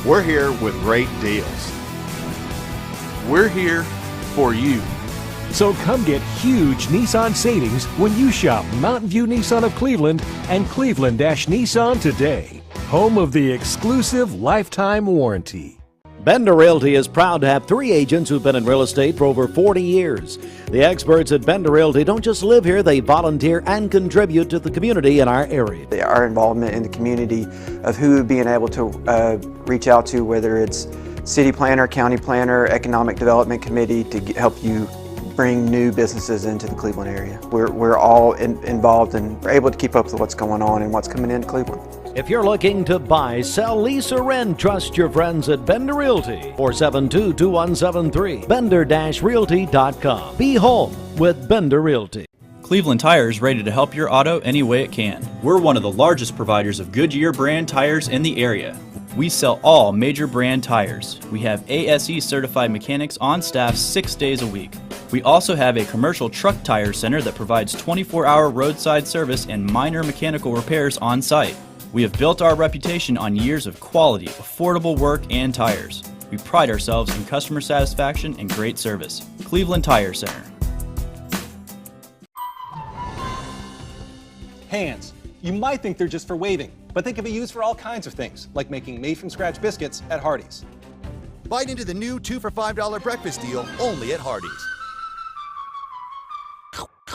We're here with great deals. We're here for you. So come get huge Nissan savings when you shop Mountain View Nissan of Cleveland and Cleveland-Nissan today. Home of the exclusive lifetime warranty. Bender Realty is proud to have 3 agents who've been in real estate for over 40 years. The experts at Bender Realty don't just live here, they volunteer and contribute to the community in our area. Our involvement in the community of who being able to reach out to, whether it's city planner, county planner, economic development committee, to help you bring new businesses into the Cleveland area. We're all involved and we're able to keep up with what's going on and what's coming into Cleveland. If you're looking to buy, sell, lease, or rent, trust your friends at Bender Realty. 472-2173. Bender-Realty.com. Be home with Bender Realty. Cleveland Tire is ready to help your auto any way it can. We're one of the largest providers of Goodyear brand tires in the area. We sell all major brand tires. We have ASE certified mechanics on staff 6 days a week. We also have a commercial truck tire center that provides 24-hour roadside service and minor mechanical repairs on site. We have built our reputation on years of quality, affordable work and tires. We pride ourselves in customer satisfaction and great service. Cleveland Tire Center. Hands. You might think they're just for waving, but they can be used for all kinds of things, like making made-from-scratch biscuits at Hardee's. Bite into the new 2 for $5 breakfast deal only at Hardee's.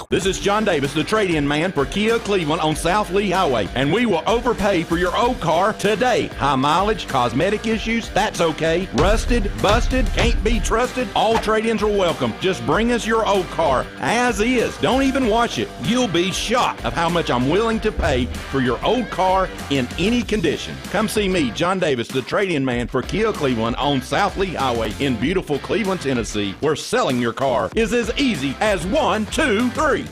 This is John Davis, the trade-in man for Kia Cleveland on South Lee Highway, and we will overpay for your old car today. High mileage, cosmetic issues, that's okay. Rusted, busted, can't be trusted, all trade-ins are welcome. Just bring us your old car as is. Don't even wash it. You'll be shocked of how much I'm willing to pay for your old car in any condition. Come see me, John Davis, the trade-in man for Kia Cleveland on South Lee Highway in beautiful Cleveland, Tennessee, where selling your car is as easy as 1, 2, 3.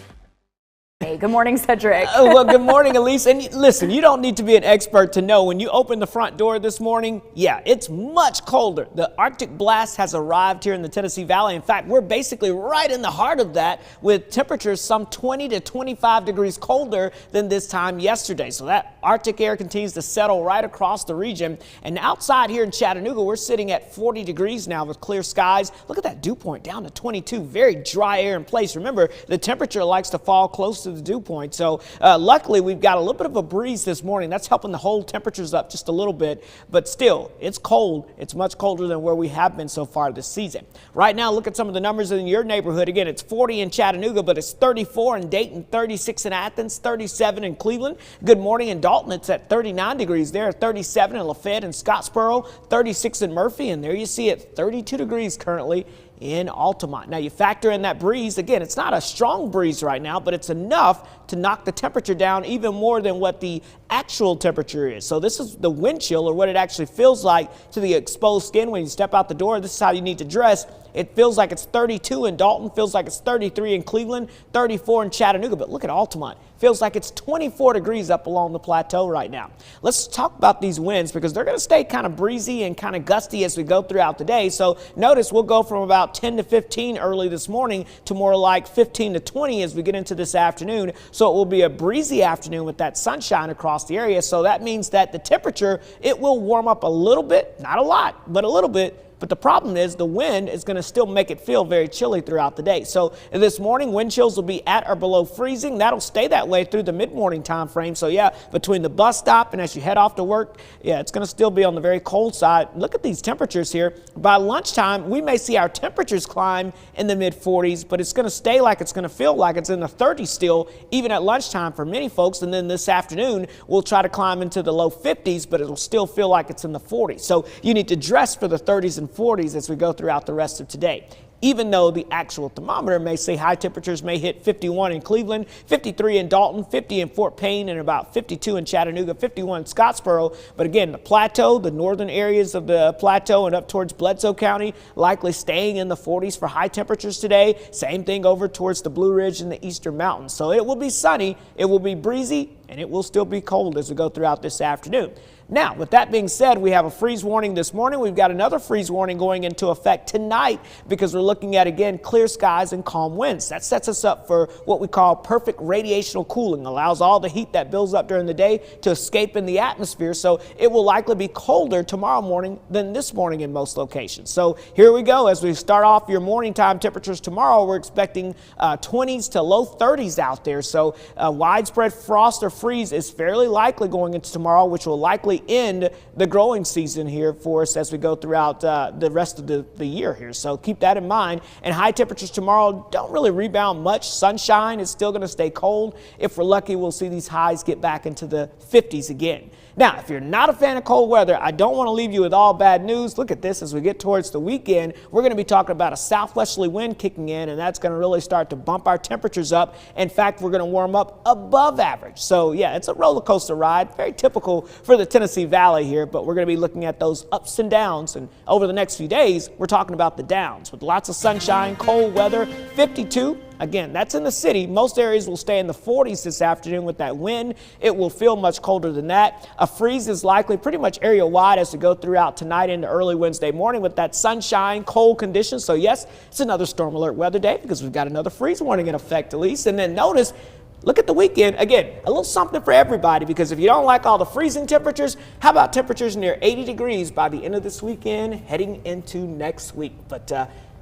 Hey, good morning, Cedric. Well, good morning, Elise. And listen, you don't need to be an expert to know when you open the front door this morning, yeah, it's much colder. The Arctic blast has arrived here in the Tennessee Valley. In fact, we're basically right in the heart of that with temperatures some 20 to 25 degrees colder than this time yesterday. So that Arctic air continues to settle right across the region. And outside here in Chattanooga, we're sitting at 40 degrees now with clear skies. Look at that dew point down to 22. Very dry air in place. Remember, the temperature likes to fall close to the dew point. So luckily we've got a little bit of a breeze this morning. That's helping to hold temperatures up just a little bit, but still it's cold. It's much colder than where we have been so far this season. Right now, look at some of the numbers in your neighborhood. Again, it's 40 in Chattanooga, but it's 34 in Dayton, 36 in Athens, 37 in Cleveland. Good morning in Dalton. It's at 39 degrees there, 37 in Lafayette and Scottsboro, 36 in Murphy, and there you see it, 32 degrees currently in Altamont. Now you factor in that breeze. Again, it's not a strong breeze right now, but it's enough to knock the temperature down even more than what the actual temperature is. So this is the wind chill, or what it actually feels like to the exposed skin when you step out the door. This is how you need to dress. It feels like it's 32 in Dalton, feels like it's 33 in Cleveland, 34 in Chattanooga, but look at Altamont. Feels like it's 24 degrees up along the plateau right now. Let's talk about these winds because they're going to stay kind of breezy and kind of gusty as we go throughout the day. So notice we'll go from about 10 to 15 early this morning to more like 15 to 20 as we get into this afternoon. So it will be a breezy afternoon with that sunshine across the area. So that means that the temperature, it will warm up a little bit, not a lot, but a little bit. But the problem is the wind is going to still make it feel very chilly throughout the day. So this morning, wind chills will be at or below freezing. That'll stay that way through the mid-morning time frame. So yeah, between the bus stop and as you head off to work, yeah, it's going to still be on the very cold side. Look at these temperatures here. By lunchtime, we may see our temperatures climb in the mid-40s, but it's going to stay like it's going to feel like it's in the 30s still, even at lunchtime for many folks. And then this afternoon, we'll try to climb into the low 50s, but it'll still feel like it's in the 40s. So you need to dress for the 30s and 40s as we go throughout the rest of today. even though the actual thermometer may say high temperatures may hit 51 in Cleveland, 53 in Dalton, 50 in Fort Payne, and about 52 in Chattanooga, 51 in Scottsboro. But again, the plateau, the northern areas of the plateau and up towards Bledsoe County, likely staying in the 40s for high temperatures today. Same thing over towards the Blue Ridge and the Eastern Mountains. So it will be sunny, it will be breezy, and it will still be cold as we go throughout this afternoon. Now, with that being said, we have a freeze warning this morning. We've got another freeze warning going into effect tonight because we're looking at, again, clear skies and calm winds. That sets us up for what we call perfect radiational cooling, allows all the heat that builds up during the day to escape in the atmosphere. So it will likely be colder tomorrow morning than this morning in most locations. So here we go. As we start off your morning time temperatures tomorrow, we're expecting 20s to low 30s out there. So widespread frost or freeze is fairly likely going into tomorrow, which will likely end the growing season here for us as we go throughout the rest of the year here. So keep that in mind. And high temperatures tomorrow don't really rebound much. Sunshine is still going to stay cold. If we're lucky, we'll see these highs get back into the 50s again. Now, if you're not a fan of cold weather, I don't want to leave you with all bad news. Look at this. As we get towards the weekend, we're going to be talking about a southwesterly wind kicking in, and that's going to really start to bump our temperatures up. In fact, we're going to warm up above average. So, yeah, it's a roller coaster ride, very typical for the Tennessee Valley here, but we're going to be looking at those ups and downs. And over the next few days, we're talking about the downs with lots of sunshine, cold weather, 52. Again, that's in the city. Most areas will stay in the 40s this afternoon with that wind. It will feel much colder than that. A freeze is likely pretty much area-wide as we go throughout tonight into early Wednesday morning with that sunshine, cold conditions. So, yes, it's another storm alert weather day because we've got another freeze warning in effect at least. And then notice, look at the weekend. Again, a little something for everybody because if you don't like all the freezing temperatures, how about temperatures near 80 degrees by the end of this weekend heading into next week? But,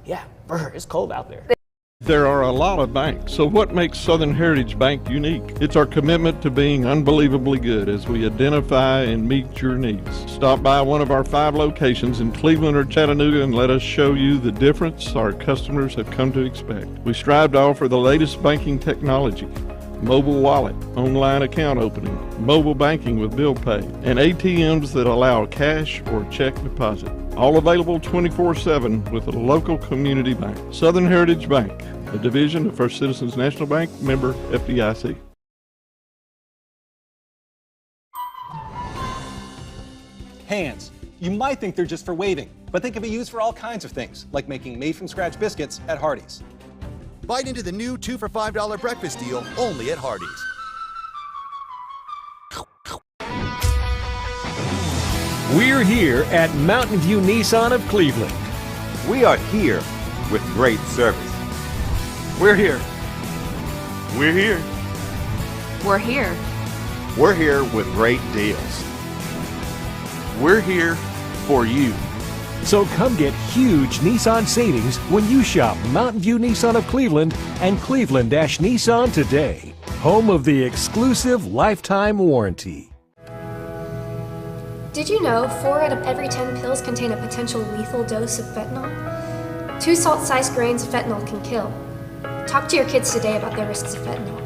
yeah, it's cold out there. There are a lot of banks, so what makes Southern Heritage Bank unique? It's our commitment to being unbelievably good as we identify and meet your needs. Stop by one of our 5 locations in Cleveland or Chattanooga and let us show you the difference our customers have come to expect. We strive to offer the latest banking technology, mobile wallet, online account opening, mobile banking with bill pay, and ATMs that allow cash or check deposit. All available 24/7 with a local community bank. Southern Heritage Bank, a division of First Citizens National Bank, member FDIC. Hands. You might think they're just for waving, but they can be used for all kinds of things, like making made-from-scratch biscuits at Hardee's. Bite into the new 2 for $5 breakfast deal only at Hardee's. We're here at Mountain View Nissan of Cleveland. We are here with great service. We're here. We're here. We're here. We're here with great deals. We're here for you. So come get huge Nissan savings when you shop Mountain View Nissan of Cleveland and Cleveland-Nissan today, home of the exclusive lifetime warranty. Did you know 4 out of every 10 pills contain a potential lethal dose of fentanyl? 2 salt-sized grains of fentanyl can kill. Talk to your kids today about the risks of fentanyl.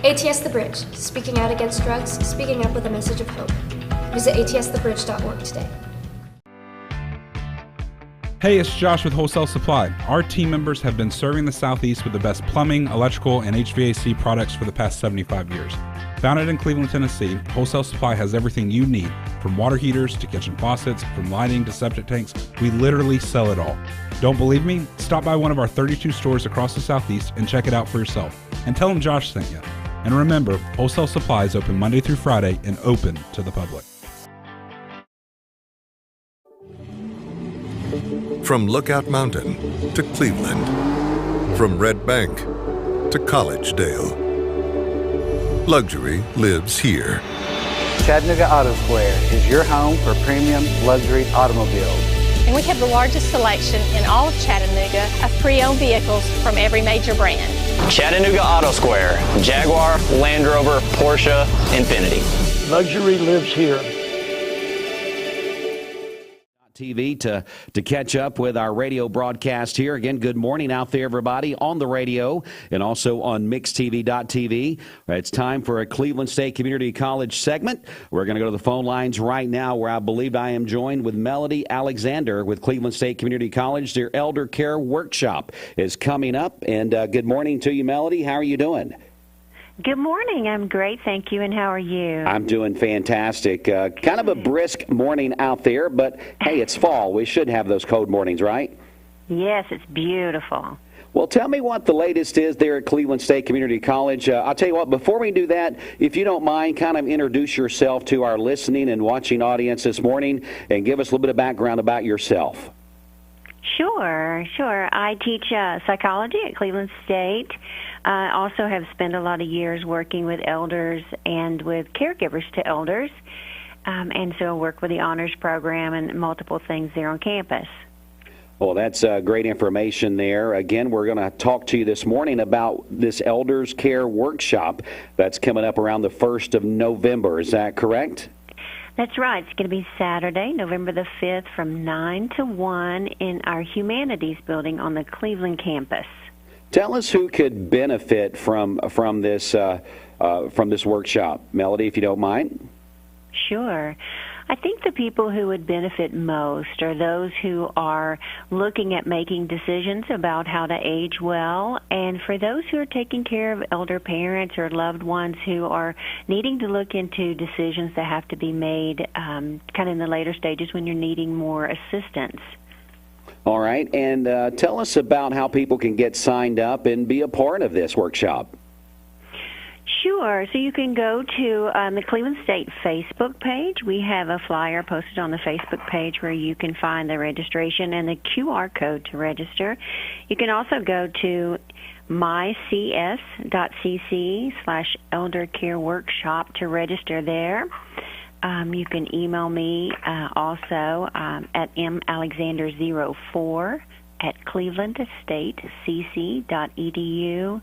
ATS The Bridge, speaking out against drugs, speaking up with a message of hope. Visit atsthebridge.org today. Hey, it's Josh with Wholesale Supply. Our team members have been serving the Southeast with the best plumbing, electrical, and HVAC products for the past 75 years. Founded in Cleveland, Tennessee, Wholesale Supply has everything you need, from water heaters to kitchen faucets, from lighting to septic tanks. We literally sell it all. Don't believe me? Stop by one of our 32 stores across the Southeast and check it out for yourself. And tell them Josh sent you. And remember, Wholesale Supply is open Monday through Friday and open to the public. From Lookout Mountain to Cleveland, from Red Bank to Collegedale, luxury lives here. Chattanooga Auto Square is your home for premium luxury automobiles. And we have the largest selection in all of Chattanooga of pre-owned vehicles from every major brand. Chattanooga Auto Square, Jaguar, Land Rover, Porsche, Infiniti. Luxury lives here. TV to catch up with our radio broadcast here. Again, good morning out there, everybody, on the radio and also on mixtv.tv. It's time for a Cleveland State Community College segment. We're going to go to the phone lines right now, where I believe I am joined with Melodee Alexander with Cleveland State Community College. Their Elder Care Workshop is coming up. And good morning to you, Melodee. How are you doing? Good morning. I'm great, thank you. And how are you? I'm doing fantastic. Kind of a brisk morning out there, but hey, it's fall. We should have those cold mornings, right? Yes, it's beautiful. Well, tell me what the latest is there at Cleveland State Community College. I'll tell you what, before we do that, if you don't mind, kind of introduce yourself to our listening and watching audience this morning and give us a little bit of background about yourself. Sure. I teach psychology at Cleveland State. I also have spent a lot of years working with elders and with caregivers to elders, and so I work with the honors program and multiple things there on campus. Well, that's great information there. Again, we're going to talk to you this morning about this Elders Care Workshop that's coming up around the 1st of November. Is that correct? That's right. It's going to be Saturday, November the 5th from 9 to 1 in our Humanities building on the Cleveland campus. Tell us who could benefit from this workshop, Melodee, if you don't mind. Sure. I think the people who would benefit most are those who are looking at making decisions about how to age well, and for those who are taking care of elder parents or loved ones who are needing to look into decisions that have to be made kind of in the later stages when you're needing more assistance. All right, and tell us about how people can get signed up and be a part of this workshop. Sure. So you can go to the Cleveland State Facebook page. We have a flyer posted on the Facebook page where you can find the registration and the QR code to register. You can also go to mycs.cc/Elder Care Workshop to register there. You can email me also at malexander04@clevelandstatecc.edu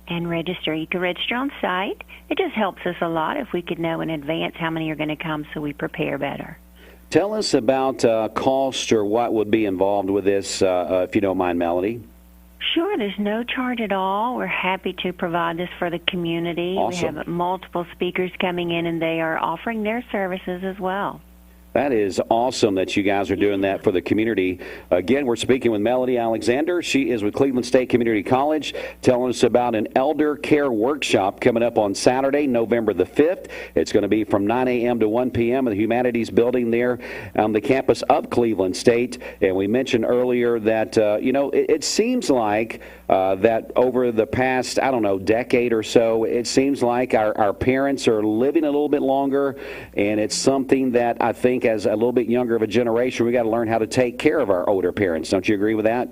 and register. You can register on site. It just helps us a lot if we could know in advance how many are going to come so we prepare better. Tell us about cost or what would be involved with this, if you don't mind, Melodee. Sure, there's no charge at all. We're happy to provide this for the community. Awesome. We have multiple speakers coming in, and they are offering their services as well. That is awesome that you guys are doing that for the community. Again, we're speaking with Melodee Alexander. She is with Cleveland State Community College, telling us about an Elder Care Workshop coming up on Saturday, November the 5th. It's going to be from 9 a.m. to 1 p.m. in the Humanities building there on the campus of Cleveland State. And we mentioned earlier that, it seems like that over the past, decade or so, it seems like our parents are living a little bit longer, and it's something that I think as a little bit younger of a generation, we got to learn how to take care of our older parents. Don't you agree with that?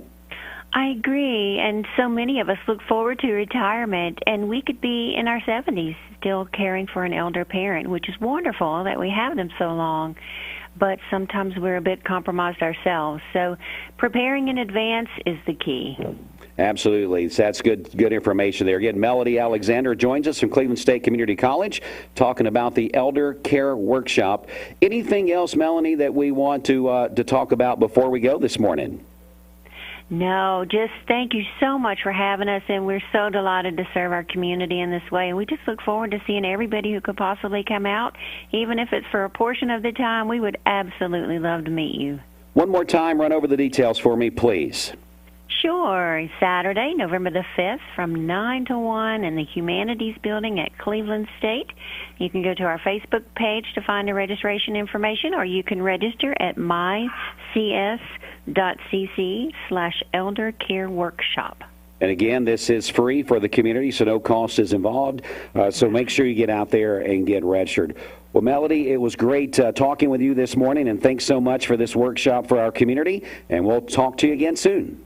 I agree, and so many of us look forward to retirement, and we could be in our 70s still caring for an elder parent, which is wonderful that we have them so long, but sometimes we're a bit compromised ourselves. So preparing in advance is the key. Absolutely. That's good information there. Again, Melodee Alexander joins us from Cleveland State Community College talking about the Elder Care Workshop. Anything else, Melodee, that we want to talk about before we go this morning? No, just thank you so much for having us, and we're so delighted to serve our community in this way. And we just look forward to seeing everybody who could possibly come out, even if it's for a portion of the time. We would absolutely love to meet you. One more time, run over the details for me, please. Sure. Saturday, November the 5th from 9 to 1 in the Humanities building at Cleveland State. You can go to our Facebook page to find the registration information, or you can register at mycs.cc/Elder Care Workshop. And again, this is free for the community, so no cost is involved. So make sure you get out there and get registered. Well, Melodee, it was great talking with you this morning, and thanks so much for this workshop for our community, and we'll talk to you again soon.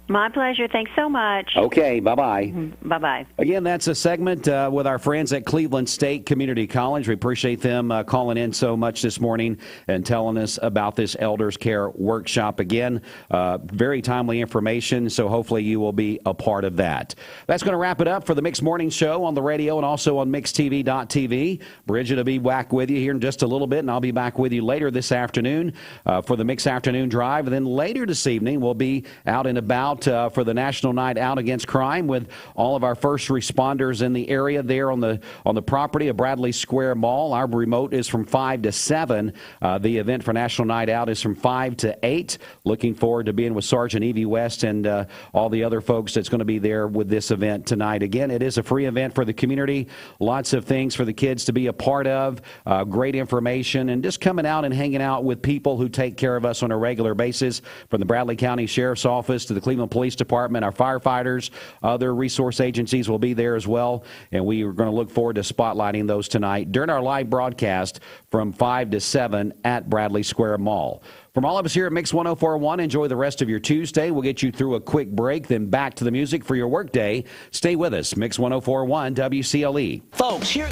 My pleasure. Thanks so much. Okay, bye-bye. Bye-bye. Again, that's a segment with our friends at Cleveland State Community College. We appreciate them calling in so much this morning and telling us about this Elders Care Workshop. Again, very timely information, so hopefully you will be a part of that. That's going to wrap it up for the Mixed Morning Show on the radio and also on mixedtv.tv. Bridget will be back with you here in just a little bit, and I'll be back with you later this afternoon for the Mixed Afternoon Drive. And then later this evening, we'll be out and about for the National Night Out Against Crime with all of our first responders in the area there on the property of Bradley Square Mall. Our remote is from 5 to 7. The event for National Night Out is from 5 to 8. Looking forward to being with Sergeant Evie West and all the other folks that's going to be there with this event tonight. Again, it is a free event for the community. Lots of things for the kids to be a part of. Great information and just coming out and hanging out with people who take care of us on a regular basis, from the Bradley County Sheriff's Office to the Cleveland Police Department. Our firefighters, other resource agencies will be there as well, and we are going to look forward to spotlighting those tonight during our live broadcast from 5 to 7 at Bradley Square Mall. From all of us here at Mix 104.1, enjoy the rest of your Tuesday. We'll get you through a quick break, then back to the music for your workday. Stay with us. Mix 104.1 WCLE. Folks, here...